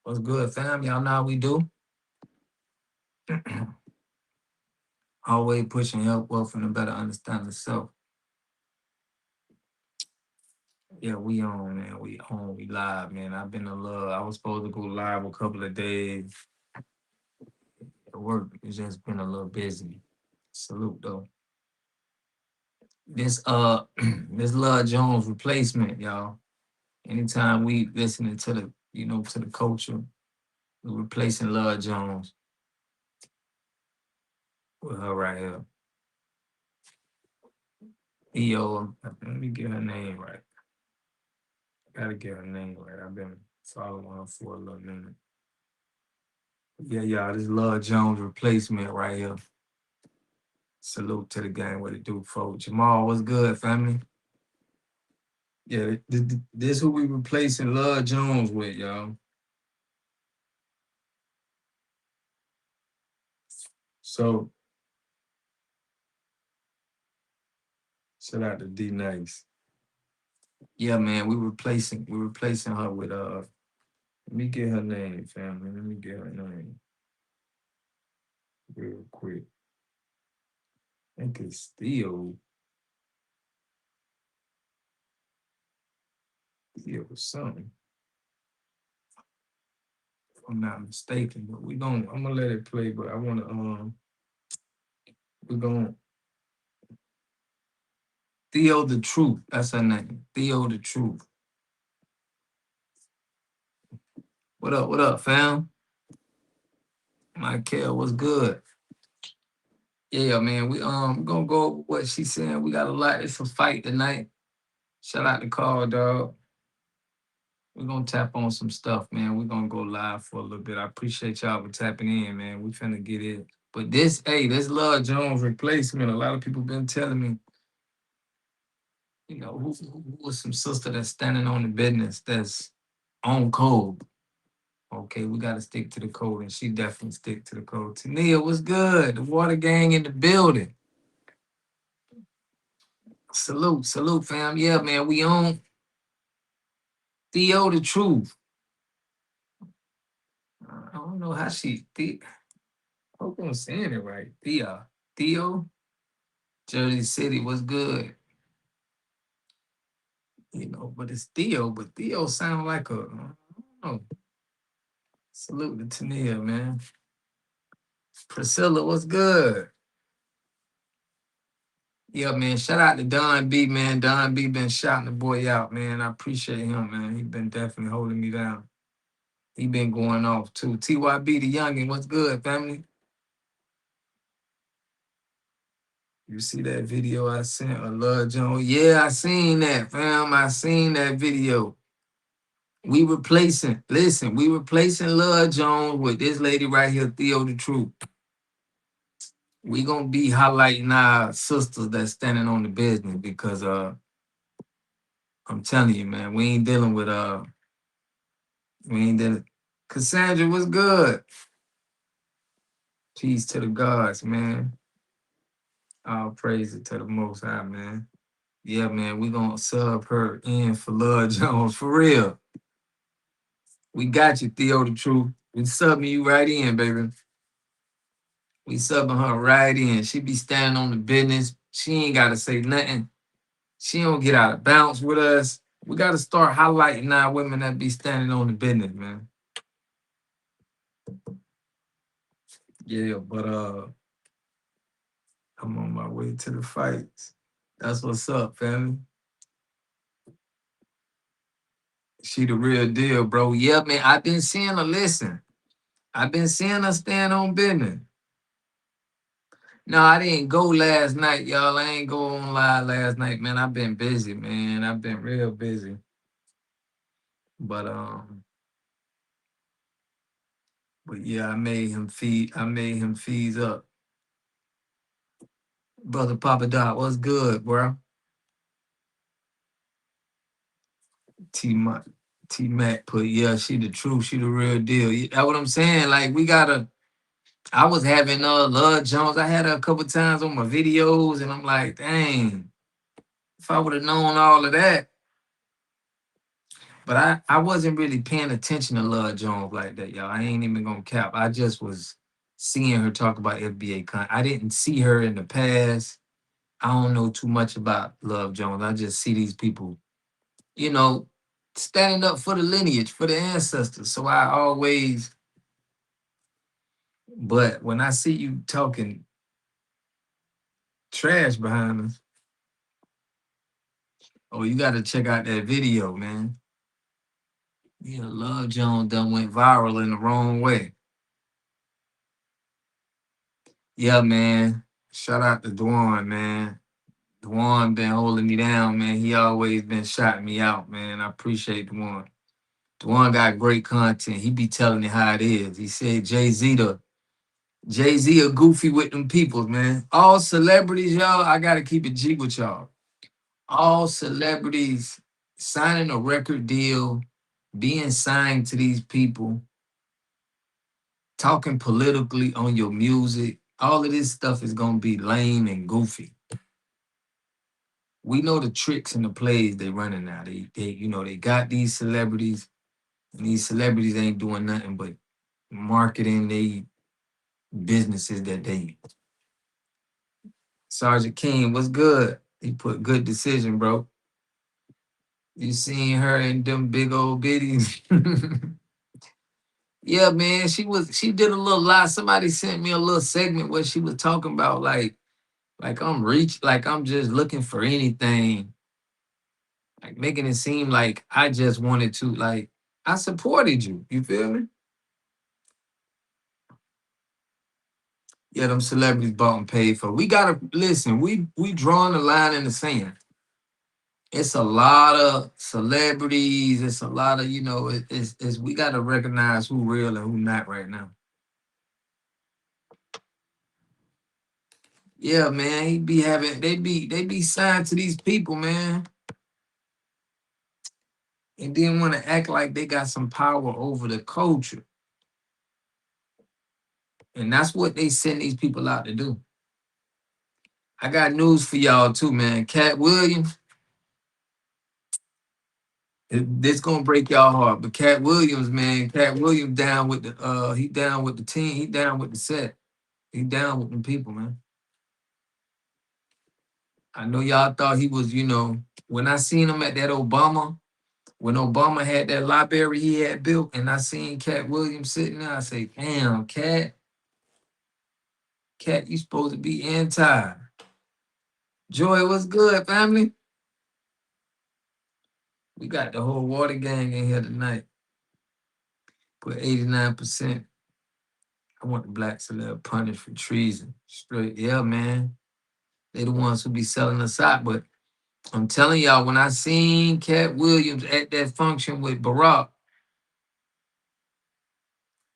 What's good, fam? Y'all know how we do. Always pushing health, wealth, and a better understanding of self. Yeah, we on, man. We on. We live, man. I've been a little. I was supposed to go live a couple of days. At work, it's just been a little busy. Salute though. This this Love Jones replacement, y'all. Anytime we listening to the, to the culture, we replacing Love Jones with her right here. Theo, let me get her name right. Gotta get her name right. I've been following her for a little minute. Yeah, y'all, this Love Jones replacement right here. Salute to the gang. What it do, folks? Jamal, what's good, family? Yeah, this who we replacing Love Jones with, y'all. So shout out to D Nice. Yeah, man, we replacing her with let me get her name, family. Let me get her name real quick. I think it's Theo something. If I'm not mistaken, but I'm gonna let it play, but I wanna we're gonna Theo the Truth. That's her name. Theo the Truth. What up, fam? Michael, what's good? Yeah, man. We gonna go over what she's saying. We got a lot. It's a fight tonight. Shout out to Carl, dog. We're gonna tap on some stuff, man. We're gonna go live for a little bit. I appreciate y'all for tapping in, man. We finna get it. But this Love Jones replacement, a lot of people been telling me, who was some sister that's standing on the business that's on code. Okay, we gotta stick to the code, and she definitely stick to the code. Tania, what's good? The water gang in the building. Salute, fam. Yeah, man, we on Theo the Truth. I don't know how I hope I'm saying it right. Theo, Jersey City, what's good? But it's Theo, but Theo sound like I don't know. Salute to Tania, man. Priscilla, what's good? Yeah, man. Shout out to Don B, man. Don B been shouting the boy out, man. I appreciate him, man. He been definitely holding me down. He been going off too. TYB the youngin, what's good, family? You see that video I sent of Love Jones? Yeah, I seen that, fam. I seen that video. We replacing Love Jones with this lady right here, Theo the Truth. We gonna be highlighting our sisters that's standing on the business because I'm telling you, man, we ain't dealing. Cassandra, what's good? Peace to the gods, man. All praise it to the most high, man. Yeah, man, we gonna sub her in for Love Jones for real. We got you, Theo the Truth. We subbing you right in, baby. We subbing her right in. She be standing on the business. She ain't gotta say nothing. She don't get out of bounds with us. We gotta start highlighting our women that be standing on the business, man. Yeah, but I'm on my way to the fights. That's what's up, family. She the real deal, bro. Yeah, man. I've been seeing her listen. I've been seeing her stand on business. No, I didn't go last night, y'all. I ain't go on live last night, man. I've been busy, man. I've been real busy. But yeah, I made him fees up. Brother Papa Doc, what's good, bro? T Mac T Mac put, yeah, she the truth, she the real deal. That's what I'm saying. Like we gotta. I was having Love Jones. I had her a couple times on my videos, and I'm like, dang, if I would have known all of that. But I wasn't really paying attention to Love Jones like that, y'all. I ain't even gonna cap. I just was seeing her talk about FBA I didn't see her in the past. I don't know too much about Love Jones. I just see these people, you know, standing up for the lineage, for the ancestors. So I always, but when I see you talking trash behind us, oh, you got to check out that video, man. Yeah, Love Jones done went viral in the wrong way. Yeah, man. Shout out to Dwan, man. Dwan been holding me down, man. He always been shouting me out, man. I appreciate Dwan. Dwan got great content. He be telling it how it is. He said Jay-Z a goofy with them peoples, man. All celebrities, y'all, I gotta keep it G with y'all. All celebrities signing a record deal, being signed to these people, talking politically on your music, all of this stuff is gonna be lame and goofy. We know the tricks and the plays they running now. They got these celebrities, and these celebrities ain't doing nothing but marketing they businesses that they. Sergeant King, what's good? He put good decision, bro. You seen her in them big old bitties. Yeah, man. She did a little lot. Somebody sent me a little segment where she was talking about like I'm just looking for anything, like making it seem like I just wanted to, like I supported you. You feel me? Yeah, them celebrities bought and paid for. We gotta listen. We drawing the line in the sand. It's a lot of celebrities. It's a lot of it's we gotta recognize who real and who not right now. Yeah, man. He be having they be signed to these people, man, and then want to act like they got some power over the culture. And that's what they send these people out to do. I got news for y'all too, man. Cat Williams, this gonna break y'all heart. But Cat Williams, man, Cat Williams down with the he down with the team, he down with the set. He down with them people, man. I know y'all thought he was, when I seen him at that Obama, when Obama had that library he had built, and I seen Cat Williams sitting there, I say, damn, Cat, you supposed to be anti. Joy, what's good, family? We got the whole water gang in here tonight. Put 89%. I want the black celeb punished for treason. Straight, yeah, man. They the ones who be selling us out. But I'm telling y'all, when I seen Cat Williams at that function with Barack,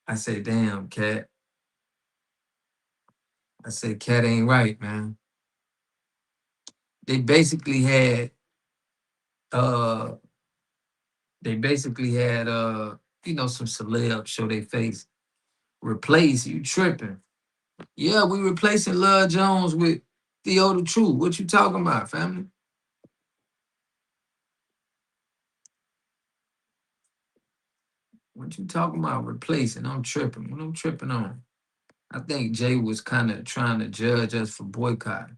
I said, damn, Cat. I said, Cat ain't right, man. They basically had uh some celebs show their face. Replace you tripping. Yeah, we replacing Love Jones with Theo the Truth. What you talking about, family? What you talking about replacing? I'm tripping. What I'm tripping on? I think Jay was kind of trying to judge us for boycotting.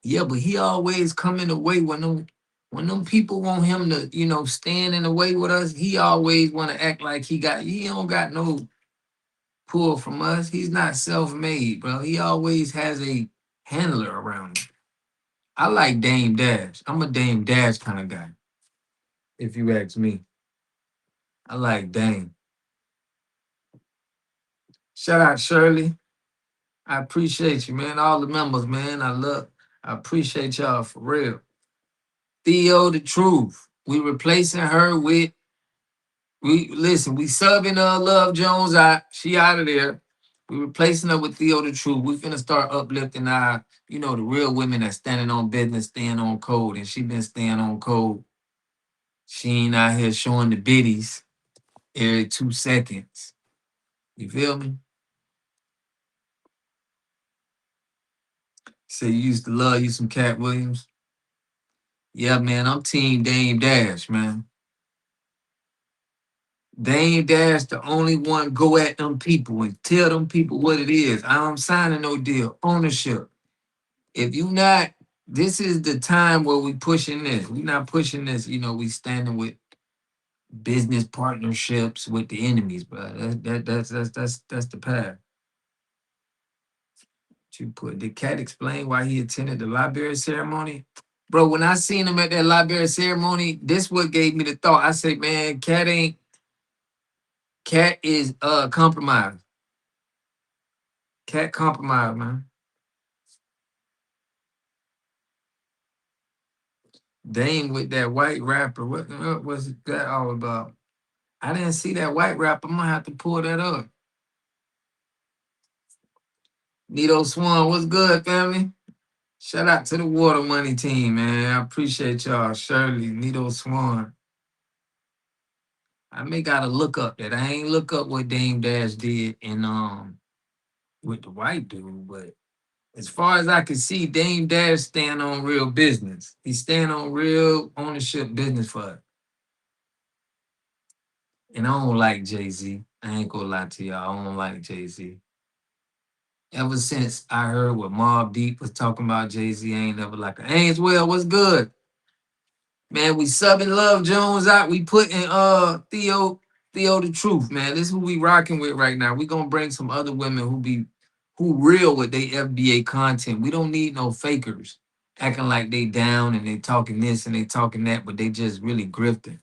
Yeah, but he always come in the way when them people want him to, stand in the way with us. He always want to act like he don't got no pull from us. He's not self-made, bro. He always has a handler around him. I like Dame Dash. I'm a Dame Dash kind of guy, if you ask me. I like Dame. Shout out Shirley. I appreciate you, man. All the members, man. I appreciate y'all for real. Theo the Truth. We replacing her with we subbing Love Jones out. She out of there. We replacing her with Theo the Truth. We finna start uplifting the real women that standing on business, staying on code. And she been staying on code. She ain't out here showing the biddies every 2 seconds. You feel me? Say you used to love you some Cat Williams. Yeah, man, I'm Team Dame Dash, man. Dame Dash, the only one go at them people and tell them people what it is. I'm signing no deal. Ownership. If you not, this is the time where we pushing this. We not pushing this. We standing with business partnerships with the enemies, but that's the path. You put did Cat explain why he attended the library ceremony? Bro, when I seen him at that library ceremony, this what gave me the thought. I said, man, Cat is compromised. Cat compromised, man. Dame with that white rapper. What was that all about? I didn't see that white rapper. I'm gonna have to pull that up. Nito Swan, what's good, family? Shout out to the Water Money team, man. I appreciate y'all. Shirley, Nito Swan. I may gotta look up that. I ain't look up what Dame Dash did in with the white dude, but as far as I can see, Dame Dash stand on real business. He stand on real ownership business for it. And I don't like Jay-Z. I ain't gonna lie to y'all. I don't like Jay-Z. Ever since I heard what Mobb Deep was talking about Jay-Z, I ain't never like it. Ainswell, what's good? Man, we subbing Love Jones out. We putting Theo the truth, man. This is who we rocking with right now. We gonna bring some other women who real with they FBA content. We don't need no fakers acting like they down and they talking this and they talking that, but they just really grifting.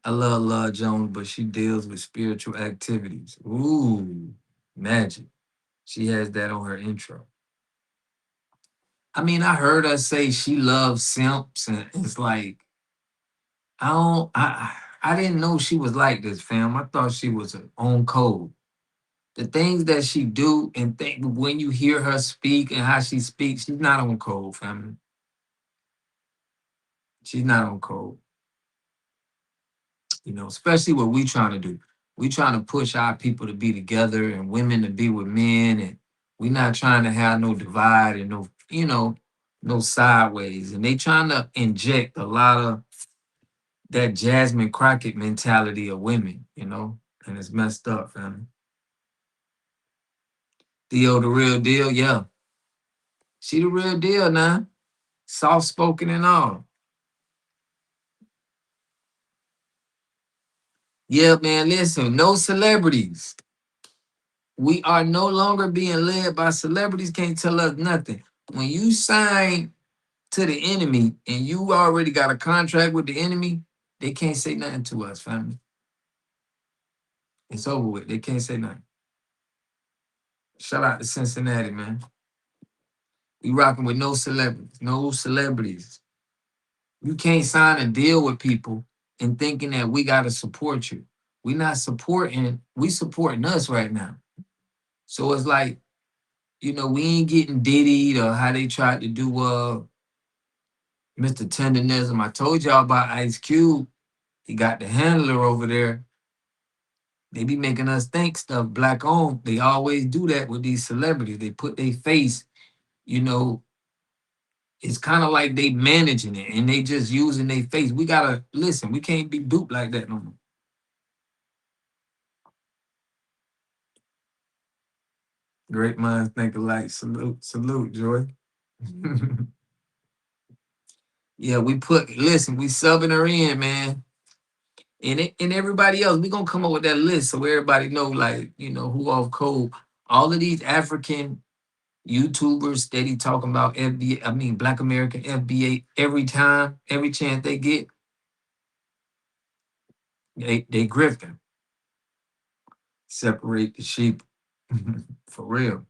I love Love Jones, but she deals with spiritual activities. Ooh, magic. She has that on her intro. I mean, I heard her say she loves simps, and it's like I don't. I didn't know she was like this, fam. I thought she was on code. The things that she do and think when you hear her speak and how she speaks, she's not on code, family. She's not on code. Especially what we trying to do. We trying to push our people to be together and women to be with men, and we not trying to have no divide and no sideways. And they trying to inject a lot of that Jasmine Crockett mentality of women, and it's messed up, family. Theo the real deal, yeah. She the real deal now. Soft spoken and all. Yeah, man, listen, no celebrities. We are no longer being led by celebrities, can't tell us nothing. When you sign to the enemy and you already got a contract with the enemy, they can't say nothing to us, family. It's over with. They can't say nothing. Shout out to Cincinnati, man. We rocking with no celebrities. No celebrities. You can't sign a deal with people and thinking that we gotta support you. We not supporting, we supporting us right now. So it's like, we ain't getting diddied or how they tried to do Mr. Tendernism. I told y'all about Ice Cube. He got the handler over there. They be making us think stuff black on. They always do that with these celebrities. They put their face, you know, it's kind of like they managing it and they just using their face. We gotta listen, we can't be duped like that no more. Great minds think alike. Salute, salute, Joy. Yeah, listen, we subbing her in, man. And everybody else, we gonna come up with that list so everybody know, like, who off code. All of these African YouTubers steady talking about FBA, I mean Black American FBA every time, every chance they get, they grifting. Separate the sheep. For real.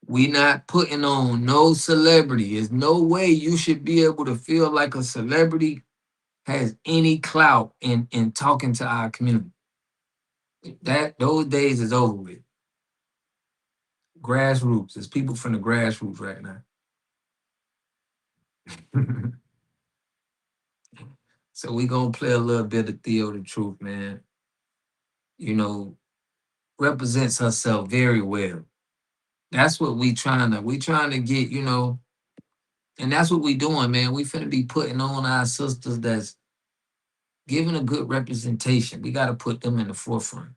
We not putting on no celebrity. There's no way you should be able to feel like a celebrity has any clout in talking to our community. Those days is over with. Grassroots. There's people from the grassroots right now. So we gonna play a little bit of Theo the Truth, man. You know, represents herself very well. That's what we trying to get, And that's what we doing, man. We finna be putting on our sisters that's giving a good representation. We gotta put them in the forefront.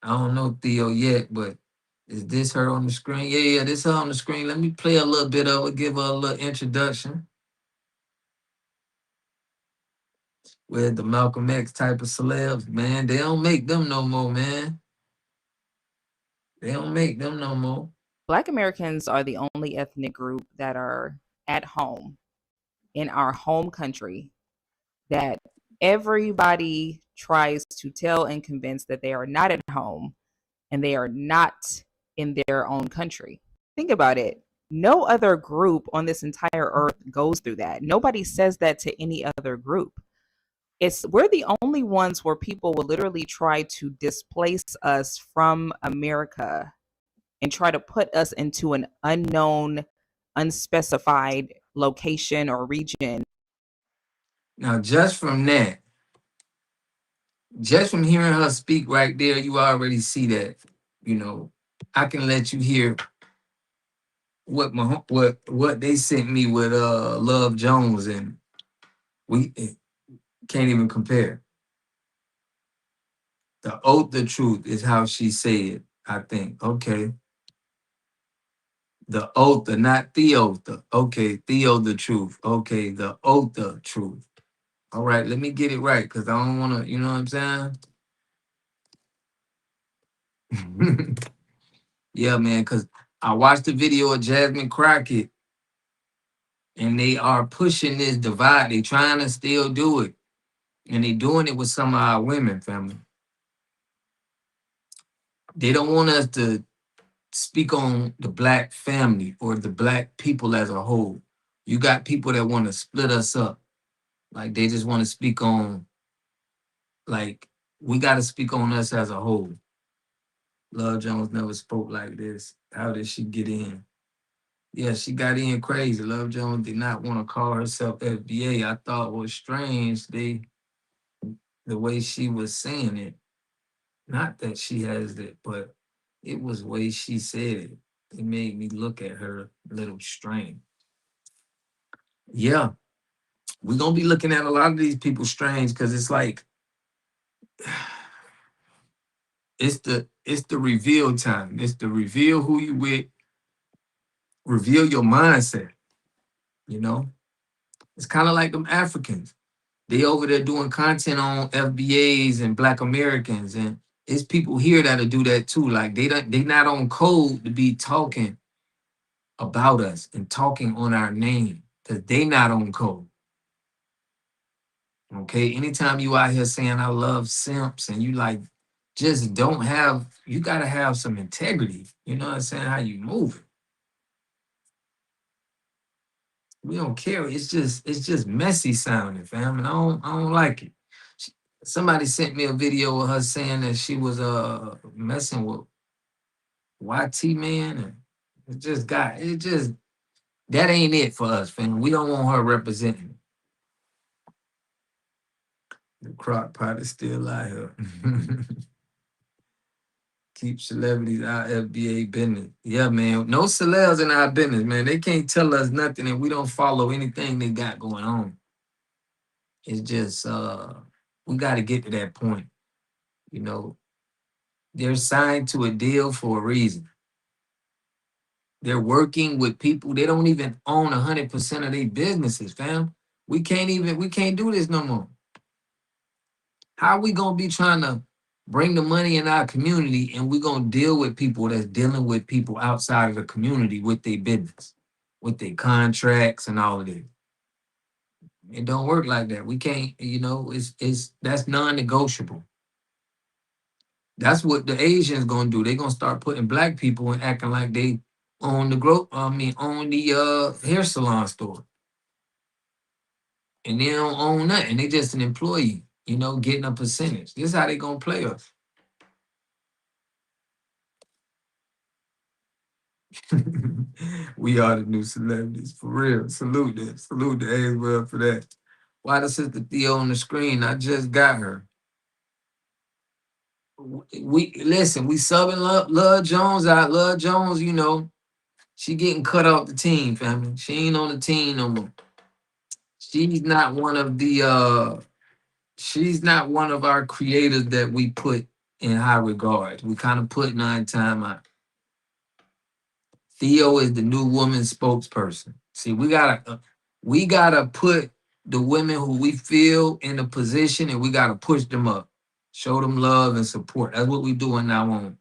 I don't know Theo yet, but is this her on the screen? Yeah, yeah, this her on the screen. Let me play a little bit of it, give her a little introduction with the Malcolm X type of celebs. Man, they don't make them no more, man. They don't make them no more. Black Americans are the only ethnic group that are at home in our home country that everybody tries to tell and convince that they are not at home and they are not in their own country. Think about it. No other group on this entire earth goes through that. Nobody says that to any other group. It's we're the only ones where people will literally try to displace us from America and try to put us into an unknown, unspecified location or region. Now, just from hearing her speak right there, you already see that. You know, I can let you hear what they sent me with Love Jones, and we can't even compare. The oath, the truth is how she said. I think. Okay, the oath, the not the oath. Okay, Theo, the truth. Okay, the oath, the truth. All right, let me get it right because I don't want to. You know what I'm saying? Yeah, man. Because I watched the video of Jasmine Crockett, and they are pushing this divide. They trying to still do it, and they doing it with some of our women, family. They don't want us to speak on the black family or the black people as a whole. You got people that want to split us up. Like they just want to speak on, like, we got to speak on us as a whole. Love Jones never spoke like this. How did she get in? Yeah, she got in crazy. Love Jones did not want to call herself FBA. I thought was strange the way she was saying it. Not that she has it, but it was the way she said it. It made me look at her a little strange. Yeah, we're gonna be looking at a lot of these people strange because it's like it's the reveal time. It's the reveal who you with, reveal your mindset, you know? It's kind of like them Africans. They over there doing content on FBAs and Black Americans, and it's people here that'll do that too. Like they not on code to be talking about us and talking on our name because they not on code. Okay. Anytime you out here saying I love simps and you like just don't have, you gotta have some integrity. You know what I'm saying? How you move it. We don't care. It's just messy sounding, fam. And I don't like it. Somebody sent me a video of her saying that she was messing with YT man, and it just that ain't it for us, fam. We don't want her representing. The crock pot is still out here. Keep celebrities out FBA business. Yeah, man. No celebs in our business, man. They can't tell us nothing and we don't follow anything they got going on. It's just we gotta get to that point. You know, they're signed to a deal for a reason. They're working with people. They don't even own 100% of their businesses, fam. We can't do this no more. How we gonna be trying to bring the money in our community and we gonna deal with people that's dealing with people outside of the community with their business, with their contracts and all of this? It don't work like that. We can't, it's that's non-negotiable. That's what the Asians gonna do. They gonna start putting black people and acting like they own the own the hair salon store. And they don't own nothing. They just an employee, getting a percentage. This is how they gonna play us. We are the new celebrities, for real. Salute them. Salute the A well for that. Why the sister Theo on the screen? I just got her. We listen, we subbing Love Jones out. Love Jones, She getting cut off the team, family. She ain't on the team no more. She's not one of the she's not one of our creators that we put in high regard. We kind of put 9 time out. Theo is the new woman spokesperson. See, we gotta put the women who we feel in a position, and we gotta push them up, show them love and support. That's what we doing now on.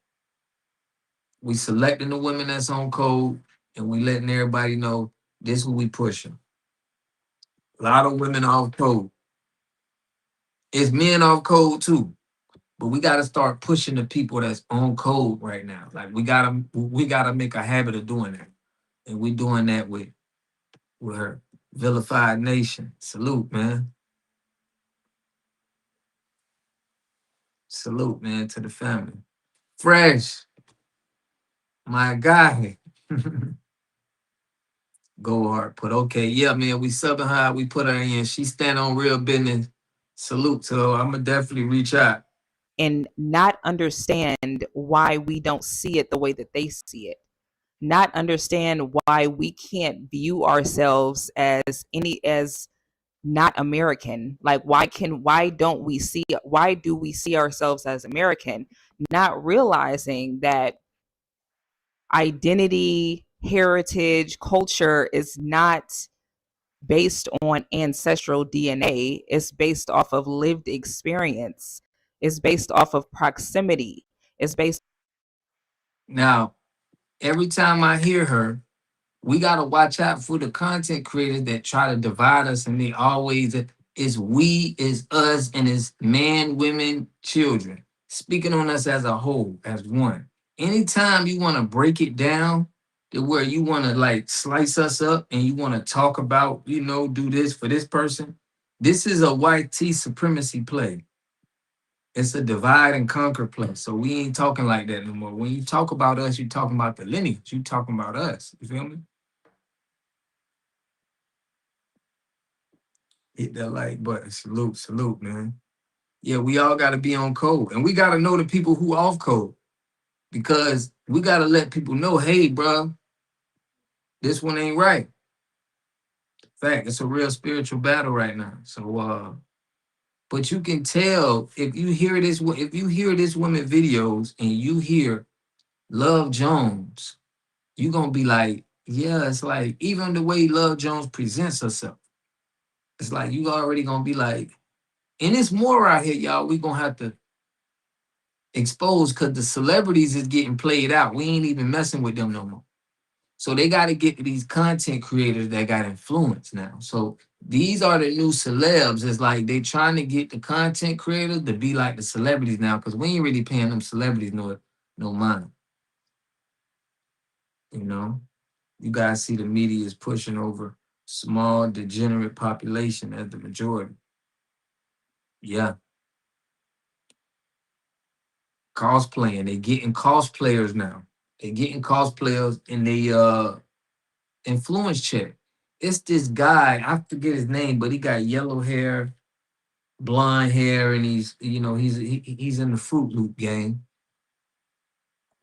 We selecting the women that's on code, and we letting everybody know this who we pushing. A lot of women off code. It's men off code too. But we gotta start pushing the people that's on code right now. Like we gotta make a habit of doing that. And we doing that with her vilified nation. Salute, man. Salute, man, to the family. Fresh, my guy. Go hard. But okay, yeah, man. We subbing her. We put her in. She stand on real business. Salute to her. I'ma definitely reach out. and not understand why we don't see it the way that they see it. Not understand why we can't view ourselves as not American. Like why do we see ourselves as American? Not realizing that identity, heritage, culture is not based on ancestral DNA. It's based off of lived experience. It's based off of proximity. It's based. Now, every time I hear her, we gotta watch out for the content creators that try to divide us, and they always it's we, it's us, and it's man, women, children. Speaking on us as a whole, as one. Anytime you want to break it down to where you want to like slice us up and you want to talk about, do this for this person, this is a white T supremacy play. It's a divide and conquer play. So we ain't talking like that no more. When you talk about us, you're talking about the lineage. You talking about us. You feel me? Hit that like button. Salute, salute, man. Yeah, we all got to be on code, and we got to know the people who off code, because we got to let people know, hey, bro, this one ain't right. Fact, it's a real spiritual battle right now. So, but you can tell if you hear this woman videos and you hear Love Jones, you gonna be like, yeah, it's like even the way Love Jones presents herself, it's like you already gonna be like, and it's more out here, y'all. We gonna have to exposed because the celebrities is getting played out. We ain't even messing with them no more. So they got to get to these content creators that got influence now. So these are the new celebs. It's like they trying to get the content creators to be like the celebrities now, because we ain't really paying them celebrities no mind. You know, you guys see the media is pushing over small degenerate population as the majority. Yeah, cosplaying. They getting cosplayers now. They getting cosplayers, and they influence check. It's this guy, I forget his name, but he got yellow hair, blonde hair, and he's in the Fruit Loop gang.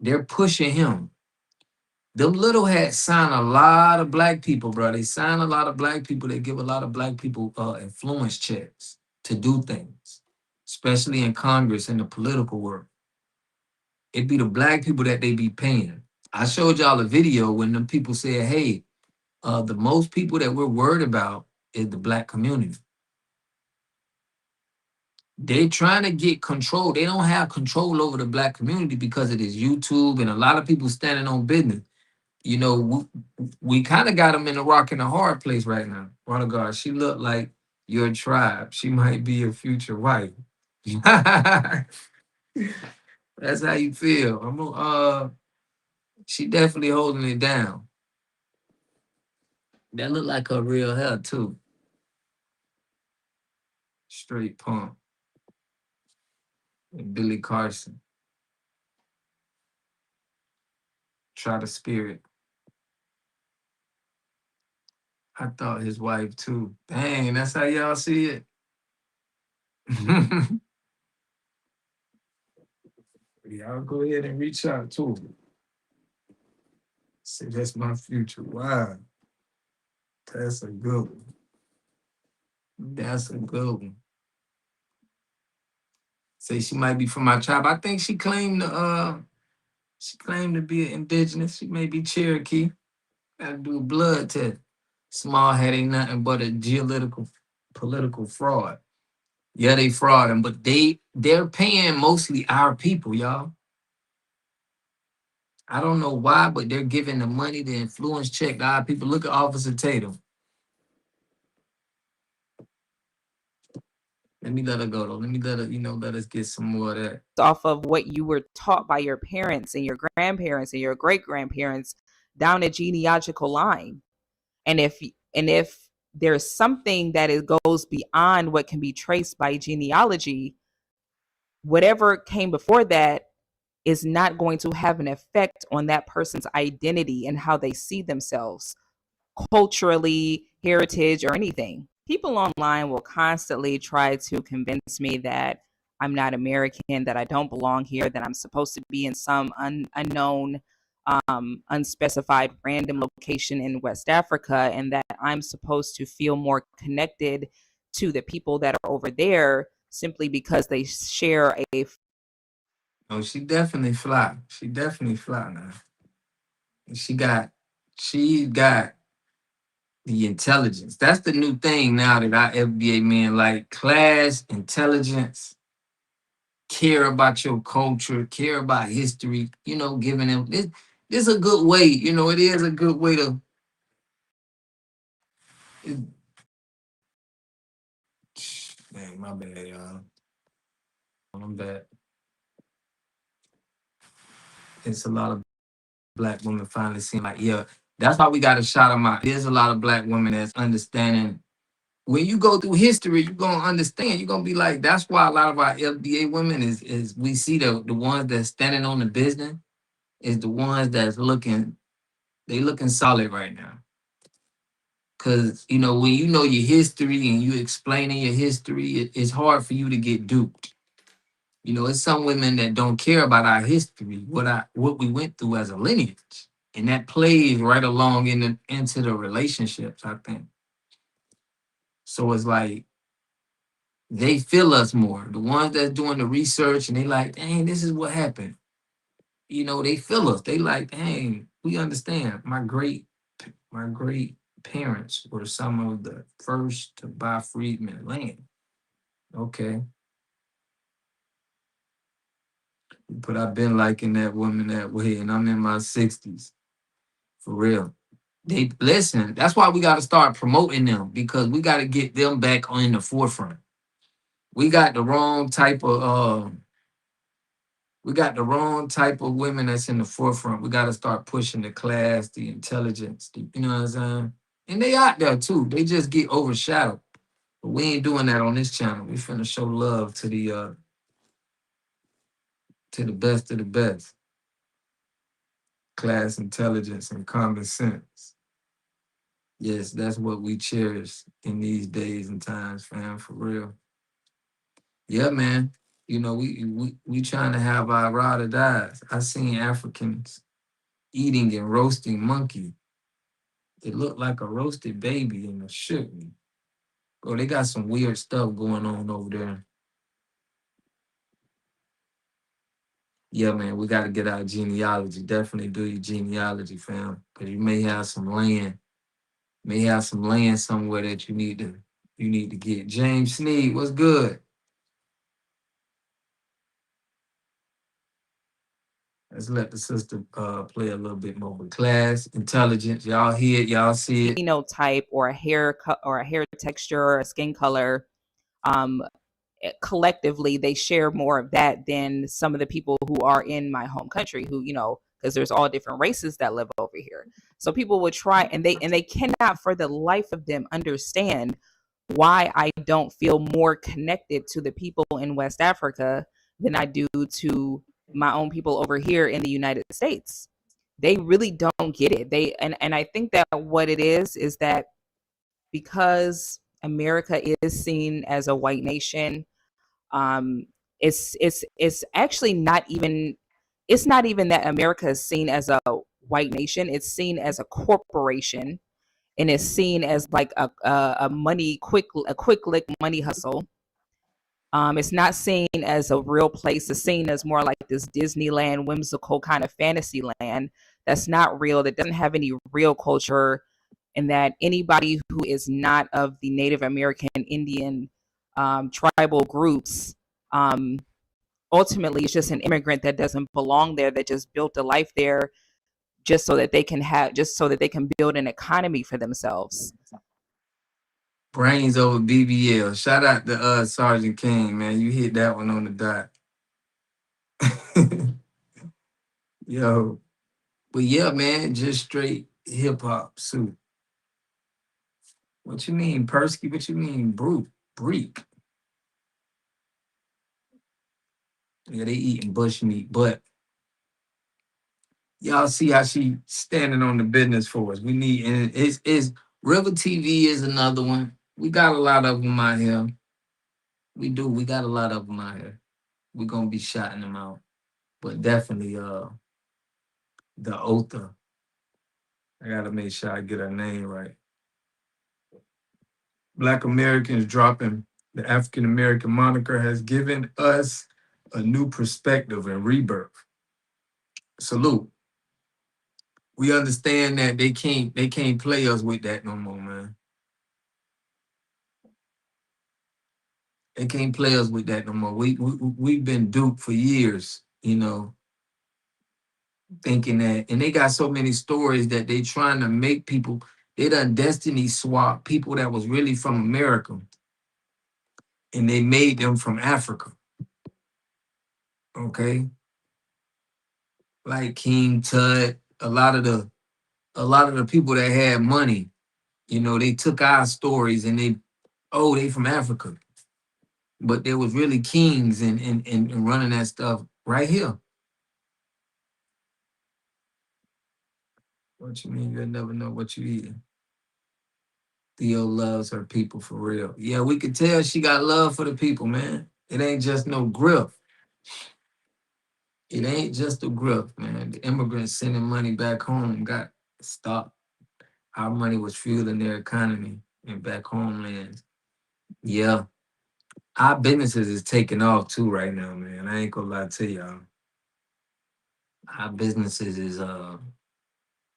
They're pushing him. Them little hats sign a lot of black people, bro. They sign a lot of black people. They give a lot of black people influence checks to do things, especially in Congress and the political world. It be the black people that they be paying. I showed y'all a video when them people said, hey, the most people that we're worried about is the black community. They trying to get control. They don't have control over the black community because it is YouTube and a lot of people standing on business. We kind of got them in a rock and a hard place right now. Oh God, she look like your tribe. She might be your future wife. That's how you feel. She definitely holding it down. That look like her real hair too. Straight pump. And Billy Carson. Try the spirit. I thought his wife too. Dang, that's how y'all see it. Y'all go ahead and reach out to him. See, that's my future. Wow. That's a good one. That's a good one. Say she might be from my tribe. I think she claimed to be an indigenous. She may be Cherokee. Gotta do a blood test. Small head ain't nothing but a geopolitical political fraud. Yeah, they frauding, but they're paying mostly our people, y'all. I don't know why, but they're giving the money, the influence check to our people. Look at Officer Tatum. Let me let her go though. Let me let her, let us get some more of that. Off of what you were taught by your parents and your grandparents and your great grandparents down a genealogical line. And if there's something that goes beyond what can be traced by genealogy, whatever came before that is not going to have an effect on that person's identity and how they see themselves culturally, heritage, or anything. People online will constantly try to convince me that I'm not American, that I don't belong here, that I'm supposed to be in some unknown, unspecified random location in West Africa, and that I'm supposed to feel more connected to the people that are over there simply because they share a. Oh, she definitely fly. She definitely fly now. She got the intelligence. That's the new thing now that our FBA men like class, intelligence, care about your culture, care about history, giving them this is a good way, it is a good way to it, man, my bad, y'all. I'm bad. It's a lot of black women finally seeing like, yeah, that's why we got to shout them out. There's a lot of black women that's understanding. When you go through history, you're gonna understand. You're gonna be like, that's why a lot of our FBA women is we see the ones that's standing on the business is the ones that's looking solid right now. Cause when you know your history and you explaining your history, it's hard for you to get duped. It's some women that don't care about our history, what we went through as a lineage. And that plays right along into the relationships, I think. So it's like they feel us more. The ones that's doing the research and they like, dang, this is what happened. They feel us. They like, dang, we understand. My great parents were some of the first to buy freedmen land. Okay. But I've been liking that woman that way, and I'm in my 60s. For real. They listen, that's why we gotta start promoting them because we gotta get them back on the forefront. We got the wrong type of women that's in the forefront. We got to start pushing the class, the intelligence, you know what I'm saying? And they out there too. They just get overshadowed. But we ain't doing that on this channel. We finna show love to the best of the best. Class, intelligence, and common sense. Yes, that's what we cherish in these days and times, fam, for real. Yeah, man. We trying to have our ride or dies. I seen Africans eating and roasting monkey. It looked like a roasted baby and it shook me. Bro, they got some weird stuff going on over there. Yeah, man, we got to get our genealogy. Definitely do your genealogy, fam. Because you may have some land. May have some land somewhere that you need to get. James Sneed, what's good? Let's let the sister play a little bit more with class, intelligence. Y'all hear it, y'all see it. Phenotype or a hair texture or a skin color, um, collectively they share more of that than some of the people who are in my home country who, because there's all different races that live over here. So people would try and they cannot for the life of them understand why I don't feel more connected to the people in West Africa than I do to my own people over here in the United States. They really don't get it. And I think that what it is that because America is seen as a white nation, um, it's actually not even, it's not even that America is seen as a white nation. It's seen as a corporation, and it's seen as like a money quick lick money hustle. It's not seen as a real place. It's seen as more like this Disneyland, whimsical kind of fantasy land that's not real, that doesn't have any real culture, and that anybody who is not of the Native American, Indian, tribal groups, um, ultimately is just an immigrant that doesn't belong there, that just built a life there just so that they can build an economy for themselves. Brains over BBL. Shout out to Sergeant King, man. You hit that one on the dot. Yo. But yeah, man, just straight hip hop suit. What you mean, Persky? What you mean, brute? Break. Yeah, they eating bush meat, but y'all see how she standing on the business for us. We need, and it's River TV is another one. We got a lot of them out here. We do. We got a lot of them out here. We're gonna be shouting them out, but definitely the Otha. I gotta make sure I get her name right. Black Americans dropping the African American moniker has given us a new perspective and rebirth. Salute. We understand that they can't play us with that no more, man. They can't play us with that no more. We've been duped for years, thinking that, and they got so many stories that they trying to make people. They done destiny swap people that was really from America, and they made them from Africa. Okay, like King Tut, a lot of the people that had money, they took our stories and they from Africa, but there was really kings and running that stuff right here. What you mean? You'll never know what you eating. Theo loves her people for real. Yeah, we could tell she got love for the people, man. It ain't just no grip. It ain't just a grip, man. The immigrants sending money back home got stopped. Our money was fueling their economy in back homelands. Yeah, our businesses is taking off too right now, man. I ain't gonna lie to y'all. Our businesses is on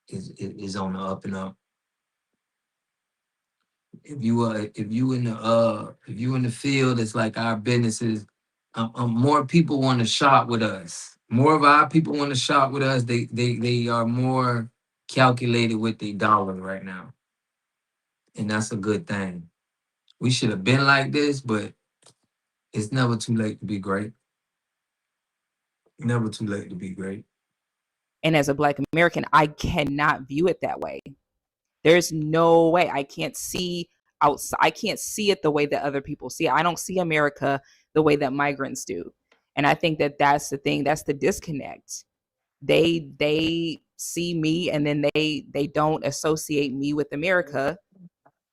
the up and up. If you in the field, it's like our businesses. More people want to shop with us. More of our people want to shop with us. They are more calculated with their dollar right now, and that's a good thing. We should have been like this, but it's never too late to be great. Never too late to be great. And as a Black American, I cannot view it that way. There's no way. I can't see outside. I can't see it the way that other people see it. I don't see America the way that migrants do. And I think that that's the thing. That's the disconnect. They see me, and then they don't associate me with America,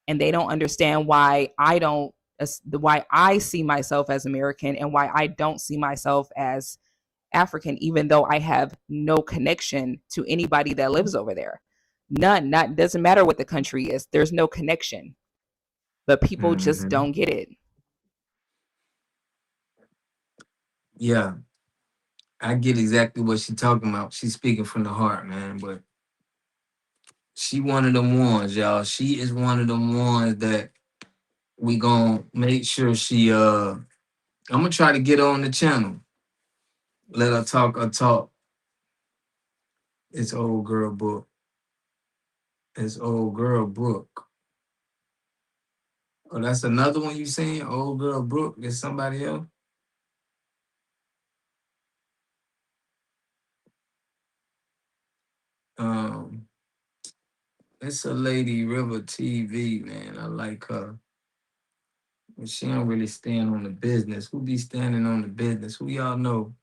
and they don't understand why I see myself as American, and why I don't see myself as African, even though I have no connection to anybody that lives over there. None. Not doesn't matter what the country is. There's no connection. But people just Hmm. don't get it. Yeah, I get exactly what she's talking about. She's speaking from the heart, man. But she one of them ones, y'all. She is one of them ones that we gonna make sure I'm gonna try to get her on the channel. Let her talk her talk. It's old girl book. It's old girl Brooke. Oh, that's another one you saying? Old girl Brooke. There's somebody else. Um, it's a lady River TV, man. I like her. But she don't really stand on the business. Who be standing on the business? Who y'all know?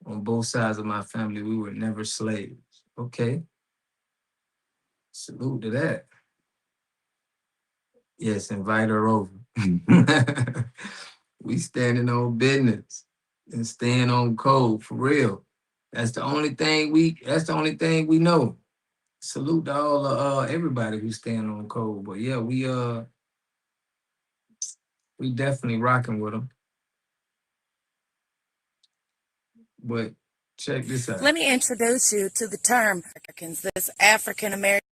On both sides of my family, we were never slaves. Okay. Salute to that. Yes, invite her over. We standing on business. and staying on code for real. That's the only thing we know. Salute to all everybody who's staying on code. But yeah, we definitely rocking with them. But check this out. Let me introduce you to the term Americans. This African Americans,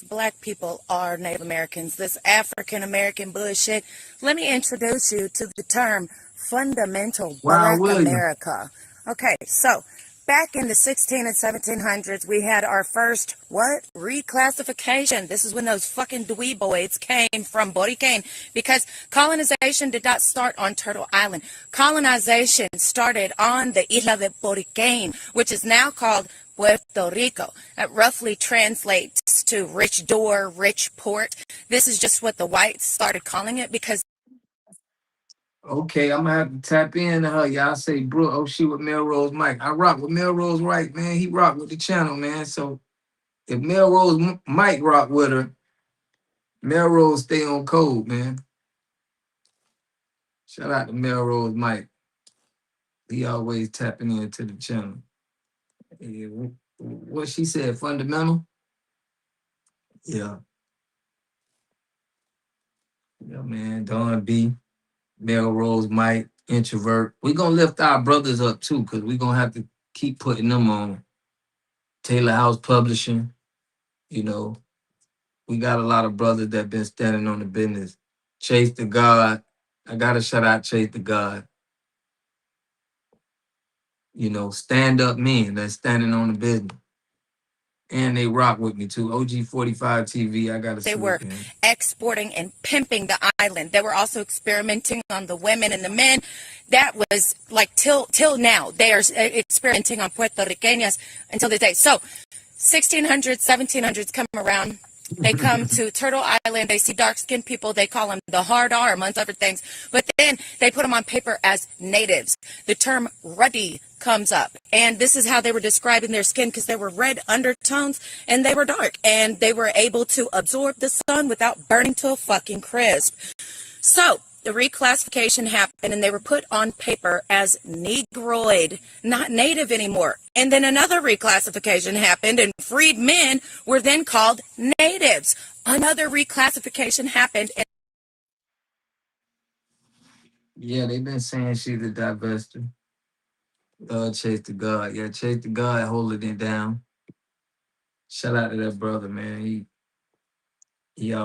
black people are Native Americans. This African American bullshit. Let me introduce you to the term fundamental Wow, black William. America. Okay, so back in the 16 and 1700s, we had our first, what? Reclassification. This is when those fucking dweeboids came from Borican, because colonization did not start on Turtle Island. Colonization started on the Isla de Borican, which is now called Puerto Rico. That roughly translates to rich door, rich port. This is just what the whites started calling it because Okay, I'm gonna have to tap in to her. Y'all say, bro, oh, she with Melrose Mike. I rock with Melrose Right, man. He rock with the channel, man. So if Mike rock with her, Melrose stay on code, man. Shout out to Melrose Mike. He always tapping into the channel. Yeah, what she said, fundamental? Yeah. Yeah, man. Don B, Melrose Mike, introvert. We gonna lift our brothers up too, because we gonna have to keep putting them on. Taylor House Publishing, you know. We got a lot of brothers that been standing on the business. Chase the God. I gotta shout out Chase the God. You know, stand up men that's standing on the business. And they rock with me too. OG 45 TV, I gotta they were salute them. exporting and pimping the island. They were also experimenting on the women and the men. That was like till now. They are experimenting on Puerto Ricanas until this day. So 1600s, 1700s come around. They come to Turtle Island. They see dark-skinned people. They call them the hard R, amongst other things. But then they put them on paper as natives. The term ruddy comes up. And this is how they were describing their skin, because they were red undertones and they were dark. And they were able to absorb the sun without burning to a fucking crisp. So the reclassification happened and they were put on paper as Negroid, not native anymore. And then another reclassification happened and freed men were then called natives. Another reclassification happened. Yeah, they been saying she's a divester. Chase the God. Yeah, Chase the God holding it down. Shout out to that brother, man. He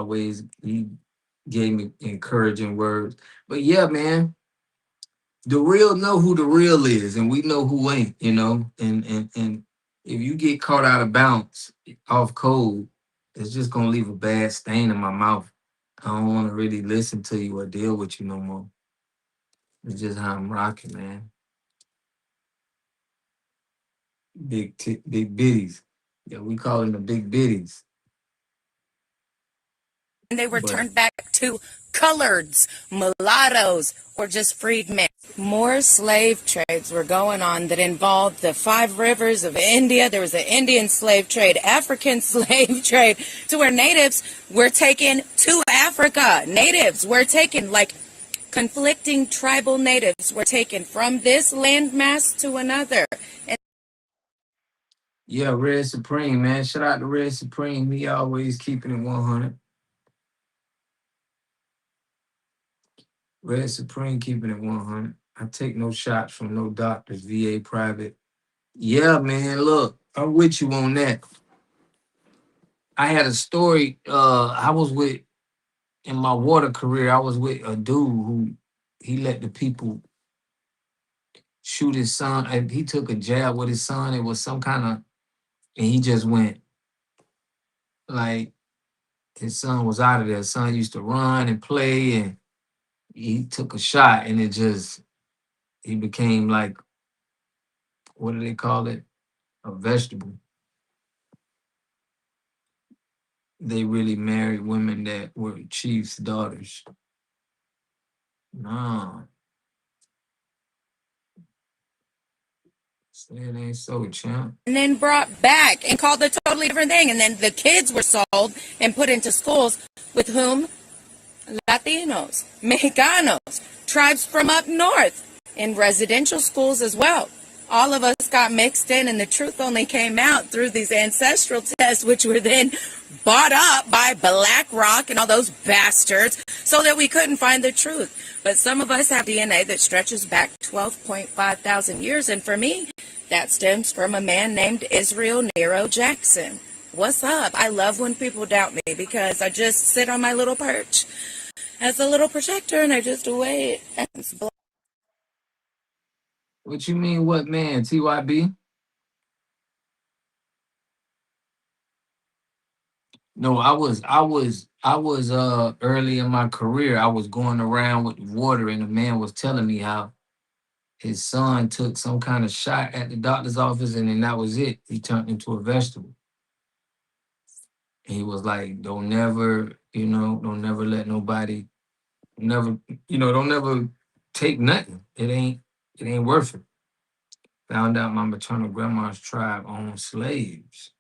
gave me encouraging words. But yeah, man, the real know who the real is, and we know who ain't, you know. And if you get caught out of bounds off code, it's just gonna leave a bad stain in my mouth. I don't want to really listen to you or deal with you no more. It's just how I'm rocking, man. Big biddies. Yeah, we call them the big biddies. And they were But turned back to coloreds, mulattoes, or just freedmen. More slave trades were going on that involved the 5 rivers of India. There was an Indian slave trade, African slave trade, to where natives were taken to Africa. Natives were taken, like conflicting tribal natives were taken from this landmass to another. And yeah, Red Supreme, man. Shout out to Red Supreme. He always keeping it 100. Red Supreme keeping it 100. I take no shots from no doctors, VA private. Yeah, man. Look, I'm with you on that. I had a story. I was with in my water career. I was with a dude who he let the people shoot his son. And he took a jab with his son. It was some kind of, and he just went like his son was out of there. His son used to run and play, and he took a shot, and he became like, what do they call it? A vegetable. They really married women that were chiefs' daughters. No, it ain't so, champ. then brought back and called a totally different thing. And then the kids were sold and put into schools with whom? Latinos, Mexicanos, tribes from up north. in residential schools as well. All of us got mixed in, and the truth only came out through these ancestral tests, which were then bought up by BlackRock and all those bastards so that we couldn't find the truth. But some of us have DNA that stretches back 12.5 thousand years, and for me, that stems from a man named Israel Nero Jackson. What's up? I love when people doubt me because I just sit on my little perch as a little protector and I just wait. What you mean, what man? TYB? No, I was early in my career, I was going around with water and the man was telling me how his son took some kind of shot at the doctor's office and then that was it. He turned into a vegetable. And he was like, don't never, don't never let nobody, never, don't never take nothing. It ain't worth it. Found out my maternal grandma's tribe owned slaves.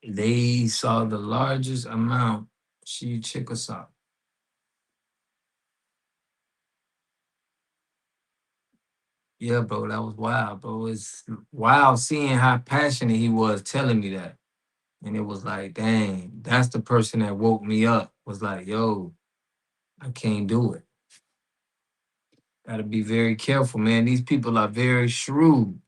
They saw the largest amount she Chickasaw. Yeah, bro, that was wild, bro. It's wild seeing how passionate he was telling me that. And it was like, dang, that's the person that woke me up. Was like, yo, I can't do it. Gotta be very careful, man. These people are very shrewd.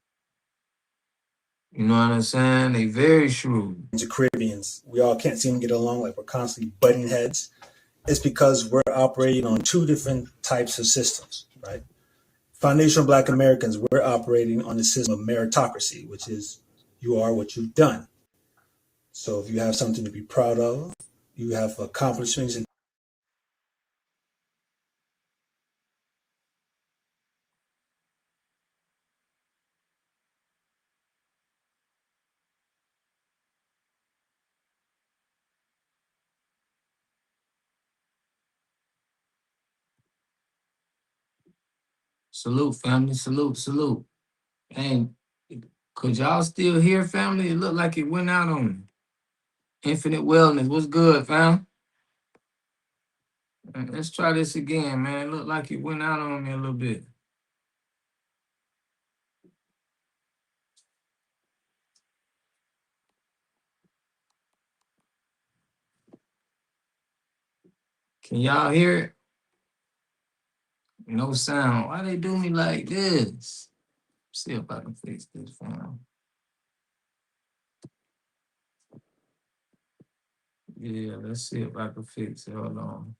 You know what I'm saying? They very shrewd. The Caribbeans, we all can't seem to get along, like we're constantly butting heads. It's because we're operating on two different types of systems, right? Foundational Black Americans, we're operating on the system of meritocracy, which is you are what you've done. So if you have something to be proud of, you have accomplishments and Salute, family. Salute, salute. And could y'all still hear, family? It looked like it went out on me. Infinite Wellness. What's good, fam? Let's try this again, man. It looked like it went out on me a little bit. Can y'all hear it? No sound. Why they do me like this? See if I can fix this, fam. Yeah, let's see if I can fix it. Hold on.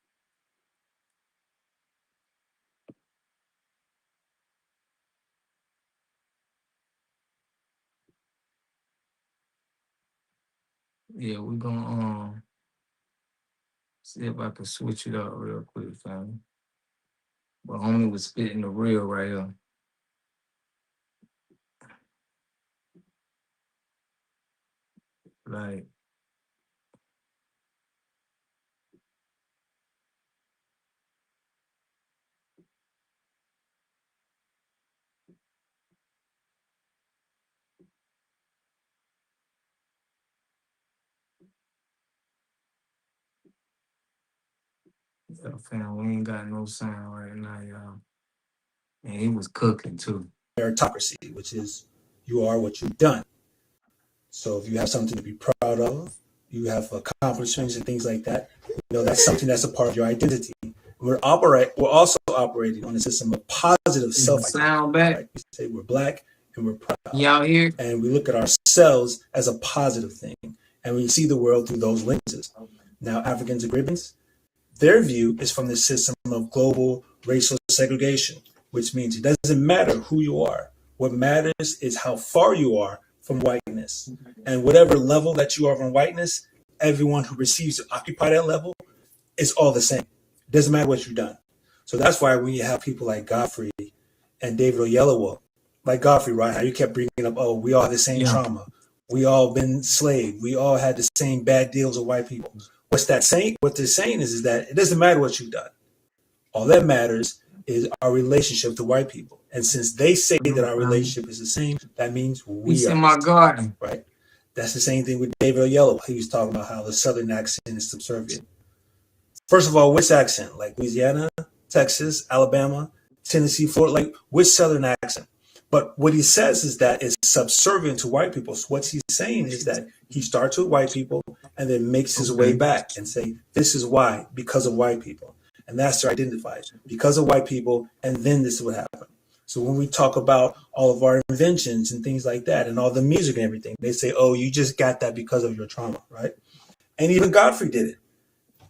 Yeah, we're gonna see if I can switch it up real quick, fam. But homie was spitting the real right here. Like, yeah, fam, we ain't got no sound right now, y'all. And he was cooking too. meritocracy, which is you are what you've done. So if you have something to be proud of, you have accomplishments and things like that, that's something that's a part of your identity. We're also operating on a system of positive self-identity. Sound back? Right? We say we're Black and we're proud. Y'all hear? And we look at ourselves as a positive thing, and we see the world through those lenses. Now, Africans and Caribbeans, their view is from the system of global racial segregation, which means it doesn't matter who you are. What matters is how far you are from whiteness. And whatever level that you are from whiteness, everyone who receives to occupy that level is all the same. It doesn't matter what you've done. So that's why when you have people like Godfrey and David Oyelowo, like Godfrey, right? How you kept bringing up, oh, we all have the same trauma. We all been enslaved. We all had the same bad deals with white people. What's that saying? What they're saying is that it doesn't matter what you've done. All that matters is our relationship to white people. And since they say that our relationship is the same, that means we are in my garden. Right? That's the same thing with David Oyelowo. He was talking about how the Southern accent is subservient. First of all, which accent? Like Louisiana, Texas, Alabama, Tennessee, Florida, like which Southern accent? But what he says is that it's subservient to white people. So what he's saying is that he starts with white people and then makes his way back and say, this is why, because of white people. And that's their identifier, because of white people, and then this is what happened. So when we talk about all of our inventions and things like that and all the music and everything, they say, oh, you just got that because of your trauma, right? And even Godfrey did it.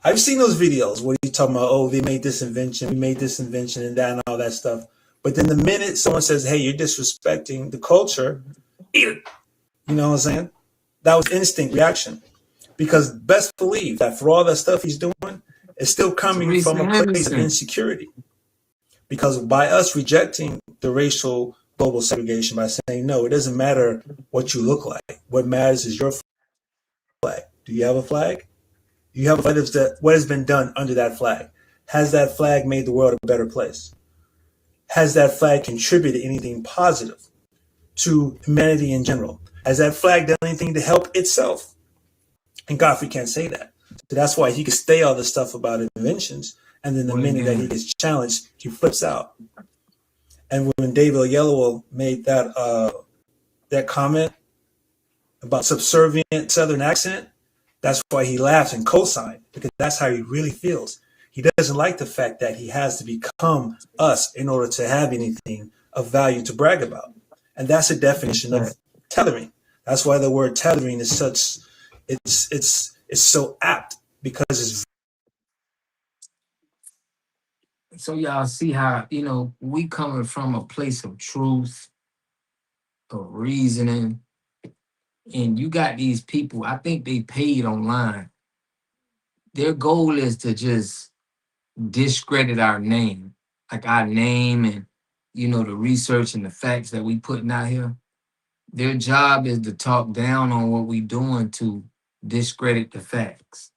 I've seen those videos where he's talking about, oh, they made this invention, we made this invention and that and all that stuff. But then the minute someone says, hey, you're disrespecting the culture, eat it. You know what I'm saying? That was instinct reaction. Because best believe that for all that stuff he's doing, it's still coming from a place of insecurity. Because by us rejecting the racial global segregation, by saying, no, it doesn't matter what you look like. What matters is your flag. Do you have a flag? You have what has been done under that flag. Has that flag made the world a better place? Has that flag contributed anything positive to humanity in general? Has that flag done anything to help itself? And Godfrey can't say that. So that's why he can say all this stuff about inventions, and then the minute that he gets challenged, he flips out. And when David Oyelowo made that comment about subservient Southern accent, that's why he laughs and co-signed, because that's how he really feels. He doesn't like the fact that he has to become us in order to have anything of value to brag about. And that's a definition of tethering. That's why the word tethering is such, it's so apt, because it's. So y'all see how, we coming from a place of truth, of reasoning, and you got these people, I think they paid online. Their goal is to just discredit our name, like our name and, the research and the facts that we putting out here. Their job is to talk down on what we doing to discredit the facts.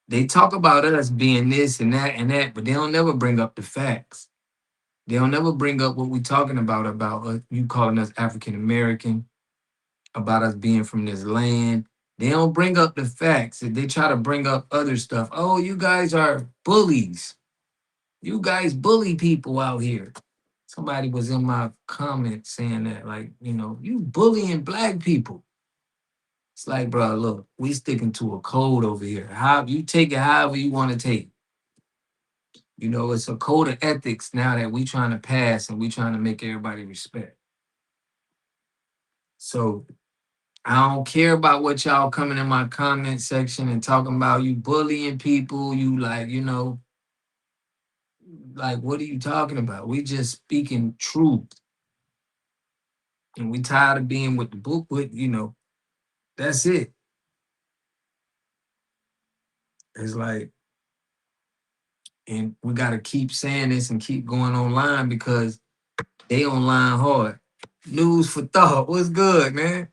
They talk about us being this and that, but they don't never bring up the facts. They don't never bring up what we talking about us, you calling us African American, about us being from this land. They don't bring up the facts. They try to bring up other stuff. Oh, you guys are bullies. You guys bully people out here. Somebody was in my comment saying that, like, you bullying black people. It's like, bro, look, we sticking to a code over here. How you take it however you want to take it. It's a code of ethics now that we trying to pass, and we trying to make everybody respect. So I don't care about what y'all coming in my comment section and talking about you bullying people. You like, like, what are you talking about? We just speaking truth. And we tired of being with the book with, that's it. It's like, and we got to keep saying this and keep going online, because they online hard. News for thought. What's good, man?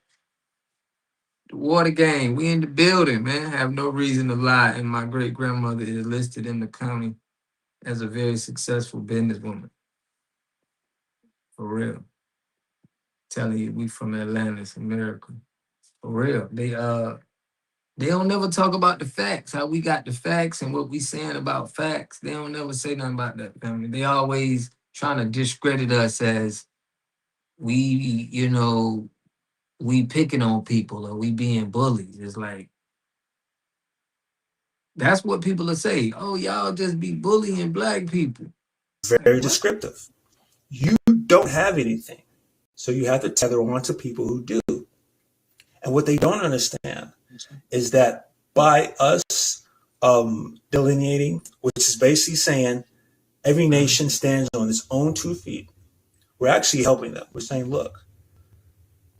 The water game. We in the building, man. Have no reason to lie. And my great grandmother is listed in the county as a very successful businesswoman. For real. Telling you, we from Atlanta, it's a miracle. For real. They don't never talk about the facts, how we got the facts and what we saying about facts. They don't never say nothing about that, family. They always trying to discredit us as we, we picking on people or we being bullies. It's like, that's what people will say. Oh, y'all just be bullying black people. Very descriptive. You don't have anything, so you have to tether on to people who do. And what they don't understand is that by us delineating, which is basically saying every nation stands on its own 2 feet, we're actually helping them. We're saying, look,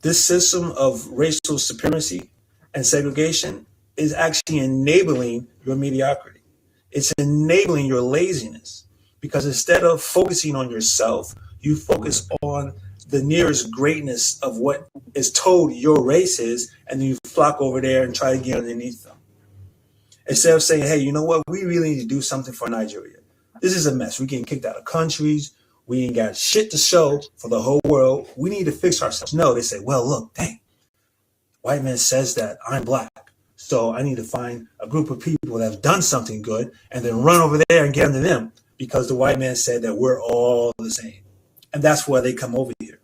this system of racial supremacy and segregation is actually enabling your mediocrity. It's enabling your laziness, because instead of focusing on yourself, you focus on the nearest greatness of what is told your race is, and then you flock over there and try to get underneath them. Instead of saying, hey, you know what? We really need to do something for Nigeria. This is a mess. We're getting kicked out of countries. We ain't got shit to show for the whole world. We need to fix ourselves. No, they say, well, look, dang, white man says that I'm black, So I need to find a group of people that have done something good and then run over there and get under them because the white man said that we're all the same. And that's why they come over here.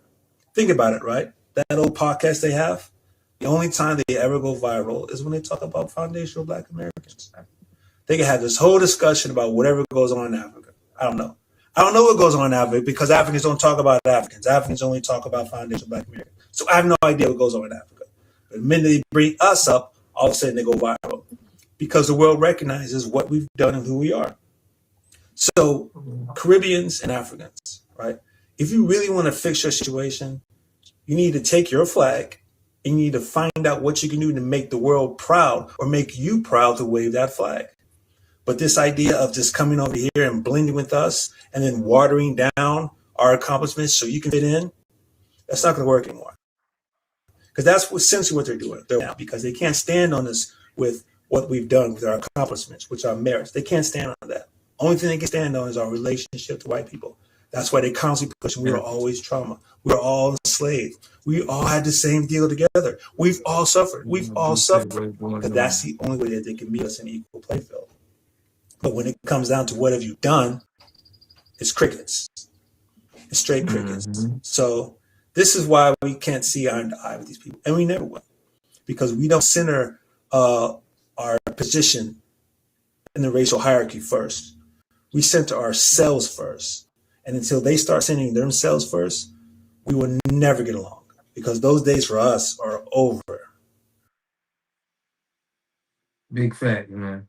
Think about it, right? That old podcast they have, the only time they ever go viral is when they talk about foundational Black Americans. They can have this whole discussion about whatever goes on in Africa. I don't know. I don't know what goes on in Africa because Africans don't talk about Africans. Africans only talk about foundational Black Americans. So I have no idea what goes on in Africa. But the minute they bring us up, all of a sudden they go viral because the world recognizes what we've done and who we are. So Caribbeans and Africans, right? If you really want to fix your situation, you need to take your flag and you need to find out what you can do to make the world proud or make you proud to wave that flag. But this idea of just coming over here and blending with us and then watering down our accomplishments so you can fit in, that's not going to work anymore. Because that's essentially what they're doing now, because they can't stand on us with what we've done with our accomplishments, which are merits. They can't stand on that. Only thing they can stand on is our relationship to white people. That's why they constantly pushing. We were always trauma. We were all enslaved. We all had the same deal together. We've all suffered. We've all suffered. Because that's the only way that they can meet us in an equal playing field. But when it comes down to what have you done, it's crickets. It's straight crickets. Mm-hmm. So this is why we can't see eye to eye with these people. And we never will. Because we don't center our position in the racial hierarchy first. We center ourselves first. And until they start centering themselves first, we will never get along. Because those days for us are over. Big fact, man.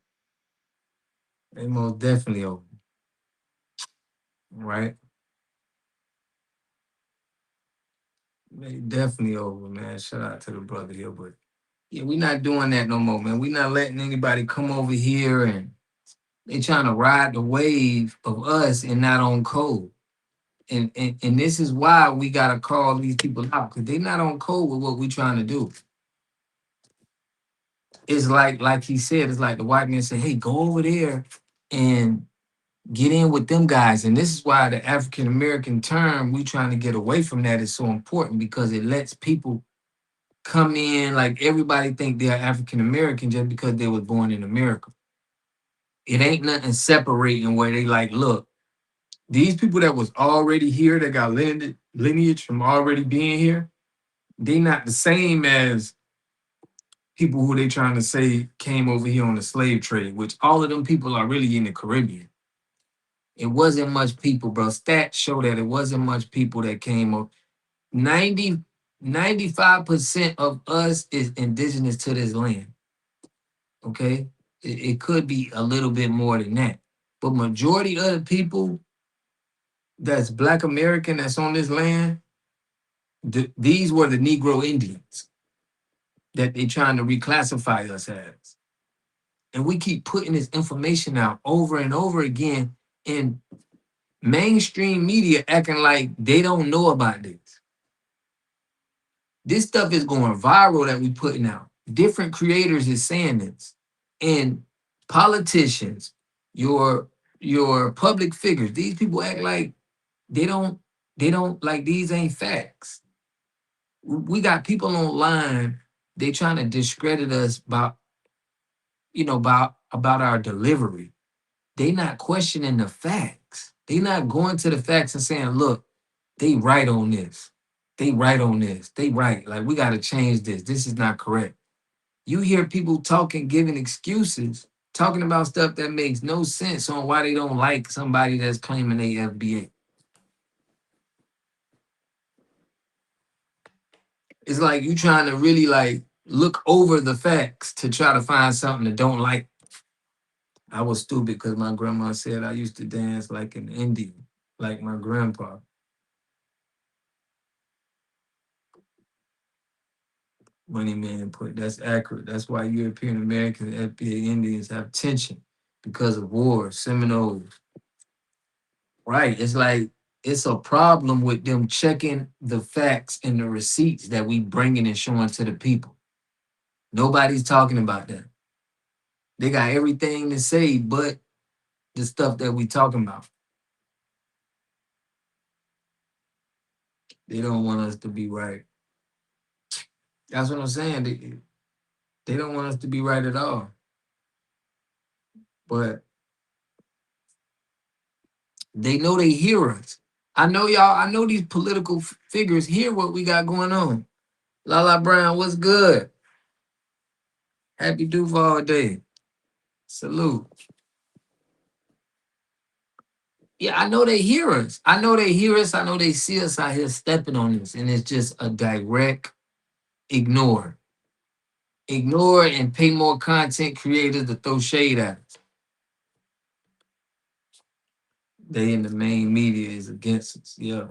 They most definitely over. Right? They definitely over, man. Shout out to the brother here. But yeah, we not doing that no more, man. We not letting anybody come over here and they trying to ride the wave of us and not on code. And this is why we gotta call these people out, because they not on code with what we trying to do. It's like he said, it's like the white man said, hey, go over there and get in with them guys. And this is why the African American term, we trying to get away from that, is so important, because it lets people come in like everybody think they're African American just because they was born in America. It ain't nothing separating where they like, look, these people that was already here, that got lineage from already being here, they not the same as people who they trying to say came over here on the slave trade, which all of them people are really in the Caribbean. It wasn't much people, bro. Stats show that it wasn't much people that came up. 95% of us is indigenous to this land. Okay? It could be a little bit more than that. But majority of the people that's Black American that's on this land, these were the Negro Indians that they trying to reclassify us as. And we keep putting this information out over and over again, and mainstream media acting like they don't know about this. This stuff is going viral that we putting out. Different creators is saying this. And politicians, your public figures, these people act like they don't like these ain't facts. We got people online, they trying to discredit us about our delivery. They not questioning the facts. They not going to the facts and saying, look, they right on this. They right on this. They right. Like, we got to change this. This is not correct. You hear people talking, giving excuses, talking about stuff that makes no sense on why they don't like somebody that's claiming they FBA. It's like you trying to really like look over the facts to try to find something that don't like. I was stupid because my grandma said I used to dance like an Indian, like my grandpa. Money Man put, that's accurate. That's why European Americans and FBA Indians have tension because of war, Seminoles. Right. It's like it's a problem with them checking the facts and the receipts that we bringing and showing to the people. Nobody's talking about that. They got everything to say but the stuff that we talking about. They don't want us to be right. That's what I'm saying. They don't want us to be right at all. But they know they hear us. I know y'all, I know these political figures hear what we got going on. Lala Brown, what's good? Happy Duval Day. Salute. Yeah, I know they hear us. I know they hear us. I know they see us out here stepping on this. And it's just a direct ignore. Ignore and pay more content creators to throw shade at us. They in the main media is against us. Yeah,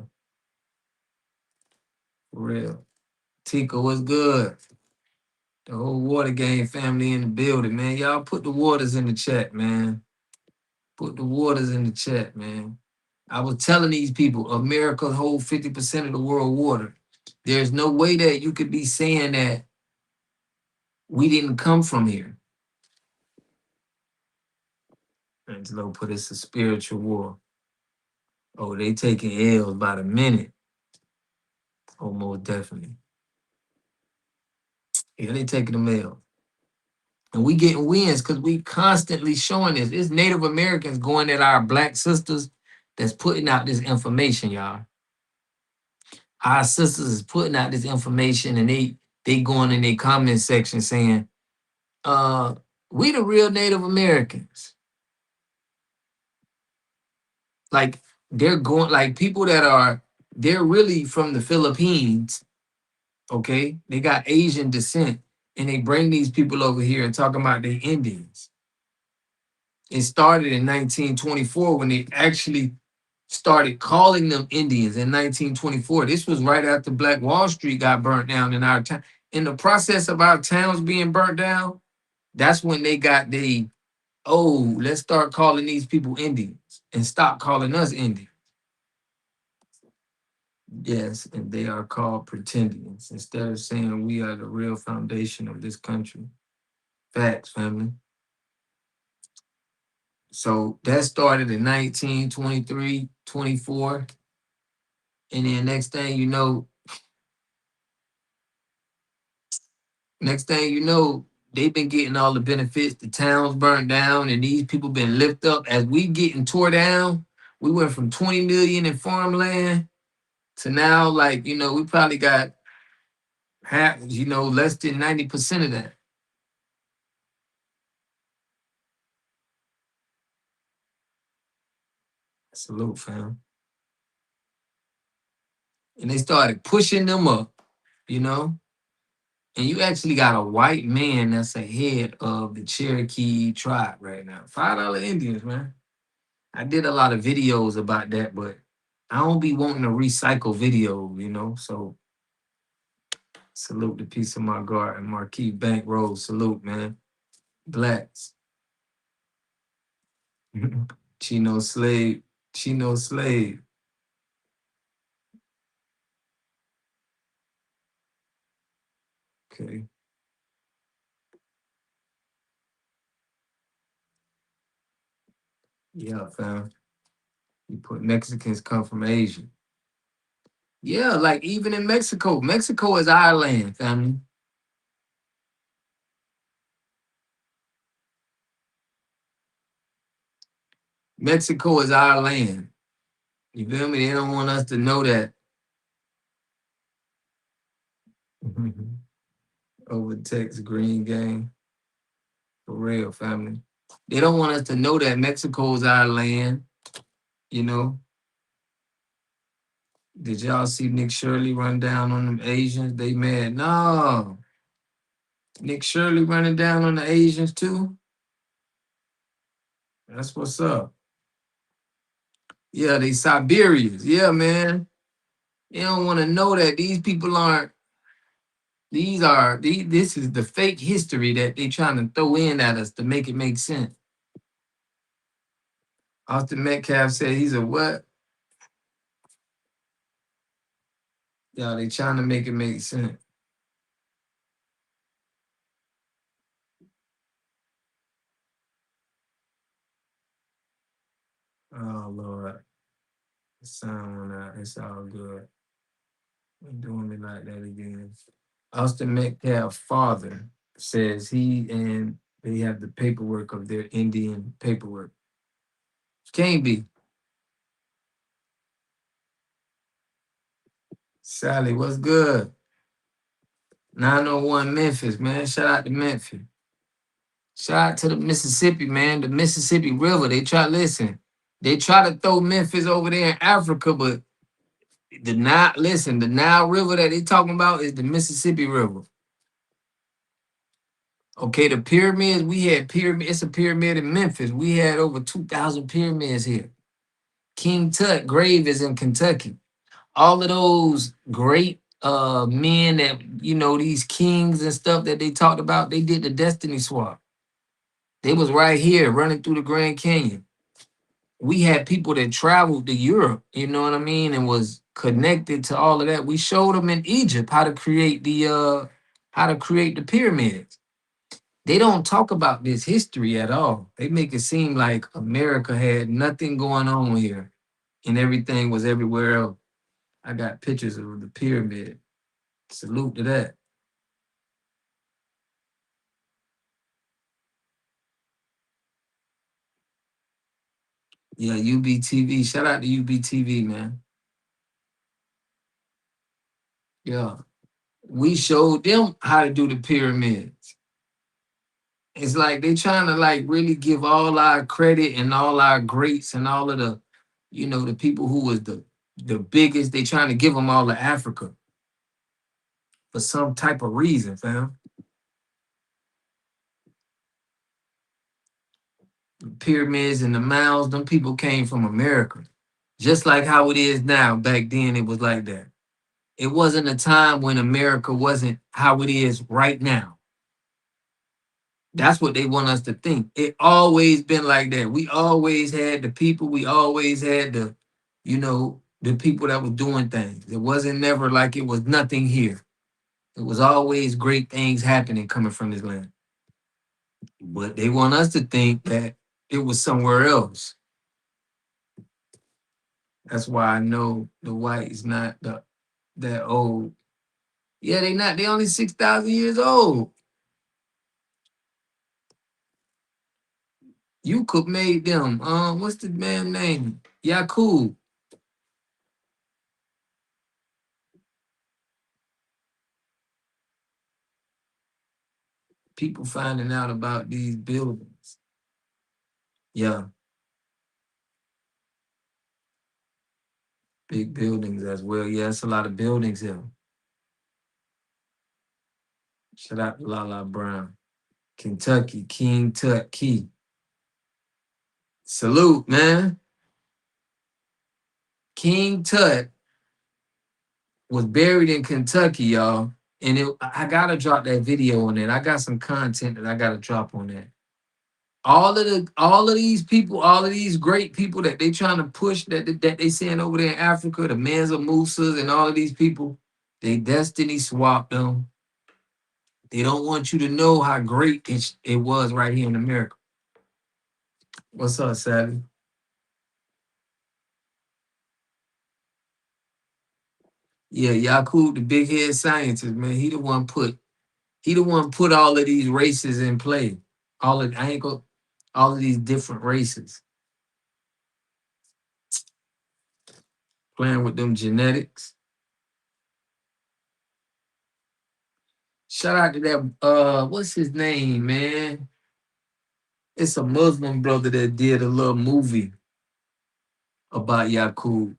for real. Tika, what's good? The whole Water Game family in the building, man. Y'all put the waters in the chat, man. Put the waters in the chat, man. I was telling these people, America hold 50% of the world water. There's no way that you could be saying that we didn't come from here. Angelo put it's a spiritual war. Oh, they taking L's by the minute. Oh, most definitely. Yeah, they taking them L's. And we getting wins because we constantly showing this. It's Native Americans going at our black sisters that's putting out this information, y'all. Our sisters is putting out this information and they going in their comment section saying, we the real Native Americans. Like they're going like people that are they're really from the Philippines, okay? They got Asian descent and they bring these people over here and talking about they Indians. It started in 1924 when they actually started calling them Indians in 1924. This was right after Black Wall Street got burnt down in our town. In the process of our towns being burnt down, that's when they got let's start calling these people Indians and stop calling us Indians. Yes, and they are called pretendians instead of saying we are the real foundation of this country. Facts, family. So that started in 1923, 24. And then next thing you know, they've been getting all the benefits. The town's burnt down, and these people been lifted up as we getting tore down. We went from 20 million in farmland to now, like, we probably got half, less than 90% of that. Salute, fam. And they started pushing them up, And you actually got a white man that's ahead of the Cherokee tribe right now. $5 Indians, man. I did a lot of videos about that, but I don't be wanting to recycle video, So salute the piece of my guard and Marquis Bankroll. Salute, man. Blacks. Chino slave. Chino slave. Okay. Yeah, fam. You put Mexicans come from Asia. Yeah, like even in Mexico. Mexico is our land, family. Mexico is our land. You feel me? They don't want us to know that. Over text green gang. For real, family. They don't want us to know that Mexico is our land, you know. Did y'all see Nick Shirley run down on them Asians? They mad. No. Nick Shirley running down on the Asians too? That's what's up. Yeah, they Siberians. Yeah, man. They don't want to know that these people aren't, this is the fake history that they trying to throw in at us to make it make sense. Austin Metcalf said he's a what? Yeah, they trying to make it make sense. Oh, Lord. The sound went out. It's all good. They're doing me like that again. Austin Metcalf's father says he and they have the paperwork of their Indian paperwork. Can't be. Sally, what's good? 901 Memphis, man. Shout out to Memphis. Shout out to the Mississippi, man. The Mississippi River. They try listen. They try to throw Memphis over there in Africa, but the Nile, listen, the Nile River that they talking about is the Mississippi River. Okay, the pyramids, we had pyramid, it's a pyramid in Memphis. We had over 2,000 pyramids here. King Tut grave is in Kentucky. All of those great men that, you know, these kings and stuff that they talked about, they did the destiny swap. They was right here running through the Grand Canyon. We had people that traveled to Europe, you know what I mean, and was connected to all of that. We showed them in Egypt how to create the pyramids. They don't talk about this history at all. They make it seem like America had nothing going on here and everything was everywhere else. I got pictures of the pyramid. Salute to that. Yeah, UBTV. Shout out to UBTV, man. Yeah. We showed them how to do the pyramids. It's like they trying to like really give all our credit and all our greats and all of the, you know, the people who was the biggest. They trying to give them all to Africa for some type of reason, fam. The pyramids and the mounds, them people came from America. Just like how it is now. Back then, it was like that. It wasn't a time when America wasn't how it is right now. That's what they want us to think. It always been like that. We always had the people. We always had the, you know, the people that was doing things. It wasn't never like it was nothing here. It was always great things happening coming from this land. But they want us to think that it was somewhere else. That's why I know the white is not that old. Yeah, they not. They only 6,000 years old. You could made them. What's the man name? Yakub. People finding out about these buildings. Yeah, big buildings as well. Yeah, it's a lot of buildings here. Shout out to Lala Brown. Kentucky, King Tut Key. Salute, man. King Tut was buried in Kentucky, y'all. And I gotta drop that video on that. I got some content that I gotta drop on that. All of these people, all of these great people that they trying to push that they saying over there in Africa, the Mansa Musas and all of these people, they destiny swapped them. They don't want you to know how great it was right here in America. What's up, Sally? Yeah, Yakub, the big head scientist, man. He the one put all of these races in play. All of these different races. Playing with them genetics. Shout out to that what's his name, man? It's a Muslim brother that did a little movie about Yakub.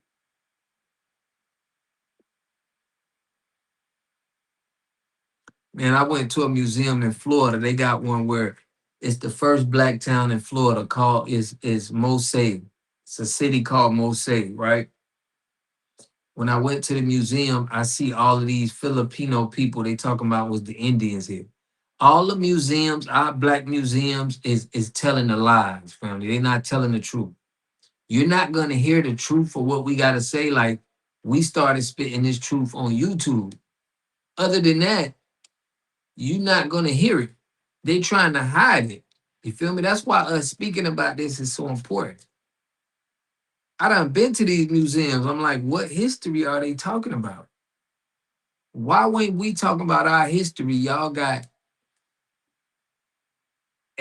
Man, I went to a museum in Florida. They got one where it's the first black town in Florida called is Mose. It's a city called Mose, right? When I went to the museum, I see all of these Filipino people they talking about was the Indians here. All the museums, our black museums, is telling the lies, family. They're not telling the truth. You're not gonna hear the truth for what we gotta say. Like we started spitting this truth on YouTube. Other than that, you're not gonna hear it. They trying to hide it. You feel me? That's why us speaking about this is so important. I done been to these museums. I'm like, what history are they talking about? Why ain't we talking about our history? Y'all got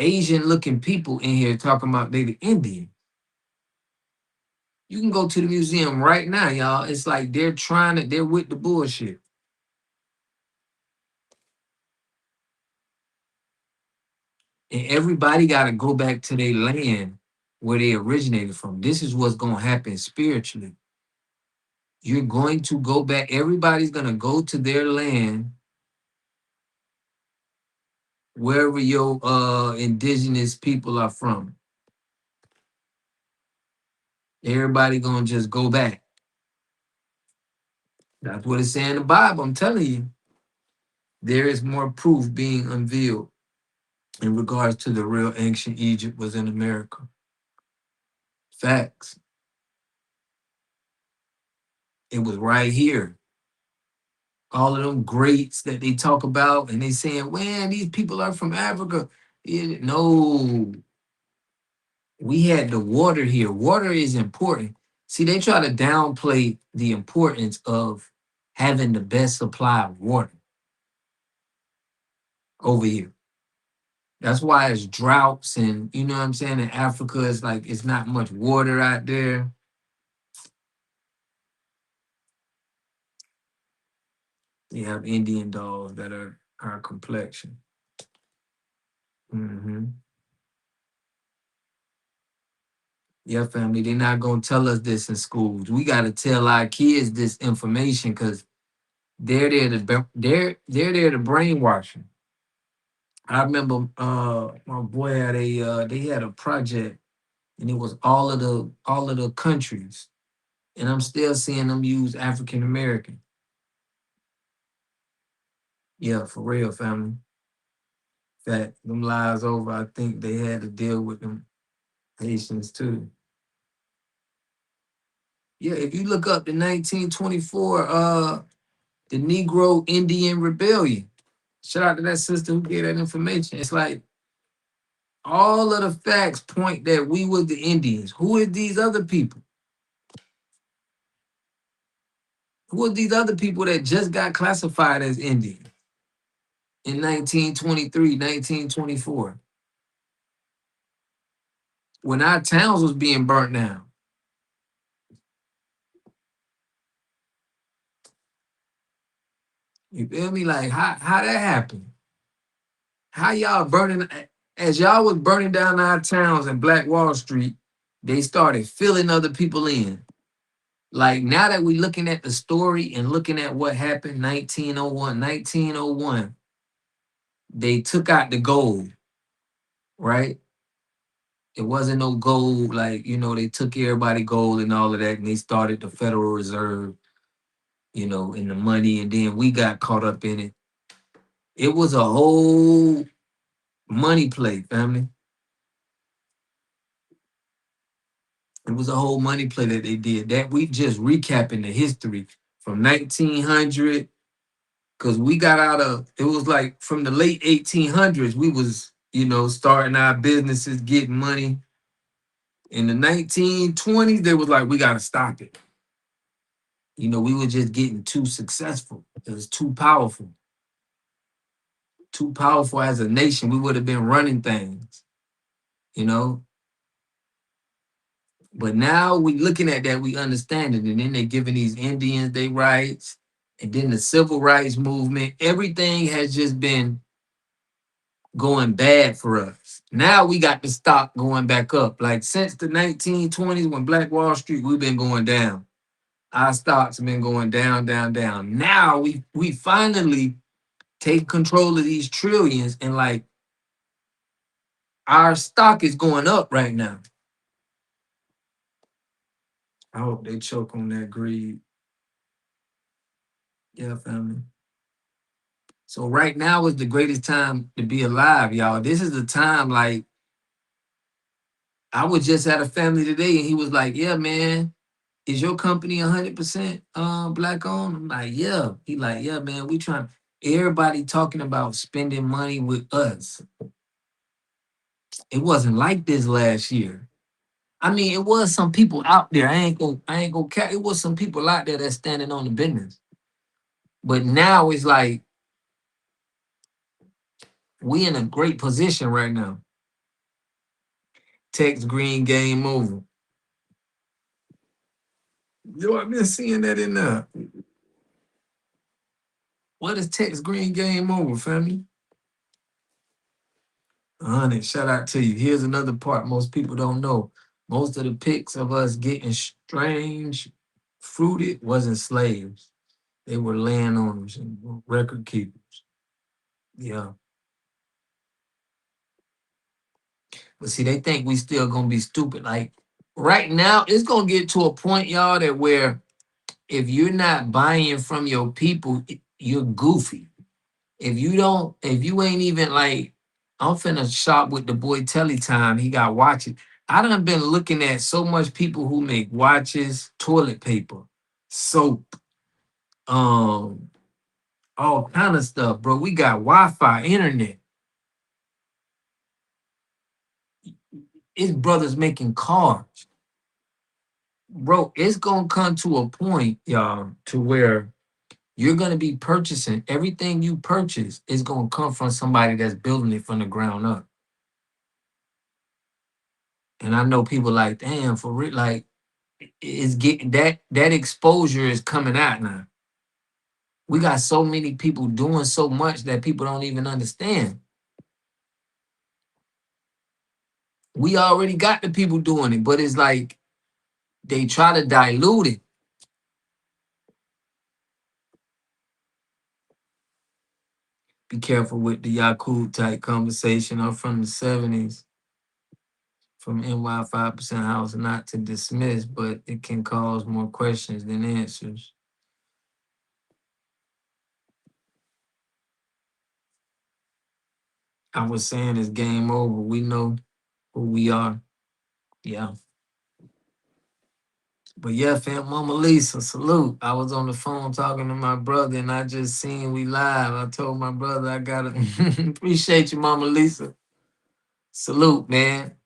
Asian looking people in here talking about they the Indian. You can go to the museum right now, y'all. It's like they're with the bullshit. And everybody got to go back to their land where they originated from. This is what's going to happen spiritually. You're going to go back. Everybody's going to go to their land, wherever your indigenous people are from. Everybody going to just go back. That's what it's saying in the Bible. I'm telling you, there is more proof being unveiled in regards to the real ancient Egypt was in America. Facts. It was right here. All of them greats that they talk about, and they saying, man, these people are from Africa. No, we had the water here. Water is important. See, they try to downplay the importance of having the best supply of water over here. That's why it's droughts, and you know what I'm saying? In Africa, it's like it's not much water out there. You have Indian dogs that are our complexion. Hmm. Yeah, family, they're not gonna tell us this in schools. We gotta tell our kids this information because they're there to brainwash them. I remember my boy had they had a project, and it was all of the countries, and I'm still seeing them use African American. Yeah, for real, family. That them lies over. I think they had to deal with them Haitians too. Yeah, if you look up the 1924 the Negro Indian Rebellion. Shout out to that sister who gave that information. It's like all of the facts point that we were the Indians. Who are these other people? Who are these other people that just got classified as Indian in 1923, 1924, when our towns was being burnt down? You feel me? Like how that happened? How y'all burning as y'all was burning down our towns in Black Wall Street, they started filling other people in. Like now that we looking at the story and looking at what happened 1901, they took out the gold, right? It wasn't no gold, like, they took everybody gold and all of that, and they started the Federal Reserve, and the money, and then we got caught up in it. It was a whole money play, family. It was a whole money play that they did. That we just recapping the history from 1900, because we got out of, it was like from the late 1800s, we was, starting our businesses, getting money. In the 1920s, they was like, we got to stop it. We were just getting too successful. It was too powerful. Too powerful as a nation. We would have been running things, you know. But now we looking at that, we understand it. And then they giving these Indians their rights. And then the civil rights movement. Everything has just been going bad for us. Now we got the stock going back up. Like since the 1920s when Black Wall Street, we've been going down. Our stocks have been going down, down, down. Now we finally take control of these trillions, and like our stock is going up right now. I hope they choke on that greed. Yeah, family. So right now is the greatest time to be alive, y'all. This is the time, like, I was just at a family today and he was like, yeah, man, is your company 100% black owned? I'm like, yeah. He like, yeah, man, we trying. Everybody talking about spending money with us. It wasn't like this last year. I mean, it was some people out there. I ain't gonna care. It was some people out there that's standing on the business. But now it's like we in a great position right now. text green game over? Yo, I've been seeing that in there. What is text green game over, family? 100, shout out to you. Here's another part most people don't know. Most of the pics of us getting strange fruited wasn't slaves. They were landowners and record keepers. Yeah. But see, they think we still gonna be stupid. Like right now, it's gonna get to a point, y'all, that where if you're not buying from your people, you're goofy. If you ain't even like, I'm finna shop with the boy Telly Time. He got watches. I done been looking at so much people who make watches, toilet paper, soap, um, all kind of stuff, bro. We got Wi-Fi, internet. It's brothers making cars. Bro, it's gonna come to a point, y'all, to where you're gonna be purchasing everything you purchase is gonna come from somebody that's building it from the ground up. And I know people like, damn, for real, like it's getting that exposure is coming out now. We got so many people doing so much that people don't even understand. We already got the people doing it, but it's like they try to dilute it. Be careful with the Yakub type conversation. I'm from the 70s, from NY 5% house, not to dismiss, but it can cause more questions than answers. I was saying it's game over. We know who we are. Yeah. But yeah, fam, Mama Lisa, salute. I was on the phone talking to my brother and I just seen we live. I told my brother I gotta appreciate you, Mama Lisa. Salute, man.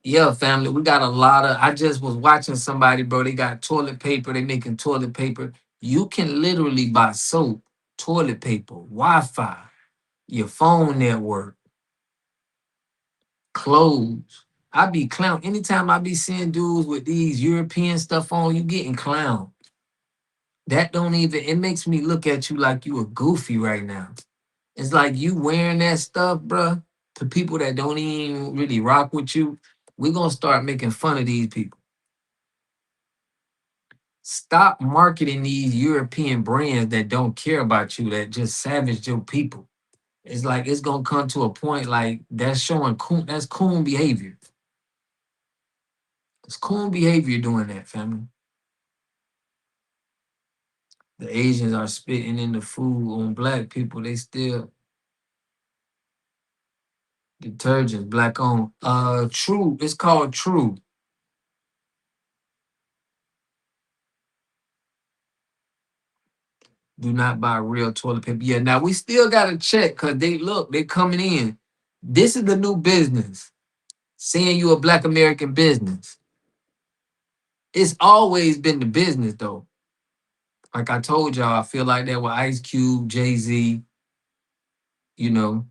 Yeah, family, we got a lot of. I just was watching somebody, bro. They got toilet paper. They making toilet paper. You can literally buy soap, toilet paper, Wi-Fi, your phone network, clothes. I be clown. Anytime I be seeing dudes with these European stuff on, you getting clown. That don't even. It makes me look at you like you a goofy right now. It's like you wearing that stuff, bruh, to people that don't even really rock with you. We're gonna start making fun of these people. Stop marketing these European brands that don't care about you, that just savage your people. It's like it's gonna come to a point like that's showing coon, that's coon behavior. It's coon behavior doing that, family. The Asians are spitting in the food on black people. They still detergents, black on. True. It's called True. Do not buy real toilet paper. Yeah, now we still gotta check because they coming in. This is the new business. Saying you a black American business. It's always been the business though. Like I told y'all, I feel like that with Ice Cube, Jay-Z, you know.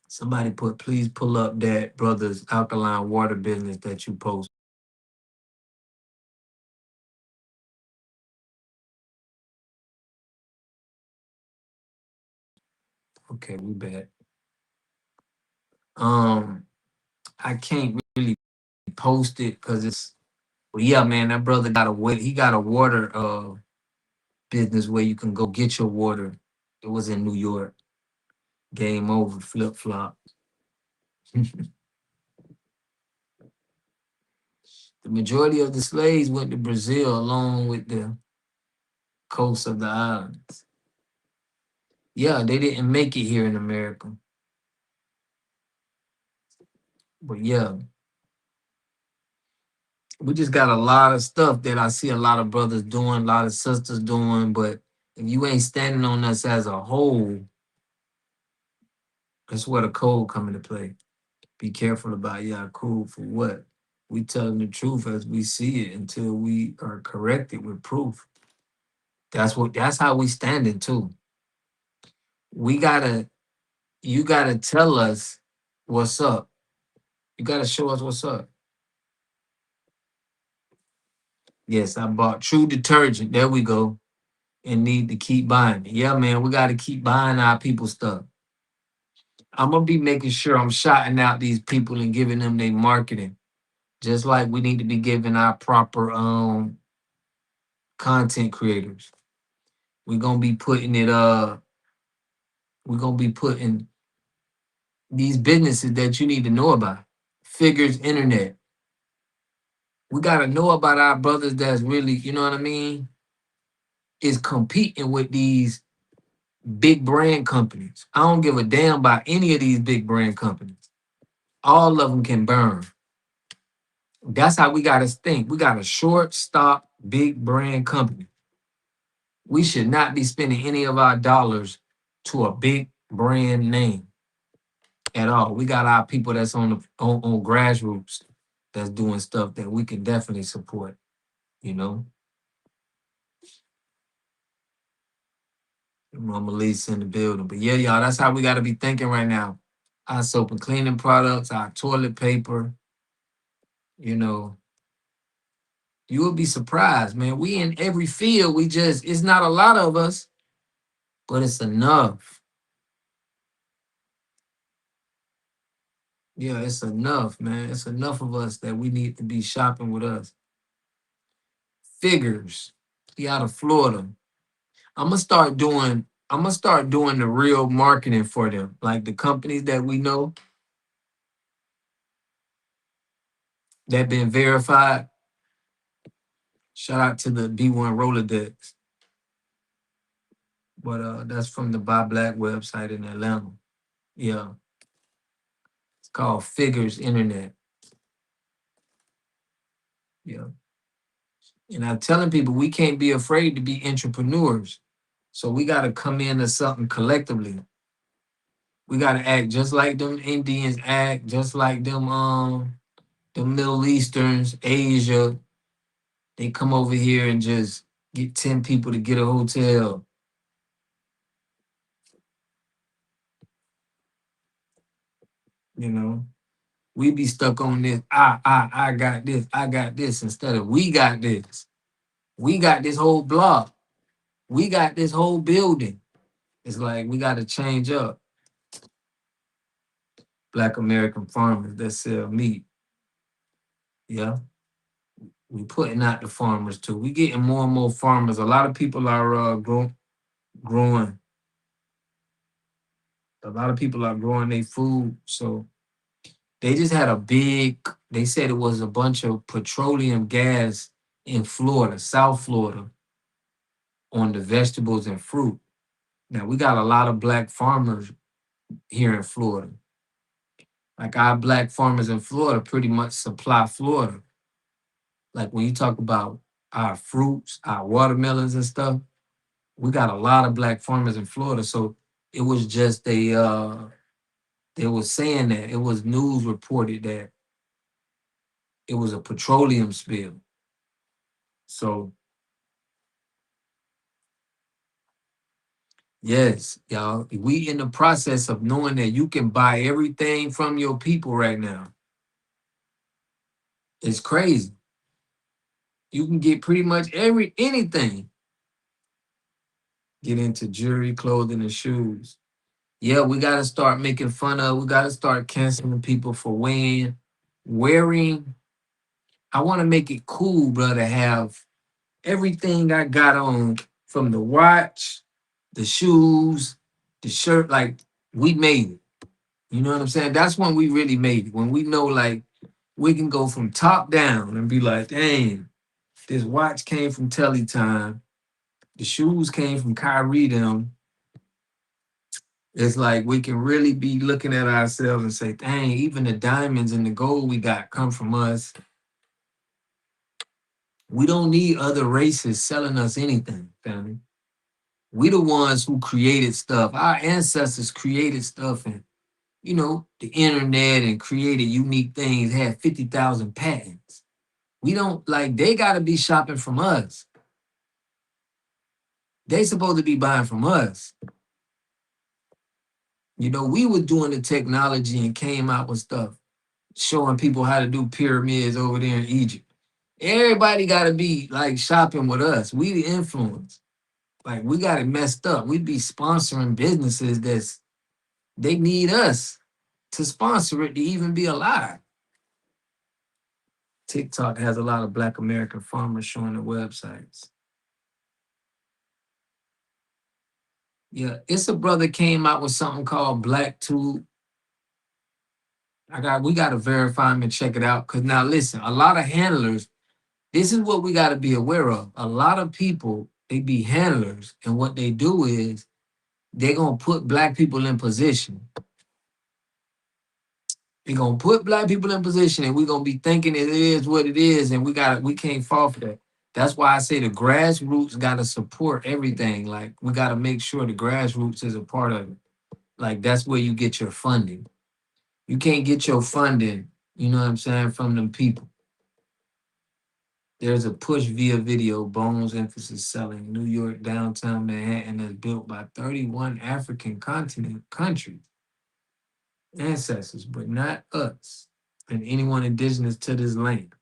Somebody please pull up that brother's alkaline water business that you post. Okay, we back. I can't really post it because it's, well, yeah, man, that brother got he got a water business where you can go get your water. It was in New York. Game over, flip flop. The majority of the slaves went to Brazil along with the coast of the islands. Yeah, they didn't make it here in America. But yeah, we just got a lot of stuff that I see a lot of brothers doing, a lot of sisters doing. But if you ain't standing on us as a whole, that's where the code come into play. Be careful about Yakub for what? We telling the truth as we see it until we are corrected with proof. That's how we standing too. We gotta You gotta tell us what's up. You gotta show us what's up. Yes, I bought True Detergent. There we go. And need to keep buying it. Yeah, man, we gotta keep buying our people stuff. I'm gonna be making sure I'm shouting out these people and giving them their marketing. Just like we need to be giving our proper content creators. We're gonna be putting it we're gonna be putting these businesses that you need to know about. Figures Internet. We gotta know about our brothers that's really, you know what I mean, is competing with these big brand companies. I don't give a damn about any of these big brand companies. All of them can burn. That's how we gotta think. We got a short stop big brand company. We should not be spending any of our dollars to a big brand name at all. We got our people that's on grassroots that's doing stuff that we can definitely support, you know. Mama Lisa in the building. But yeah, y'all, that's how we gotta be thinking right now. Our soap and cleaning products, our toilet paper, you know. You will be surprised, man. We in every field. It's not a lot of us, but it's enough. Yeah, it's enough, man. It's enough of us that we need to be shopping with us. Figures. He out of Florida. I'm gonna start doing the real marketing for them. Like the companies that we know that been verified. Shout out to the B1 Rolodex. But that's from the Buy Black website in Atlanta. Yeah. It's called Figures Internet. Yeah. And I'm telling people we can't be afraid to be entrepreneurs. So we gotta come into something collectively. We gotta act just like them Indians act, just like the Middle Easterns, Asia. They come over here and just get 10 people to get a hotel. You know, we be stuck on this. I got this instead of we got this. We got this whole block. We got this whole building. It's like we got to change up. Black American farmers that sell meat. Yeah, we putting out the farmers too. We getting more and more farmers. A lot of people are growing. A lot of people are growing their food. So they just had a big. They said it was a bunch of petroleum gas in Florida, South Florida, on the vegetables and fruit. Now we got a lot of black farmers here in Florida. Like our black farmers in Florida pretty much supply Florida. Like when you talk about our fruits, our watermelons and stuff, we got a lot of black farmers in Florida. So it was just they was saying that it was news reported that it was a petroleum spill. So yes, y'all, we in the process of knowing that you can buy everything from your people right now. It's crazy. You can get pretty much anything. Get into jewelry, clothing, and shoes. Yeah, we gotta start making fun of. We gotta start canceling people for wearing. I want to make it cool, bro, to have everything I got on from the watch, the shoes, the shirt. Like we made it. You know what I'm saying? That's when we really made it. When we know, like, we can go from top down and be like, dang, this watch came from Teletime. The shoes came from Kyrie them. It's like we can really be looking at ourselves and say, dang, even the diamonds and the gold we got come from us. We don't need other races selling us anything, family. We the ones who created stuff. Our ancestors created stuff and, the internet and created unique things, had 50,000 patents. We don't, like, they got to be shopping from us. They supposed to be buying from us. We were doing the technology and came out with stuff. showing people how to do pyramids over there in Egypt. Everybody got to be like shopping with us. We the influence. Like we got it messed up. We be sponsoring businesses that's they need us to sponsor it to even be alive. TikTok has a lot of Black American farmers showing their websites. Yeah, it's a brother came out with something called Black Tube. We gotta verify him and check it out. Cause now listen, a lot of handlers, this is what we gotta be aware of. A lot of people, they be handlers, and what they do is they're gonna put Black people in position. They're gonna put Black people in position, and we're gonna be thinking it is what it is, and we can't fall for that. That's why I say the grassroots gotta support everything. Like we gotta make sure the grassroots is a part of it. Like that's where you get your funding. You can't get your funding, you know what I'm saying, from them people. There's a push via video, Bones Emphasis Selling, New York, downtown Manhattan, that's built by 31 African continent countries, ancestors, but not us and anyone indigenous to this land.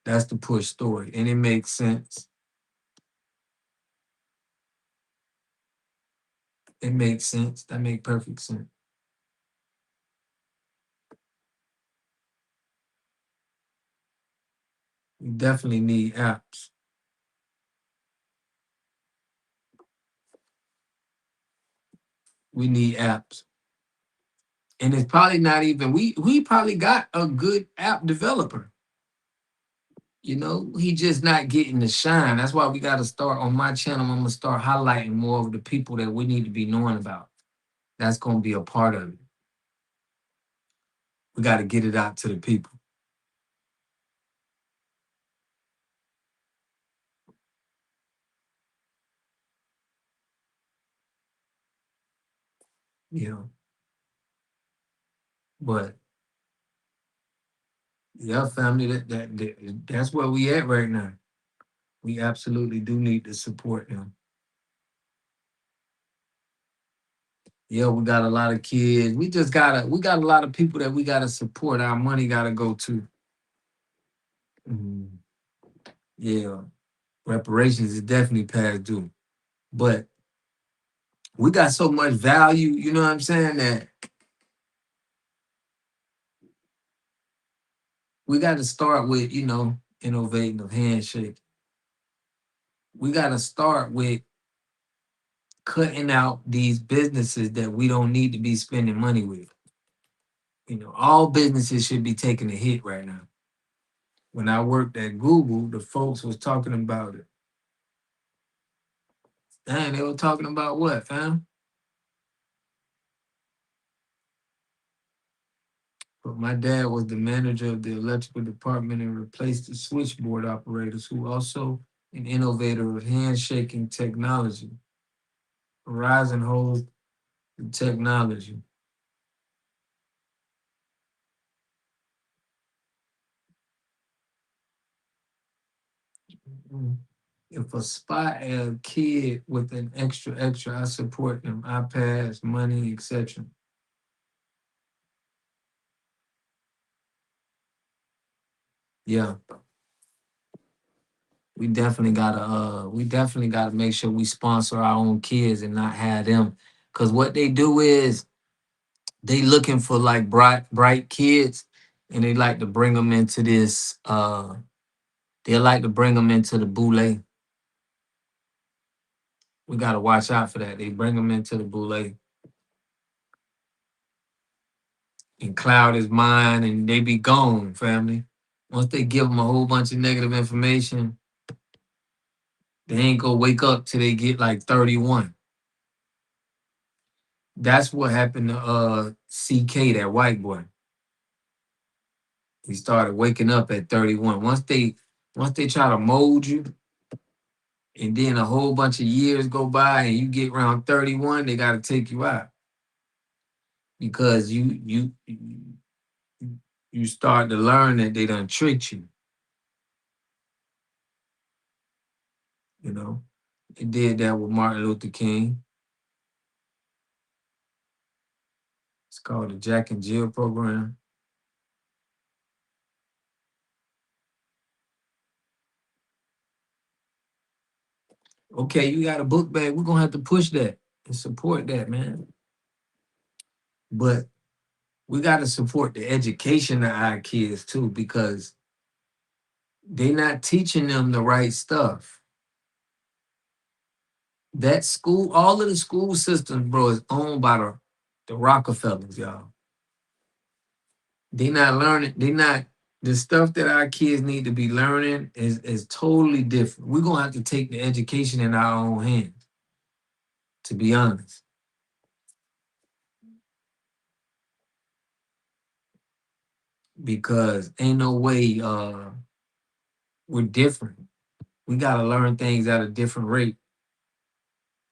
That's the push story, and it makes sense. It makes sense. That makes perfect sense. We definitely need apps. We need apps. And it's probably not even, we probably got a good app developer. You know, he just not getting the shine. That's why we got to start on my channel. I'm gonna start highlighting more of the people that we need to be knowing about. That's gonna be a part of it. We got to get it out to the people. You know, but yeah, family, that's where we at right now. We absolutely do need to support them. Yeah, we got a lot of kids. We got a lot of people that we gotta support. Our money gotta go to. Mhm. Yeah, reparations is definitely past due. But we got so much value, you know what I'm saying, that we got to start with, innovating of handshake. We got to start with cutting out these businesses that we don't need to be spending money with. All businesses should be taking a hit right now. When I worked at Google, the folks was talking about it. Dang, they were talking about what, fam? But my dad was the manager of the electrical department and replaced the switchboard operators, who also an innovator of handshaking technology. Horizon holds the technology. Mm. If a spot a kid with an extra, I support them. iPads, money, etc. Yeah, we definitely gotta make sure we sponsor our own kids and not have them. Cause what they do is they looking for like bright kids, and they like to bring them into this. They like to bring them into the boule. We gotta watch out for that. They bring them into the boule and cloud his mind, and they be gone, family. Once they give them a whole bunch of negative information, they ain't gonna wake up till they get like 31. That's what happened to CK, that white boy. He started waking up at 31. Once they try to mold you, and then a whole bunch of years go by and you get around 31, they gotta take you out. Because you start to learn that they done tricked you. You know, it did that with Martin Luther King. It's called the Jack and Jill program. Okay, you got a book bag. We're gonna have to push that and support that, man. But we got to support the education of our kids too, because they're not teaching them the right stuff. That school, all of the school systems, bro, is owned by the Rockefellers, y'all. They not learning, they not the stuff that our kids need to be learning is totally different. We're gonna have to take the education in our own hands, to be honest. Because ain't no way we're different. We gotta learn things at a different rate,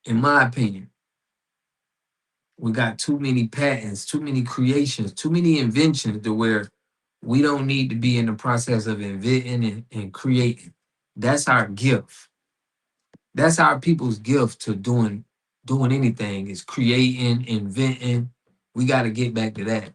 in my opinion. We got too many patents, too many creations, too many inventions to where we don't need to be in the process of inventing and creating. That's our gift. That's our people's gift to doing anything is creating, inventing. We got to get back to that.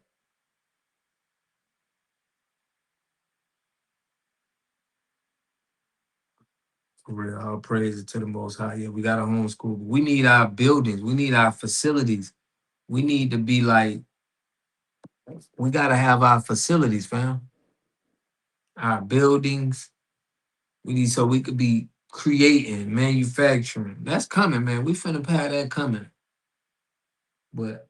For real, all praise to the Most High. Yeah, we got to homeschool. We need our buildings. We need our facilities. We need to be like, we got to have our facilities, fam. Our buildings. We need so we could be creating, manufacturing. That's coming, man. We finna have that coming. But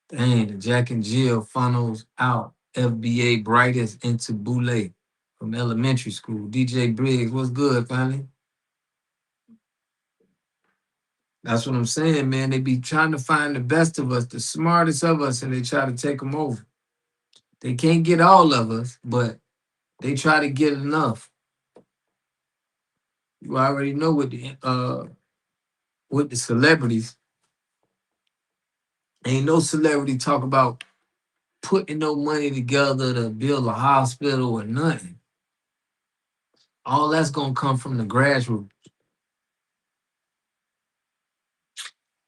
dang, the Jack and Jill funnels out FBA brightest into Boulay from elementary school. DJ Briggs, what's good, family? That's what I'm saying, man. They be trying to find the best of us, the smartest of us, and they try to take them over. They can't get all of us, but they try to get enough. You already know with the celebrities. Ain't no celebrity talk about putting no money together to build a hospital or nothing. All that's gonna come from the grassroots.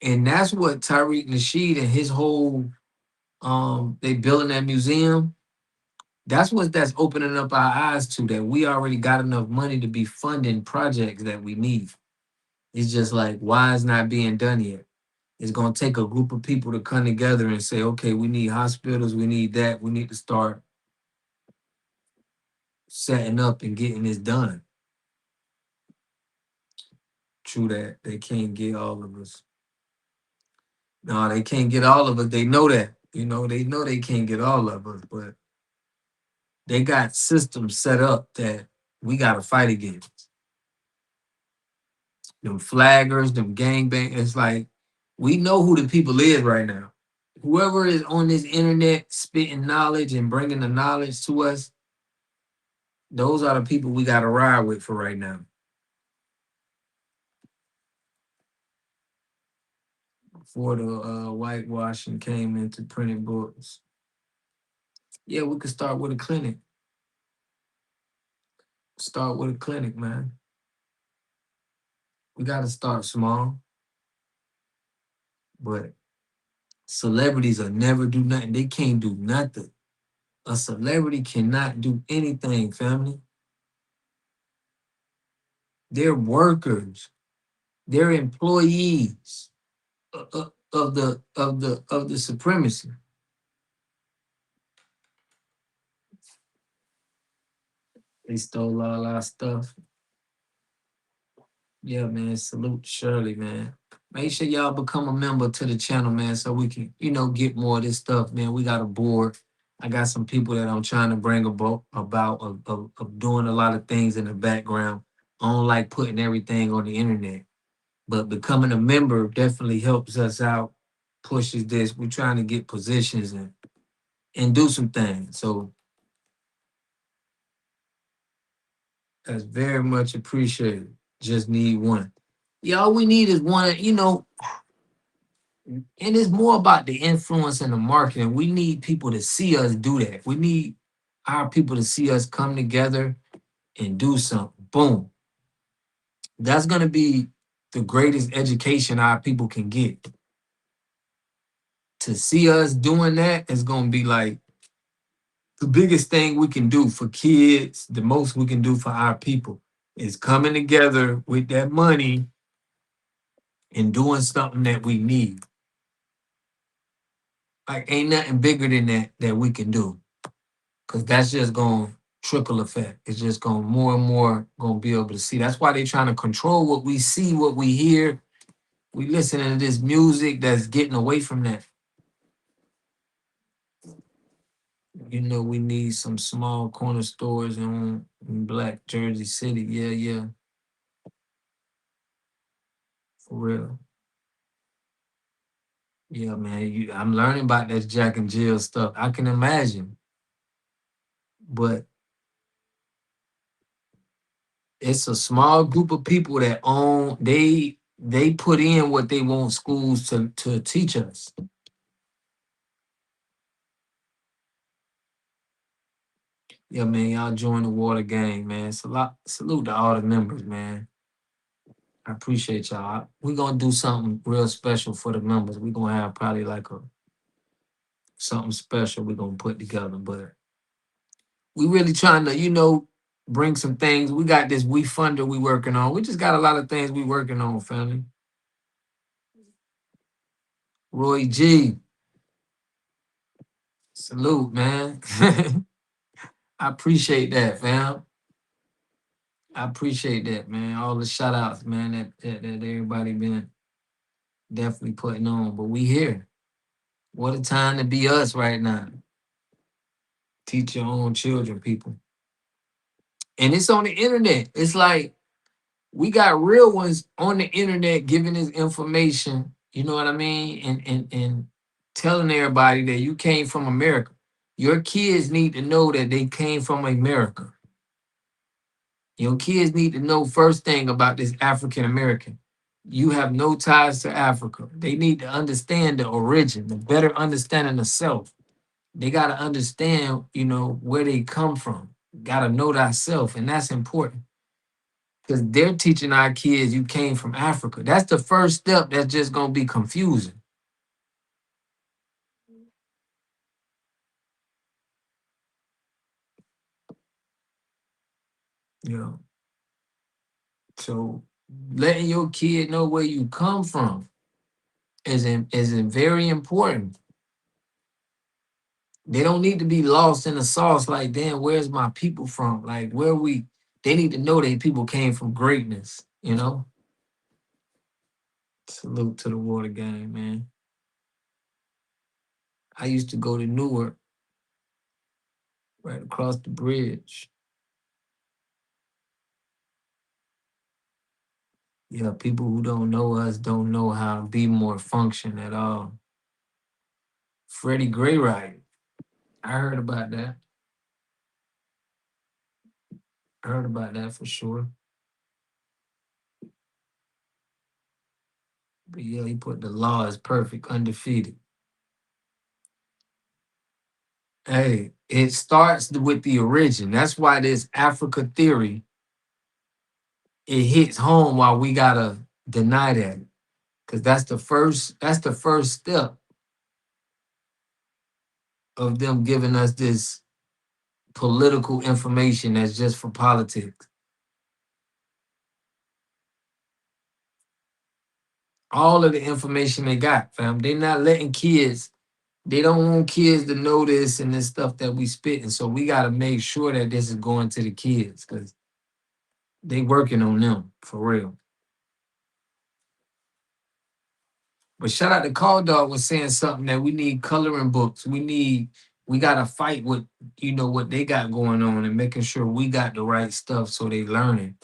And that's what Tariq Nasheed and his whole they building that museum. That's opening up our eyes to that we already got enough money to be funding projects that we need. It's just like why it's not being done yet. It's gonna take a group of people to come together and say, okay, we need hospitals, we need that, we need to start setting up and getting this done. True that they can't get all of us. No, they can't get all of us. They know that. You know, they know they can't get all of us, but they got systems set up that we gotta fight against. Them flaggers, them gangbang. It's like we know who the people is right now. Whoever is on this internet spitting knowledge and bringing the knowledge to us, those are the people we gotta ride with for right now. Before the whitewashing came into printed books. Yeah, we could start with a clinic. Start with a clinic, man. We got to start small, but celebrities will never do nothing. They can't do nothing. A celebrity cannot do anything, family. They're workers. They're employees of the supremacy. They stole all our stuff. Yeah, man. Salute Shirley, man. Make sure y'all become a member to the channel, man, so we can, get more of this stuff, man. We got a board. I got some people that I'm trying to bring about of doing a lot of things in the background. I don't like putting everything on the internet, but becoming a member definitely helps us out, pushes this. We're trying to get positions and do some things. So that's very much appreciated. Just need one. Yeah, all we need is one, and it's more about the influence and the marketing. We need people to see us do that. We need our people to see us come together and do something. Boom. That's gonna be the greatest education our people can get. To see us doing that is gonna be like the biggest thing we can do for kids, the most we can do for our people is coming together with that money and doing something that we need. Like ain't nothing bigger than that we can do. Cause that's just gonna trickle effect. It's just gonna more and more gonna be able to see. That's why they trying to control what we see, what we hear. We listening to this music that's getting away from that. You know, we need some small corner stores in Black Jersey City. Yeah, yeah. For real. Yeah, man. I'm learning about that Jack and Jill stuff. I can imagine. But it's a small group of people that own, they put in what they want schools to teach us. Yeah, man, y'all join the water gang, man. Salute to all the members, man. I appreciate y'all. We're gonna do something real special for the members. We're gonna have probably like a something special we're gonna put together. But we really trying to, bring some things. We got this We Funder we working on. We just got a lot of things we working on, family. Roy G, salute, man. I appreciate that, fam. I appreciate that, man. All the shout outs, man, that everybody been definitely putting on. But we here. What a time to be us right now. Teach your own children, people. And it's on the internet. It's like we got real ones on the internet giving this information, you know what I mean? And telling everybody that you came from America. Your kids need to know that they came from America. Your kids need to know first thing about this African American. You have no ties to Africa. They need to understand the origin, the better understanding of self. They got to understand, where they come from. Got to know thyself, and that's important because they're teaching our kids you came from Africa. That's the first step that's just going to be confusing. You know, so letting your kid know where you come from is very important. They don't need to be lost in the sauce like, damn, where's my people from? Like, they need to know that people came from greatness, Salute to the water gang, man. I used to go to Newark, right across the bridge. Yeah, people who don't know us don't know how Be More function at all. Freddie Gray Riot. I heard about that. I heard about that for sure. But yeah, he put the law is perfect, undefeated. Hey, it starts with the origin. That's why this Africa theory, it hits home while we gotta deny that. Cause that's the first step of them giving us this political information that's just for politics. All of the information they got, fam. They not letting kids, they don't want kids to know this and this stuff that we spitting. So we gotta make sure that this is going to the kids because they working on them for real. But shout out to Call Dog was saying something that we need coloring books. We gotta fight with what they got going on and making sure we got the right stuff so they learning.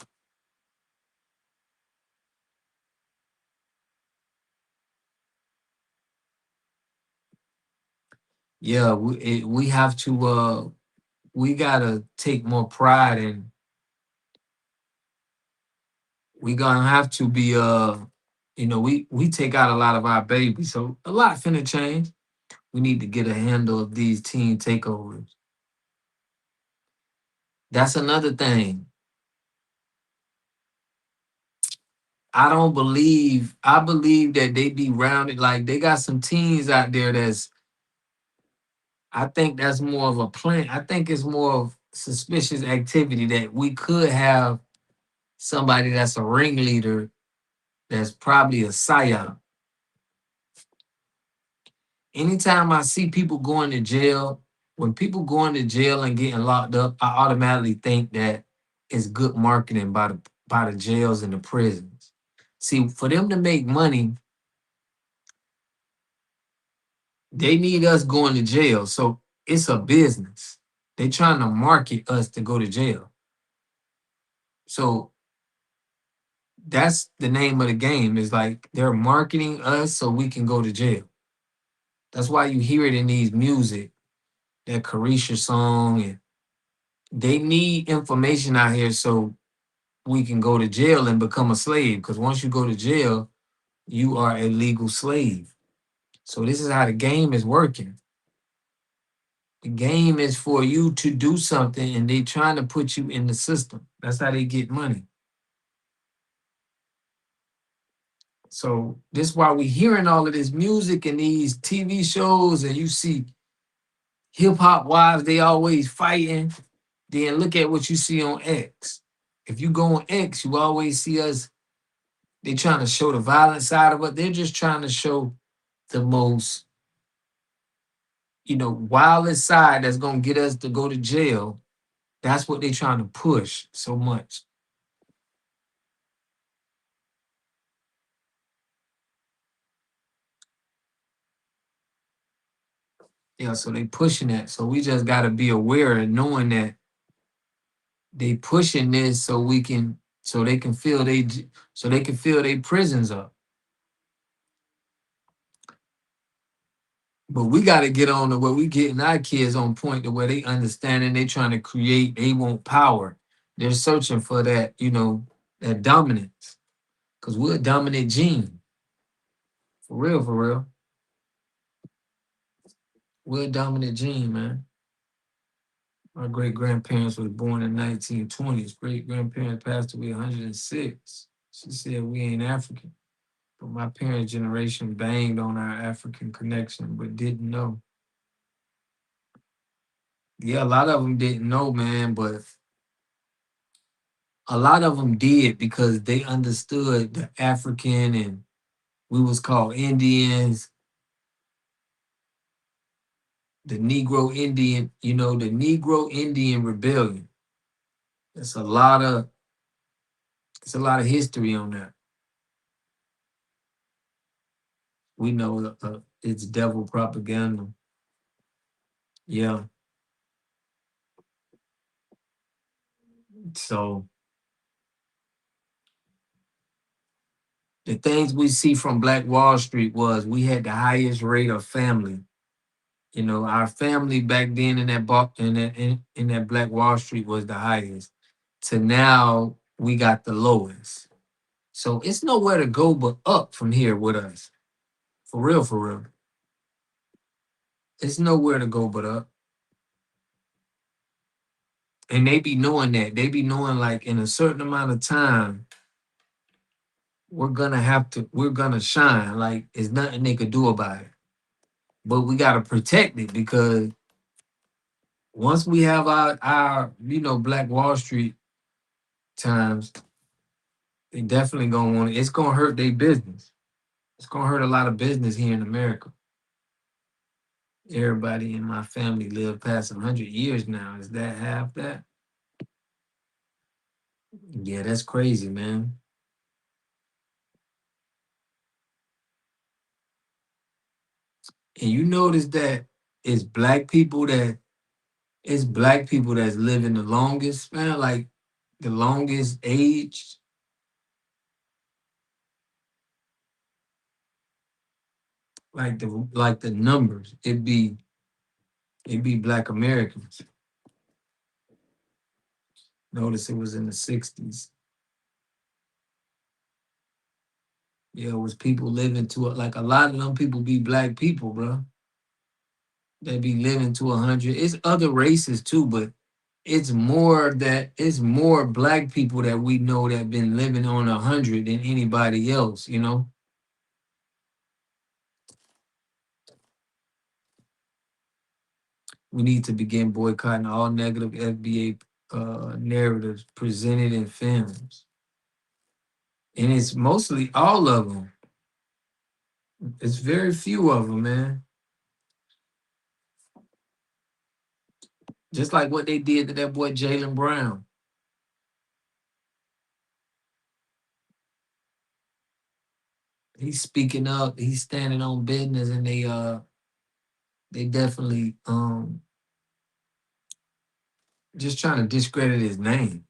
Yeah, we have to we gotta take more pride in. We gonna have to be we take out a lot of our babies, so a lot finna change. We need to get a handle of these teen takeovers. That's another thing. I believe that they be rounded, like they got some teens out there that's, I think that's more of a plan. I think it's more of suspicious activity that we could have somebody that's a ringleader that's probably a psyop. Anytime I see people going to jail, when people going to jail and getting locked up, I automatically think that it's good marketing by the jails and the prisons. See, for them to make money, they need us going to jail. So it's a business. They trying to market us to go to jail. So that's the name of the game. Is like they're marketing us so we can go to jail. That's why you hear it in these music, that Carisha song, and they need information out here so we can go to jail and become a slave. Because once you go to jail, you are a legal slave. So this is how the game is working. The game is for you to do something, and they trying to put you in the system. That's how they get money. So this is why we hearing all of this music and these TV shows, and you see hip hop wives, they always fighting. Then look at what you see on X. If you go on X, you always see us. They trying to show the violent side of it. They're just trying to show the most, wildest side that's gonna get us to go to jail. That's what they trying to push so much. Yeah, so they pushing that. So we just gotta be aware and knowing that they pushing this so they can fill their prisons up. But we got to get on to where we getting our kids on point to where they understand and they trying to create, they want power. They're searching for that, that dominance. Because we're a dominant gene. For real, for real. We're a dominant gene, man. My great grandparents was born in 1920s. Great grandparents passed away 106. She said we ain't African. But my parents' generation banged on our African connection, but didn't know. Yeah, a lot of them didn't know, man, but a lot of them did because they understood the African, and we was called Indians, the Negro Indian, the Negro Indian Rebellion. It's a lot of history on that. We know it's devil propaganda. Yeah. So the things we see from Black Wall Street was we had the highest rate of family. Our family back then in that Black Wall Street was the highest. To now we got the lowest. So it's nowhere to go but up from here with us. For real, for real. It's nowhere to go but up. And they be knowing that. They be knowing like in a certain amount of time, we're gonna shine. Like it's nothing they could do about it. But we gotta protect it because once we have our Black Wall Street times, they definitely gonna want it. It's gonna hurt their business. It's gonna hurt a lot of business here in America. Everybody in my family lived past 100 years now. Is that half that? Yeah, that's crazy, man. And you notice that it's black people that's living the longest, man, like the longest age. Like the numbers, it'd be black Americans. Notice it was in the 60s. Yeah, it was people living to it. Like a lot of them people be black people, bro. They be living to 100. It's other races too, but it's more black people that we know that been living on 100 than anybody else, you know. We need to begin boycotting all negative FBA narratives presented in films. And it's mostly all of them. It's very few of them, man. Just like what they did to that boy Jalen Brown. He's speaking up, he's standing on business, and they definitely just trying to discredit his name.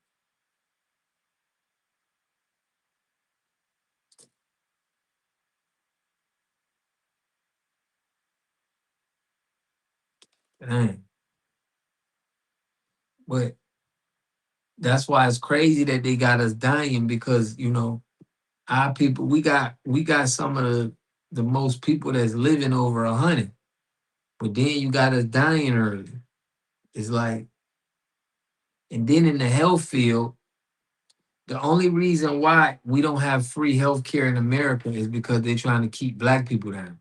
Dang. But that's why it's crazy that they got us dying because you know our people we got some of the most people that's living over 100, but then you got us dying early. It's like, and then in the health field, the only reason why we don't have free health care in America is because they're trying to keep black people down.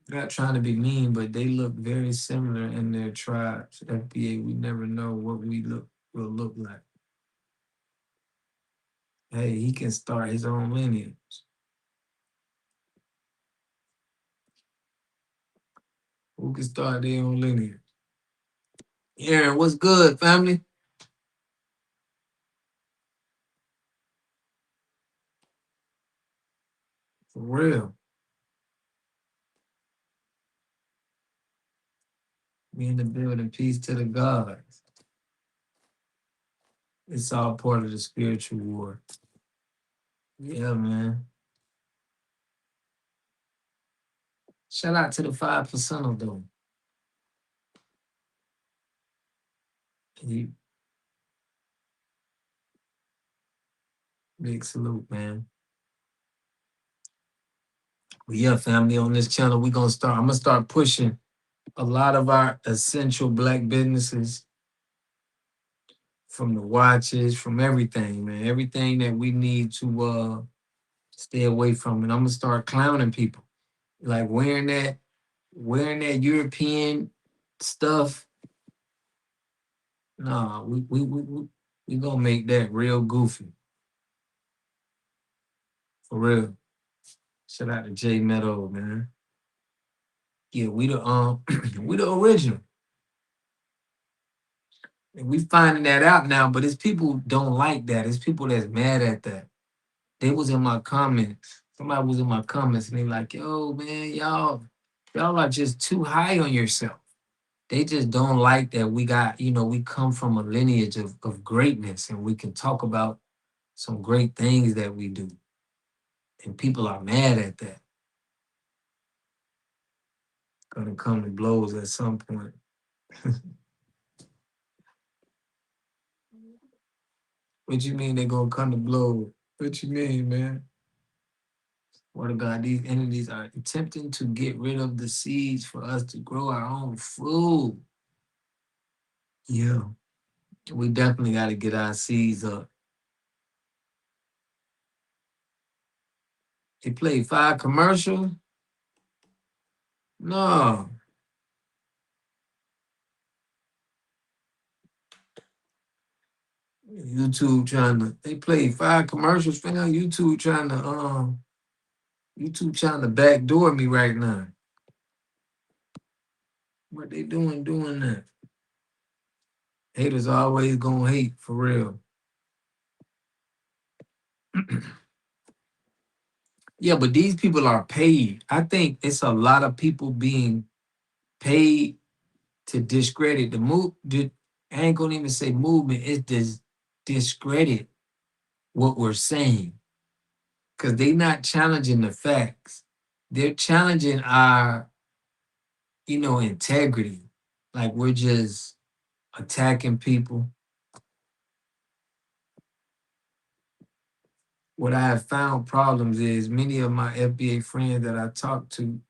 Not trying to be mean, but they look very similar in their tribes. FBA, we never know what we will look like. Hey, he can start his own lineage. Who can start their own lineage? Aaron, what's good, family? For real. We in the building. Peace to the gods. It's all part of the spiritual war. Yeah, man. Shout out to the 5% though. You big salute, man. But yeah, family, on this channel, I'm gonna start pushing a lot of our essential black businesses, from the watches, from everything, man. Everything that we need to stay away from. And I'm gonna start clowning people. Like wearing that European stuff. Nah, we gonna make that real goofy. For real. Shout out to Jay Meadow, man. Yeah, we the we the original. And we finding that out now, but it's people who don't like that. It's people that's mad at that. They was in my comments. Somebody was in my comments and they like, yo, man, y'all are just too high on yourself. They just don't like that we come from a lineage of greatness and we can talk about some great things that we do. And people are mad at that. Gonna come to blows at some point. What you mean they gonna come to blows? What you mean, man? Word of God, these entities are attempting to get rid of the seeds for us to grow our own food. Yeah, we definitely got to get our seeds up. They played 5 commercials? No. They played 5 commercials, fam. YouTube trying to backdoor me right now. What they doing that? Haters always gonna hate, for real. Yeah, but these people are paid. I think it's a lot of people being paid to discredit the move. I ain't gonna even say movement. It's discredit what we're saying, because they not challenging the facts. They're challenging our, integrity. Like we're just attacking people. what I have found problems is many of my FBA friends that I talk to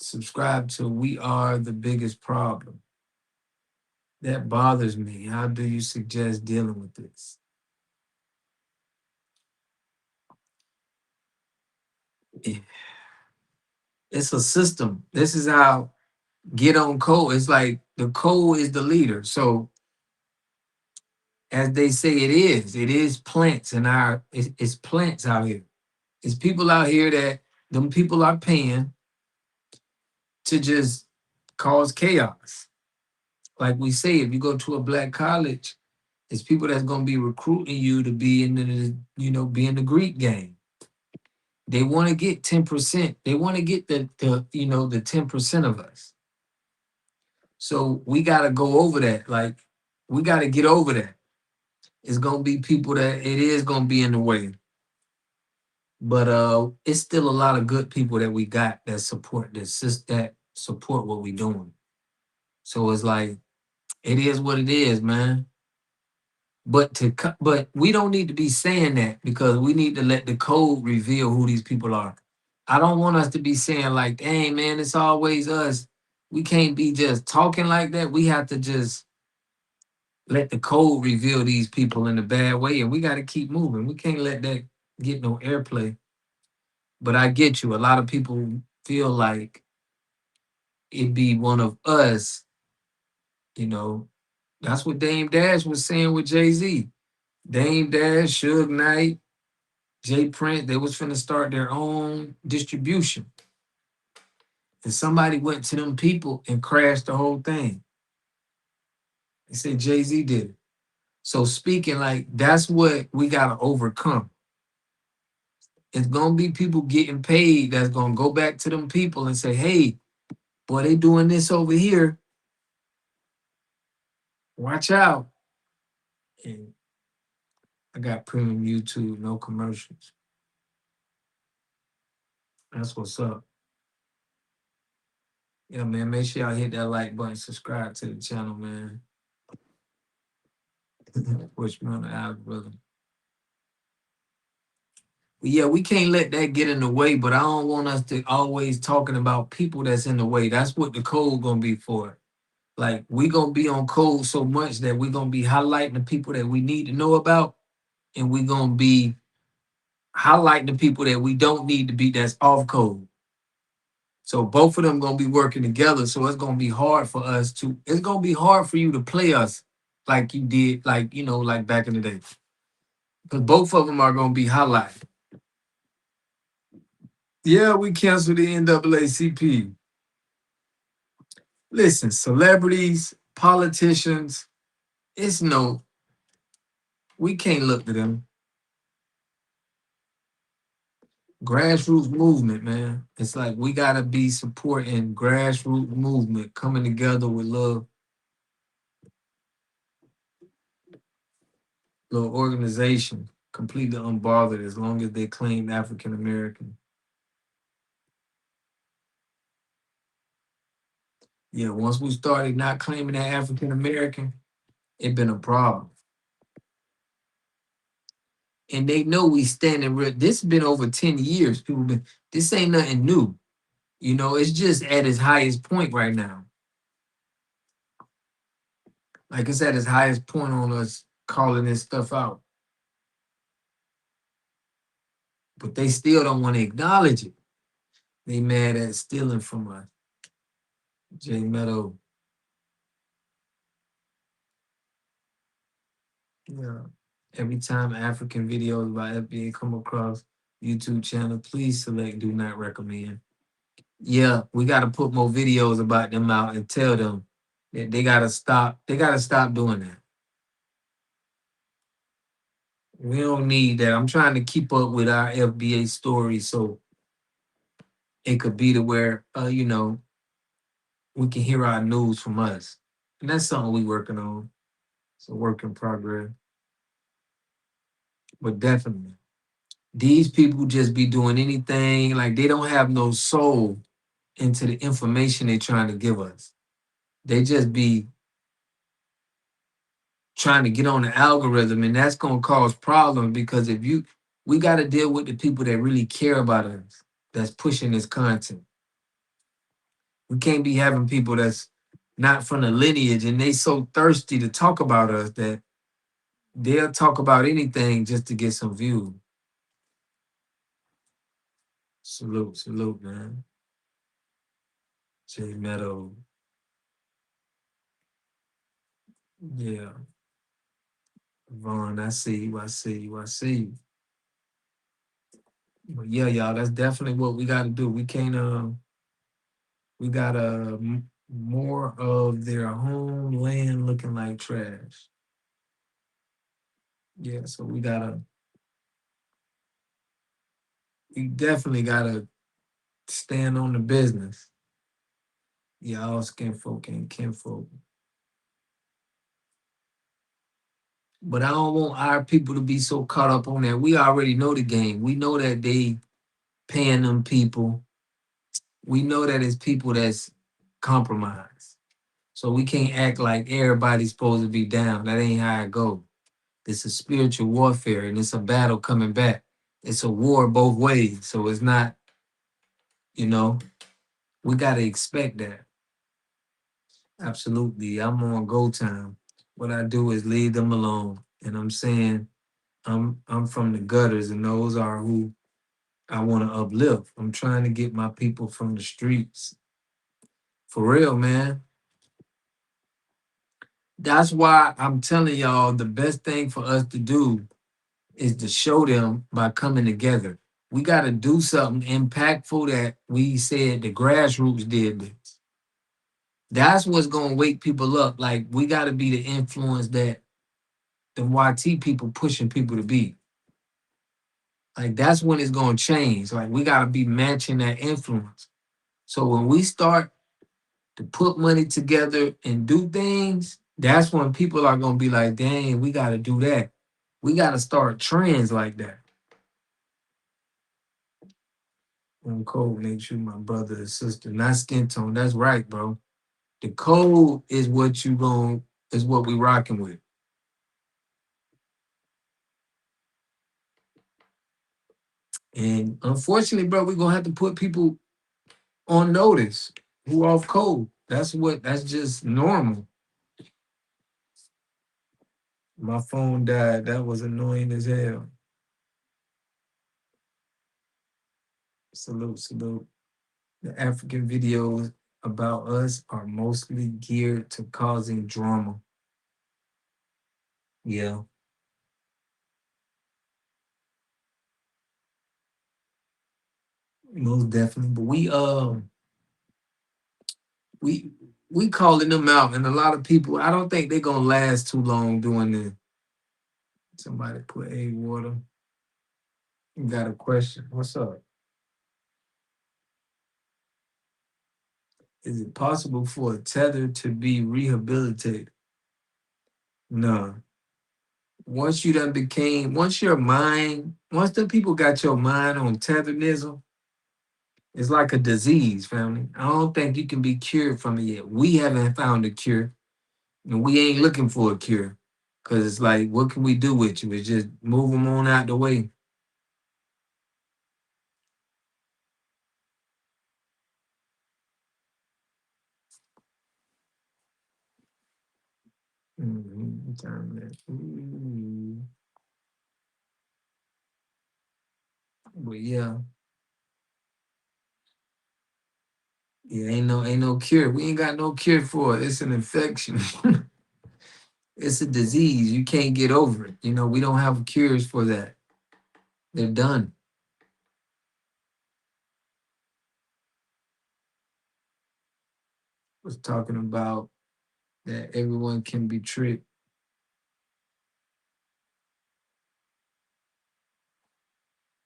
subscribe to "We are the biggest problem." That bothers me. How do you suggest dealing with this? Yeah. It's a system. This is how get on code. It's like the code is the leader. So as they say, it is plants in our it's plants out here. It's people out here that them people are paying to just cause chaos. Like we say, if you go to a black college, it's people that's gonna be recruiting you to be in the, be in the Greek game. They want to get 10%. They want to get the 10% of us. So we gotta go over that. Like we gotta get over that. It's gonna be people that it is gonna be in the way. But it's still a lot of good people that we got that support that support what we doing. So it's like it is what it is, man. But we don't need to be saying that because we need to let the code reveal who these people are. I don't want us to be saying like, "Dang, man, it's always us." We can't be just talking like that. We have to just let the code reveal these people in a bad way, and we got to keep moving. We can't let that get no airplay. But I get you. A lot of people feel like it be one of us. You know, that's what Dame Dash was saying with Jay-Z. Dame Dash, Suge Knight, Jay Prince, they was finna start their own distribution. And somebody went to them people and crashed the whole thing. They said Jay-Z did it. So speaking like that's what we gotta overcome. It's gonna be people getting paid that's gonna go back to them people and say, hey, boy, they doing this over here. Watch out. And I got premium YouTube, no commercials. That's what's up. Yeah, man, make sure y'all hit that like button, subscribe to the channel, man. Push me on the algorithm. But yeah, we can't let that get in the way, but I don't want us to always talking about people that's in the way. That's what the code gonna be for. Like we gonna be on code so much that we gonna be highlighting the people that we need to know about, and we gonna be highlighting the people that we don't need to be that's off code. So both of them gonna be working together. So it's gonna be hard for us to. It's gonna be hard for you to play us like you did, like back in the day, because both of them are gonna be highlighted. Yeah, we canceled the NAACP. Listen, celebrities, politicians, it's no, we can't look to them. Grassroots movement, man. It's like we gotta be supporting grassroots movement, coming together with little organization, completely unbothered as long as they claim African American. Yeah, once we started not claiming that African American, it been a problem. And they know we standing real. This has been over 10 years. People been, this ain't nothing new. It's just at its highest point right now. Like it's at its highest point on us calling this stuff out. But they still don't want to acknowledge it. They mad at stealing from us. J Meadow. Yeah. Every time African videos about FBA come across YouTube channel, please select do not recommend. Yeah, we gotta put more videos about them out and tell them that they gotta stop. They gotta stop doing that. We don't need that. I'm trying to keep up with our FBA story so it could be to where we can hear our news from us. And that's something we working on. It's a work in progress. But definitely. These people just be doing anything, like they don't have no soul into the information they're trying to give us. They just be trying to get on the algorithm, and that's gonna cause problems because if you We got to deal with the people that really care about us, that's pushing this content. We can't be having people that's not from the lineage and they so thirsty to talk about us that they'll talk about anything just to get some views. Salute, salute, man. Jay Meadow. Yeah. Vaughn, I see you, I see you, I see you. But yeah, y'all, that's definitely what we got to do. We can't, we got more of their homeland looking like trash. Yeah, so we definitely gotta stand on the business. Y'all skin folk and kinfolk. But I don't want our people to be so caught up on that. We already know the game. We know that they paying them people. We know that it's people that's compromised. So we can't act like everybody's supposed to be down. That ain't how it go. It's a spiritual warfare and it's a battle coming back. It's a war both ways. So it's not, you know, we gotta expect that. Absolutely. I'm on go time. What I do is leave them alone. And I'm saying I'm from the gutters and those are who I want to uplift. I'm trying to get my people from the streets. For real, man. That's why I'm telling y'all the best thing for us to do is to show them by coming together. We got to do something impactful that we said the grassroots did this. That's what's going to wake people up. Like, we got to be the influence that the YT people pushing people to be. Like, that's when it's going to change. Like, we got to be matching that influence. So when we start to put money together and do things, that's when people are going to be like, dang, we got to do that. We got to start trends like that. On code, make sure my brother and sister, not skin tone. That's right, bro. The code is what is what we rocking with. And unfortunately, bro, we're gonna have to put people on notice who off code. That's just normal. My phone died. That was annoying as hell. Salute, salute. The African videos about us are mostly geared to causing drama. Yeah. Most definitely. But we calling them out, and a lot of people, I don't think they're gonna last too long doing this. Somebody put a water. You got a question? What's up? Is it possible for a tether to be rehabilitated? No. Once you done became, once the people got your mind on tetherism, it's like a disease, family. I don't think you can be cured from it yet. We haven't found a cure, and we ain't looking for a cure. Cause it's like, what can we do with you? It's just move them on out the way. But yeah, ain't no cure. We ain't got no cure for it. It's an infection. It's a disease. You can't get over it. We don't have cures for that. They're done. Was talking about that everyone can be tricked.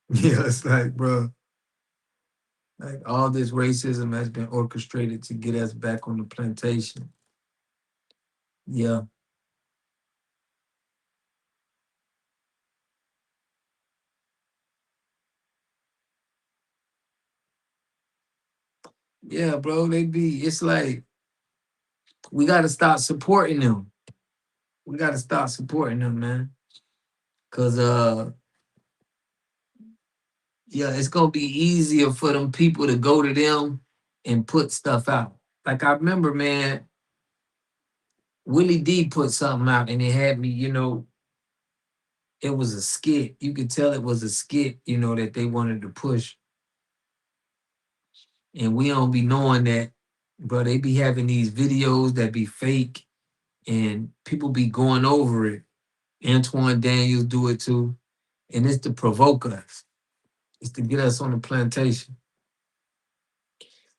Yeah, it's like, bro, like all this racism has been orchestrated to get us back on the plantation. Yeah. Yeah, bro, it's like, we got to stop supporting them. We got to stop supporting them, man. Because Yeah, it's gonna be easier for them people to go to them and put stuff out. Like I remember, man, Willie D put something out and it had me, it was a skit. You could tell it was a skit, that they wanted to push. And we don't be knowing that, bro. They be having these videos that be fake and people be going over it. Antoine Daniels do it too. And it's to provoke us. It's to get us on the plantation.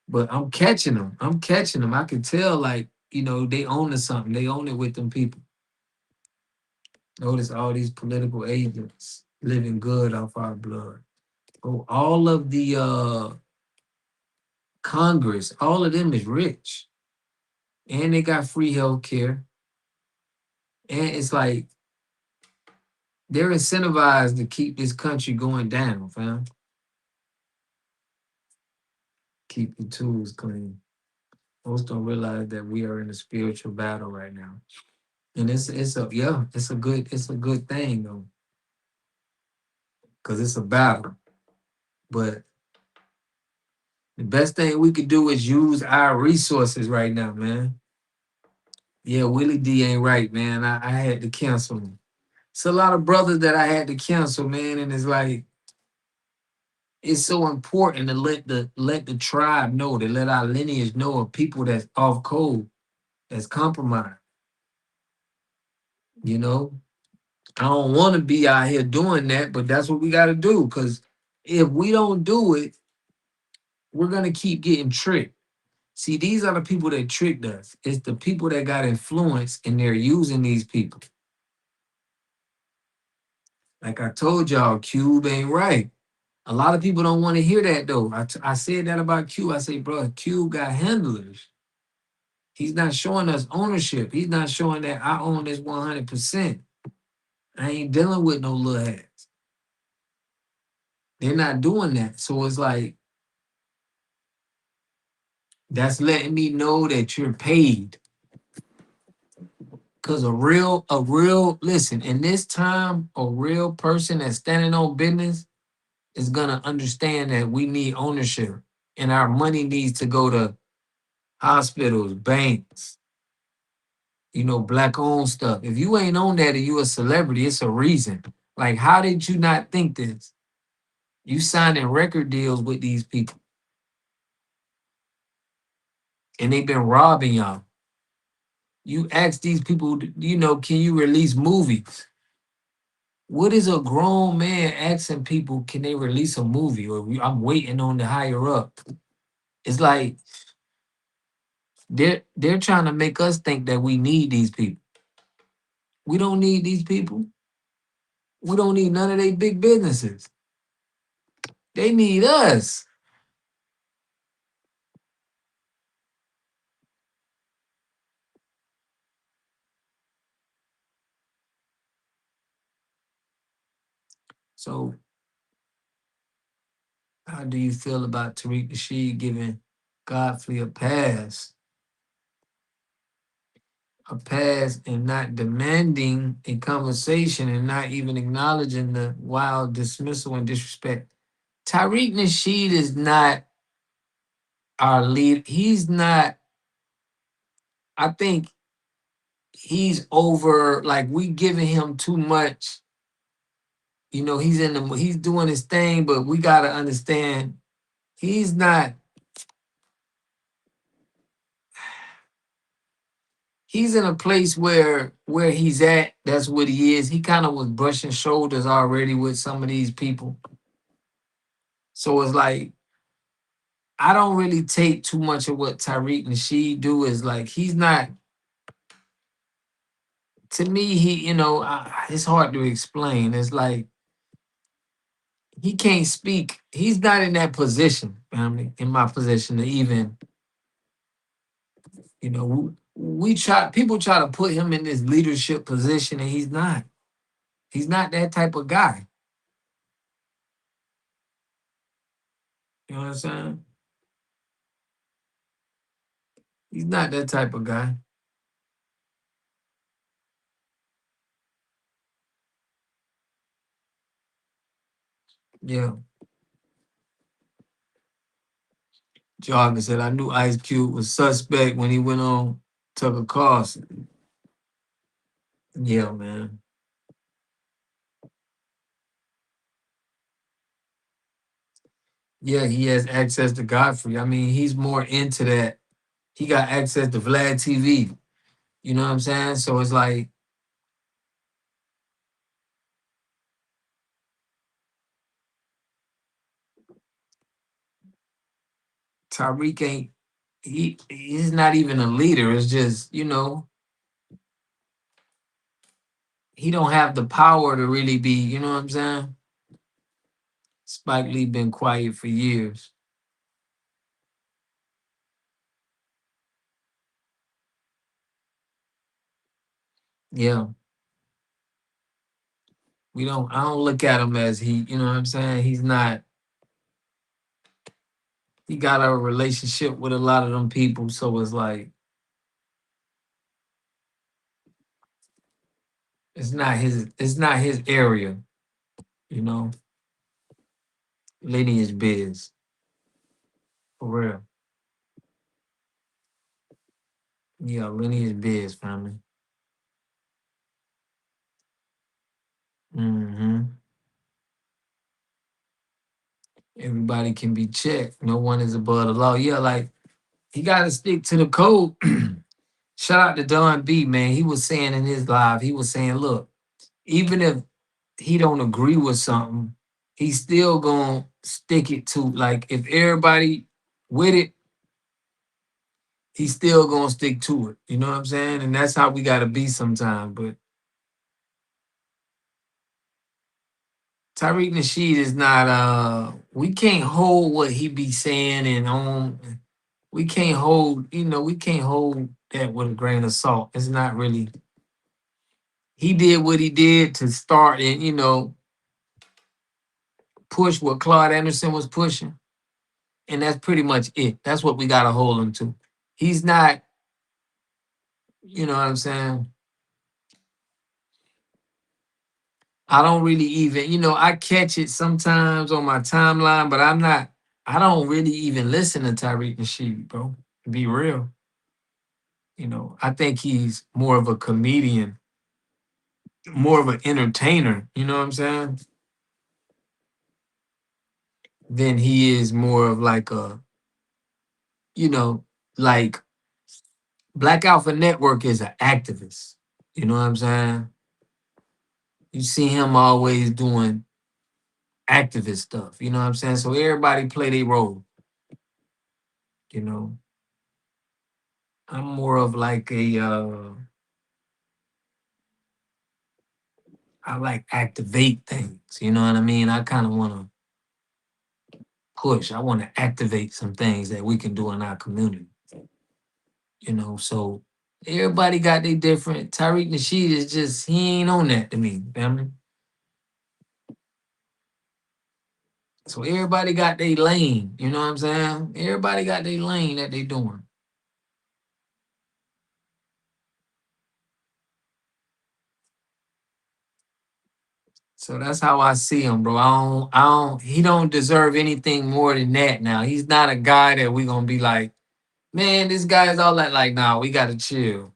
But I'm catching them. I'm catching them. I can tell, like, they own to something. They own it with them people. Notice all these political agents living good off our blood. Oh, all of the Congress, all of them is rich. And they got free health care. And it's like they're incentivized to keep this country going down, fam. Keep your tools clean. Most don't realize that we are in a spiritual battle right now. And it's a good thing though. Because it's a battle. But the best thing we could do is use our resources right now, man. Yeah, Willie D ain't right, man. I had to cancel him. It's a lot of brothers that I had to cancel, man. And it's like, it's so important to let the tribe know, to let our lineage know of people that's off code, that's compromised. You know, I don't want to be out here doing that, but that's what we got to do. Because if we don't do it, we're gonna keep getting tricked. See, these are the people that tricked us. It's the people that got influence, and they're using these people. Like I told y'all, Cube ain't right. A lot of people don't want to hear that though. I said that about Cube. I say, bro, Cube got handlers. He's not showing us ownership. He's not showing that I own this 100%. I ain't dealing with no little hats. They're not doing that. So it's like, that's letting me know that you're paid. Because listen, in this time, a real person that's standing on business is going to understand that we need ownership and our money needs to go to hospitals, banks, black owned stuff. If you ain't on that and you a celebrity, it's a reason. Like, how did you not think this? You signing record deals with these people and they've been robbing y'all. You ask these people, can you release movies? What is a grown man asking people, can they release a movie? Or I'm waiting on the higher up. It's like they're trying to make us think that we need these people. We don't need these people. We don't need none of their big businesses. They need us. So how do you feel about Tariq Nasheed giving Godfrey a pass? A pass and not demanding a conversation and not even acknowledging the wild dismissal and disrespect. Tariq Nasheed is not our lead. He's not, I think he's over, like we giving him too much. He's doing his thing, but we gotta understand he's not, he's in a place where he's at, that's what he is. He kind of was brushing shoulders already with some of these people. So it's like, I don't really take too much of what Tariq Nasheed do. Is like, he's not, to me, it's hard to explain. It's like, he can't speak. He's not in that position, family, in my position to even, people try to put him in this leadership position and he's not. He's not that type of guy. You know what I'm saying? He's not that type of guy. Yeah. Jarvis said, I knew Ice Cube was suspect when he went on Tucker Carlson. Yeah, man. Yeah, he has access to Godfrey. I mean, he's more into that. He got access to Vlad TV. You know what I'm saying? So it's like Tyreek ain't he's not even a leader. It's just, he don't have the power to really be, you know what I'm saying? Spike Lee been quiet for years. Yeah. I don't look at him as you know what I'm saying? He got a relationship with a lot of them people, so it's like it's not his area, you know. Lineage biz. For real. Yeah, lineage biz, family. Mm-hmm. Everybody can be checked. No one is above the law. Yeah, like he gotta stick to the code. Shout out to Don B, man. He was saying in his live, he was saying, look, even if he don't agree with something, he's still gonna stick it to, like, if everybody with it, he's still gonna stick to it. You know what I'm saying? And that's how we gotta be sometimes. But Tariq Nasheed is not we can't hold what he be saying and on we can't hold that with a grain of salt. It's not really he did what he did to start and push what Claude Anderson was pushing. And that's pretty much it. That's what we gotta hold him to. He's not, you know what I'm saying? I don't really even, I catch it sometimes on my timeline, but I don't really even listen to Tyreek Nasheed, bro. To be real. I think he's more of a comedian, more of an entertainer, you know what I'm saying? Than he is more of like you know, like Black Alpha Network is an activist. You know what I'm saying? You see him always doing activist stuff. You know what I'm saying? So everybody play their role. You know, I'm more of like I like activate things. You know what I mean? I kind of want to push. I want to activate some things that we can do in our community. So everybody got their different. Tyreek Nasheed is just he ain't on that to me, family. So everybody got their lane. You know what I'm saying? Everybody got their lane that they doing. So that's how I see him, bro. He don't deserve anything more than that now. He's not a guy that we gonna be like, man, this guy's all that. Like, nah, we gotta chill.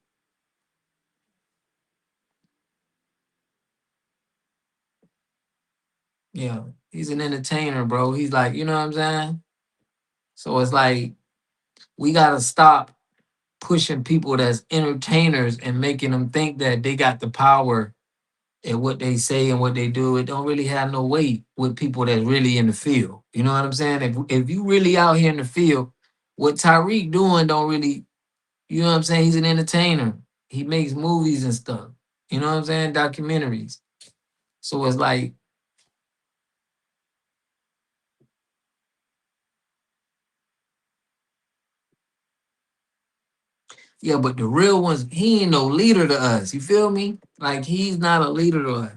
Yeah, he's an entertainer, bro. He's like, you know what I'm saying? So it's like, we gotta stop pushing people that's entertainers and making them think that they got the power and what they say and what they do. It don't really have no weight with people that's really in the field. You know what I'm saying? If you really out here in the field, what Tyreek doing don't really, you know what I'm saying? He's an entertainer. He makes movies and stuff. You know what I'm saying? Documentaries. So it's like, yeah, but the real ones, he ain't no leader to us. You feel me? Like he's not a leader to us.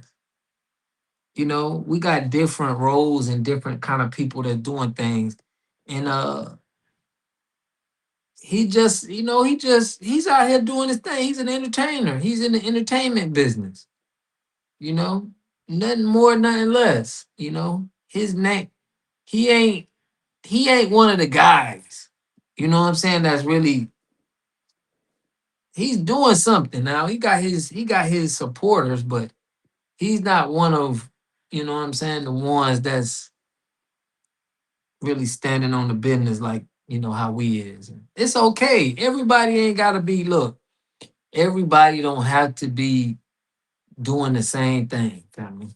We got different roles and different kind of people that doing things. And he's out here doing his thing. He's an entertainer. He's in the entertainment business. You know, nothing more, nothing less. His name, he ain't one of the guys. You know what I'm saying? That's really he's doing something now. He got his supporters, but he's not one of, you know what I'm saying, the ones that's really standing on the business like, how we is. It's okay. Everybody ain't gotta be, look, everybody don't have to be doing the same thing, family.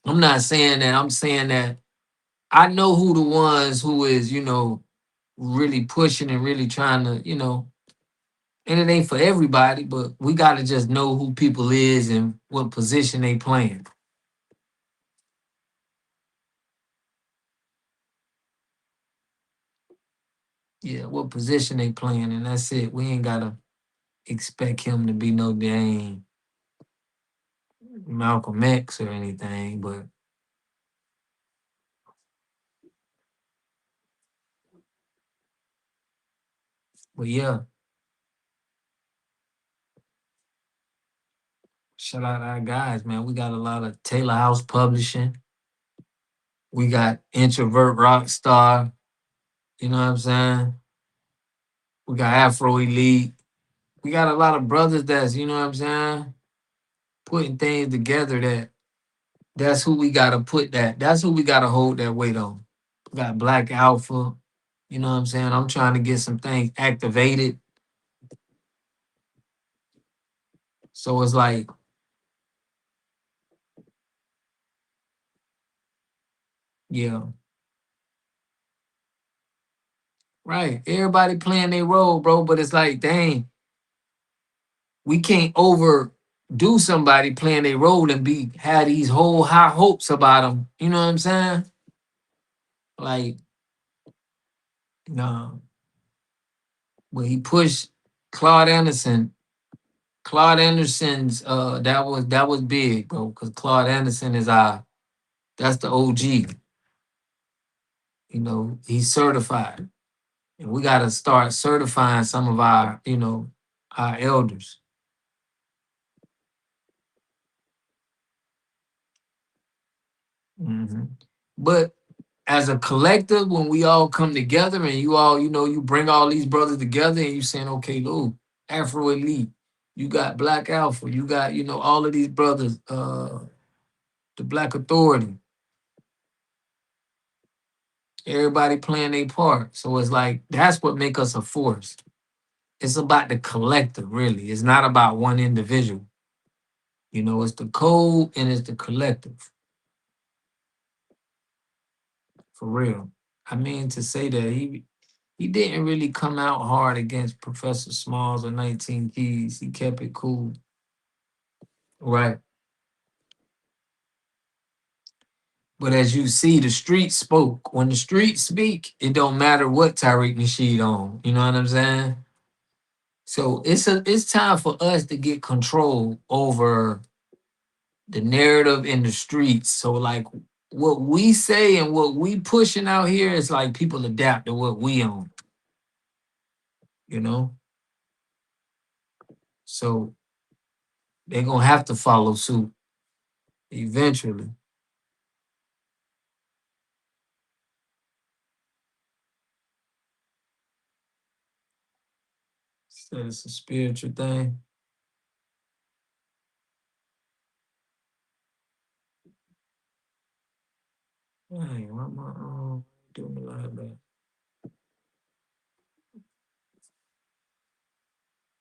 I'm not saying that. I'm saying that I know who the ones who is, really pushing and really trying to, and it ain't for everybody, but we gotta just know who people is and what position they playing. Yeah, what position they playing, and that's it. We ain't gotta expect him to be no dang Malcolm X or anything, but yeah, shout out our guys, man. We got a lot of Taylor House Publishing. We got Introvert Rockstar. You know what I'm saying? We got Afro Elite. We got a lot of brothers that's, you know what I'm saying, putting things together that's who we gotta put that's who we gotta hold that weight on. We got Black Alpha, you know what I'm saying? I'm trying to get some things activated. So it's like, yeah, right. Everybody playing their role, bro. But it's like, dang, we can't overdo somebody playing their role and have these whole high hopes about them. You know what I'm saying? Like, no, when he pushed Claude Anderson, Claude Anderson's that was big, bro. Because Claude Anderson is that's the OG. He's certified, and we got to start certifying some of our elders. hmm But as a collective, when we all come together and you all, you bring all these brothers together and you saying, okay, look, Afro Elite, you got Black Alpha, you got, all of these brothers, the Black Authority, everybody playing their part. So it's like, that's what make us a force. It's about the collective, really. It's not about one individual. It's the code and it's the collective, for real. I mean to say that he didn't really come out hard against Professor Smalls or 19 Keys. He kept it cool. Right. But as you see, the street spoke. When the streets speak, it don't matter what Tariq Nasheed on. You know what I'm saying? So it's time for us to get control over the narrative in the streets. So like what we say and what we pushing out here is like people adapt to what we own, you know? So they're gonna have to follow suit eventually. So it's a spiritual thing. Dang, why am I doing a lot of that?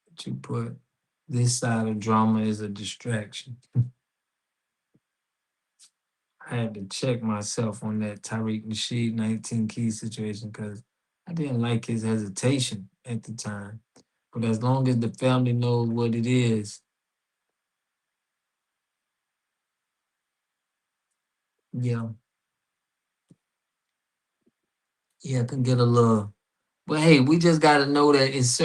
But you put this side of drama is a distraction. I had to check myself on that Tariq Nasheed 19 key situation because I didn't like his hesitation at the time. But as long as the family knows what it is, yeah, yeah, I can get a little. But hey, we just gotta know that it's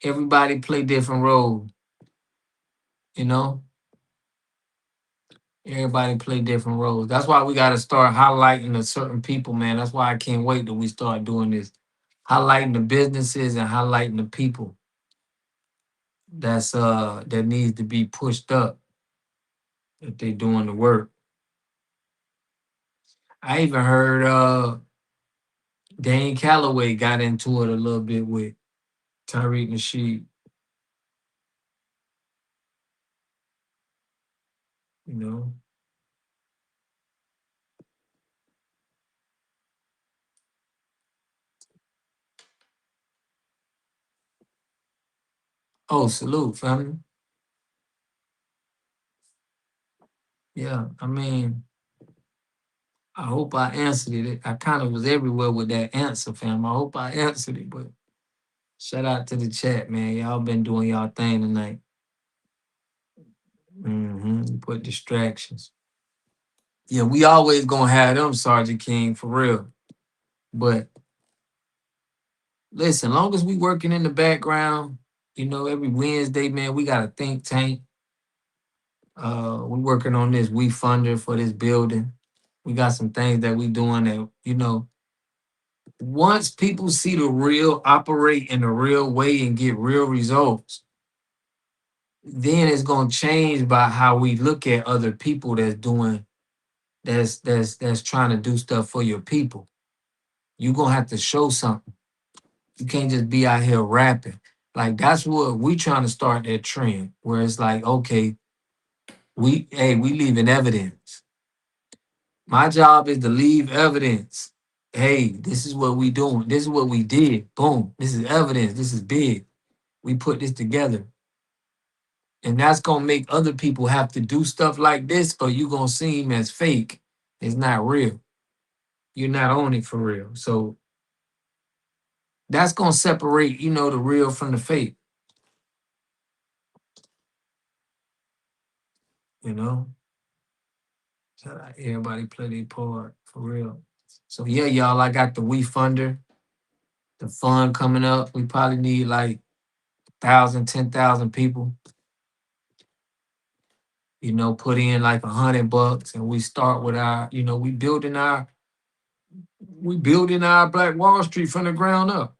everybody play different roles, you know? Everybody play different roles. That's why we gotta start highlighting the certain people, man. That's why I can't wait till we start doing this. Highlighting the businesses and highlighting the people that needs to be pushed up if they doing the work. I even heard Dane Calloway got into it a little bit with Tariq Nasheed. You know. Oh, salute, family. Yeah, I mean, I hope I answered it. I kind of was everywhere with that answer, fam. I hope I answered it, but shout out to the chat, man. Y'all been doing y'all thing tonight. Put distractions. Yeah, we always gonna have them, Sergeant King, for real. But listen, long as we working in the background, every Wednesday, man, we got a think tank. We working on this We Funder for this building. We got some things that we doing that, once people see the real operate in a real way and get real results, then it's gonna change by how we look at other people that's trying to do stuff for your people. You're gonna have to show something. You can't just be out here rapping. Like that's what we trying to start that trend where it's like, okay, we leaving evidence. My job is to leave evidence. Hey, this is what we doing. This is what we did. Boom. This is evidence. This is big. We put this together. And that's gonna make other people have to do stuff like this, or you gonna seem as fake. It's not real. You're not on it for real. So that's gonna separate, the real from the fake, you know. Shout out everybody play their part for real. So yeah, y'all, I got the We Funder, the fund coming up. We probably need like 1,000, 10,000 people, put in like $100 and we start with our, we building our Black Wall Street from the ground up.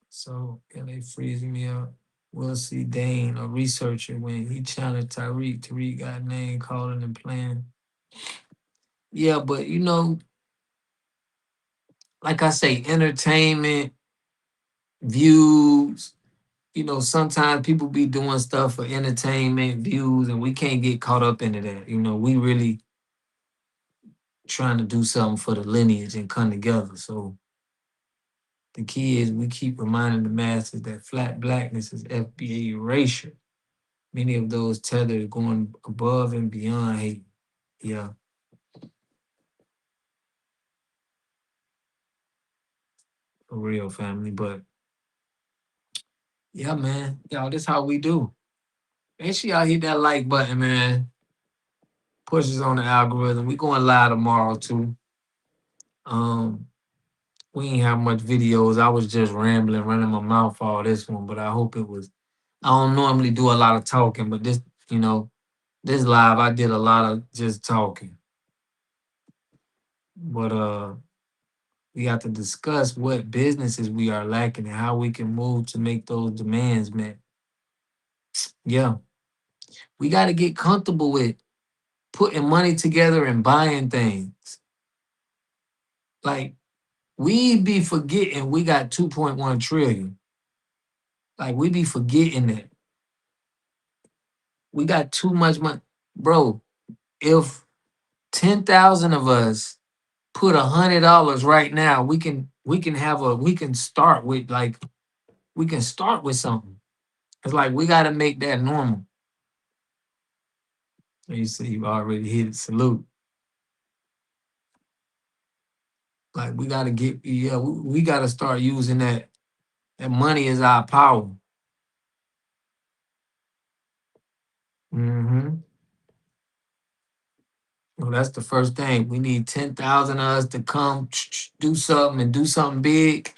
So, and they freezing me up. We'll see Dane, a researcher, when he challenged Tariq. Tariq got name calling and playing. Yeah, but like I say, entertainment, views, sometimes people be doing stuff for entertainment, views, and we can't get caught up into that. We really trying to do something for the lineage and come together. So the key is we keep reminding the masses that flat blackness is FBA erasure. Many of those tethered going above and beyond hate. Yeah, for real, family. But yeah, man. Y'all, this how we do. Make sure y'all hit that like button, man. Pushes on the algorithm. We going live tomorrow too. Um, we ain't have much videos. I was just rambling, running my mouth all this one, but I hope it was. I don't normally do a lot of talking, but this live I did a lot of just talking. But we have to discuss what businesses we are lacking and how we can move to make those demands met. Yeah, we got to get comfortable with putting money together and buying things. Like we be forgetting we got 2.1 trillion. Like we be forgetting that we got too much money, bro. If 10,000 of us put $100 right now, we can start with something. It's like we got to make that normal. You see, you already hit it. Salute. Like we got to we got to start using that. That money is our power. Mm-hmm. Well, that's the first thing. We need 10,000 of us to come do something and do something big.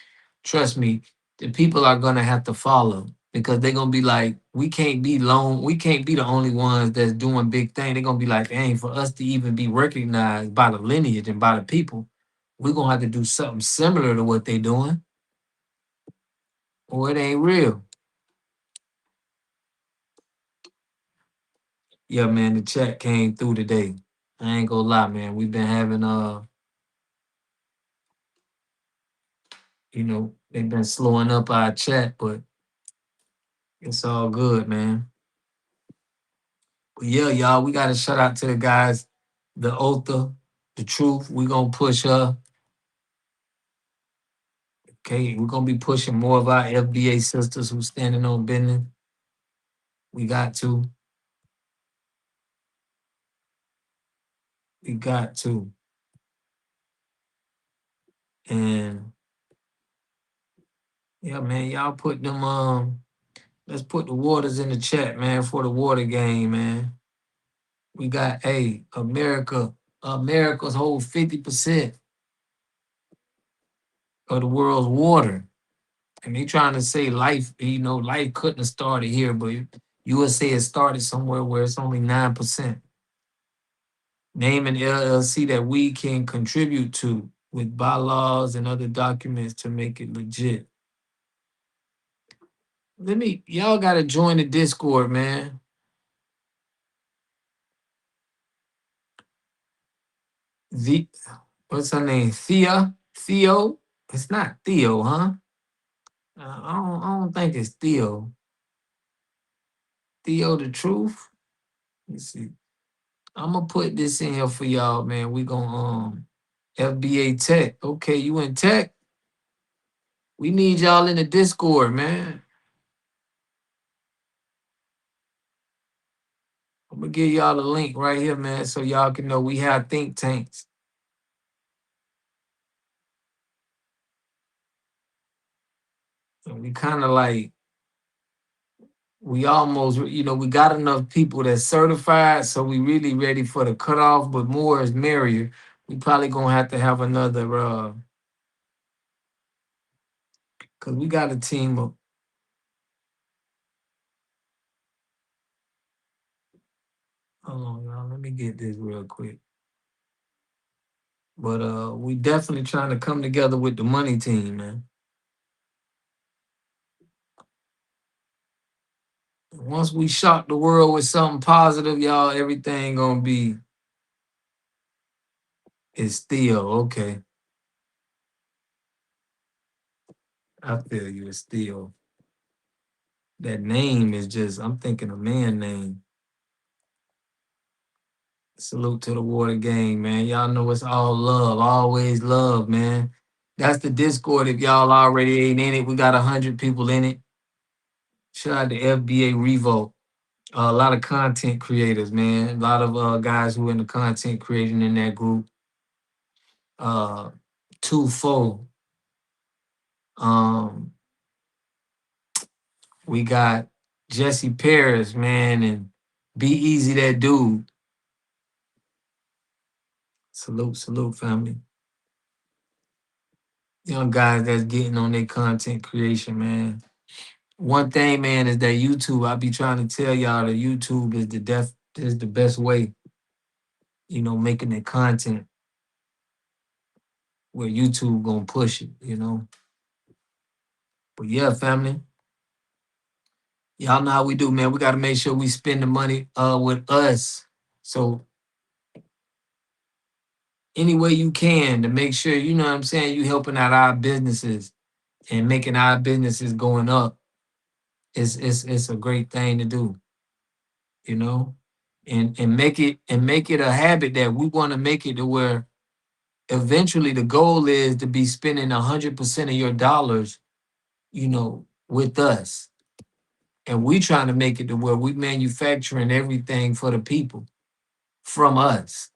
Trust me, the people are gonna have to follow because they're gonna be like, we can't be lone, we can't be the only ones that's doing big things. They're gonna be like, dang, for us to even be recognized by the lineage and by the people, we're gonna have to do something similar to what they're doing, or it ain't real. Yeah, man, the chat came through today. I ain't gonna lie, man. We've been having they've been slowing up our chat, but it's all good, man. But yeah, y'all, we gotta shout out to the guys, the Otha, the truth. We gonna push her. Okay, we're gonna be pushing more of our FBA sisters who standing on business. We got to. We got to. And yeah, man, y'all put them let's put the waters in the chat, man, for the water game, man. We got America's hold 50% of the world's water. And they trying to say life, life couldn't have started here, but USA it started somewhere where it's only 9%. Name an LLC that we can contribute to with bylaws and other documents to make it legit. Y'all gotta join the Discord, man. What's her name? Theo? It's not Theo, huh? I don't think it's Theo. Theo the truth. Let's see. I'm gonna put this in here for y'all, man. We gonna FBA Tech. Okay, you in tech? We need y'all in the Discord, man. I'm gonna give y'all the link right here, man, so y'all can know we have think tanks. And we kind of like we almost, we got enough people that's certified, so we really ready for the cutoff, but more is merrier. We probably gonna have to have another cause we got a team of hold on, y'all. Let me get this real quick. But we definitely trying to come together with the money team, man. Once we shock the world with something positive, y'all, everything gonna be it's still okay. I feel you, it's still. That name is just, I'm thinking a man name. Salute to the water gang, man. Y'all know it's all love, always love, man. That's the Discord. If y'all already ain't in it, we got 100 people in it. Shout out to FBA Revolt. A lot of content creators, man. A lot of guys who in the content creating in that group. Twofold. We got Jesse Paris, man, and Be Easy that dude. Salute, family. Young guys that's getting on their content creation, man. One thing, man, is that YouTube. I be trying to tell y'all that YouTube is the best way. Making that content where YouTube gonna push it. But yeah, family. Y'all know how we do, man. We gotta make sure we spend the money with us. So any way you can to make sure, you know what I'm saying, you helping out our businesses and making our businesses going up. It's a great thing to do, you know? And make it a habit that we want to make it to where eventually the goal is to be spending 100% of your dollars, with us. And we trying to make it to where we manufacturing everything for the people from us.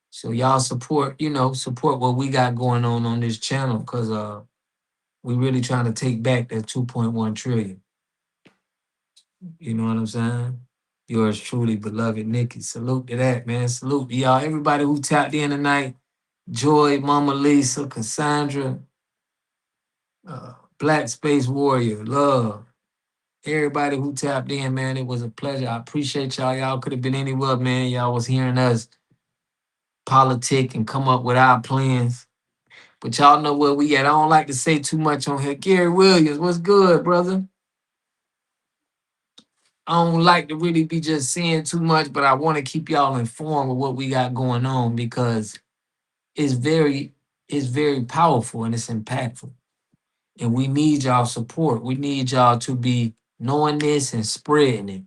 So y'all support what we got going on this channel, because we really trying to take back that 2.1 trillion. You know what I'm saying? Yours truly, beloved Nikki. Salute to that, man. Salute to y'all. Everybody who tapped in tonight. Joy, Mama Lisa, Cassandra, Black Space Warrior, Love. Everybody who tapped in, man, it was a pleasure. I appreciate y'all. Y'all could have been anywhere, man. Y'all was hearing us politic and come up with our plans. But y'all know where we at. I don't like to say too much on here. Gary Williams, what's good, brother? I don't like to really be just saying too much, but I want to keep y'all informed of what we got going on because it's very powerful and it's impactful. And we need y'all support. We need y'all to be knowing this and spreading it.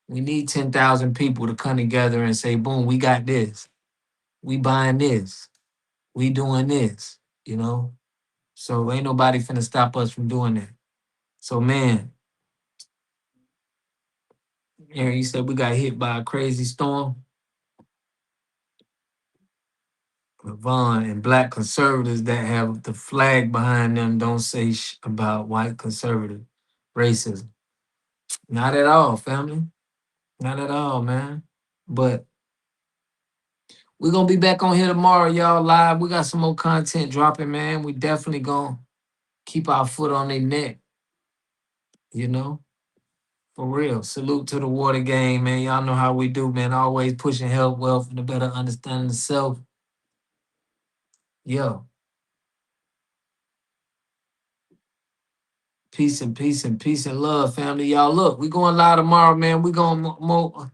We need 10,000 people to come together and say, boom, we got this. We buying this. We doing this, you know? So ain't nobody finna stop us from doing that. So man, Aaron, you said we got hit by a crazy storm. Vaughn and black conservatives that have the flag behind them don't say about white conservative racism. Not at all, family. Not at all, man. But we're gonna be back on here tomorrow, y'all, live. We got some more content dropping, man. We definitely gonna keep our foot on their neck, you know? For real. Salute to the water game, man. Y'all know how we do, man. Always pushing health, wealth, and a better understanding of self. Yo, peace and peace and peace and love, family. Y'all, look, we going live tomorrow, man. We gonna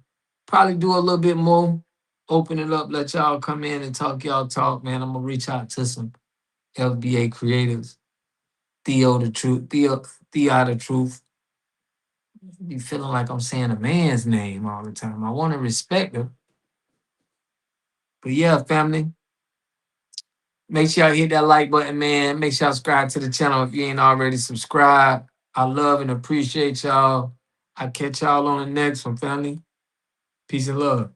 probably do a little bit more. Open it up, let y'all come in and talk y'all talk, man. I'm gonna reach out to some FBA creatives. Theo the truth, Theo the truth. Be feeling like I'm saying a man's name all the time. I want to respect her. But yeah, family. Make sure y'all hit that like button, man. Make sure y'all subscribe to the channel if you ain't already subscribed. I love and appreciate y'all. I'll catch y'all on the next one, family. Peace and love.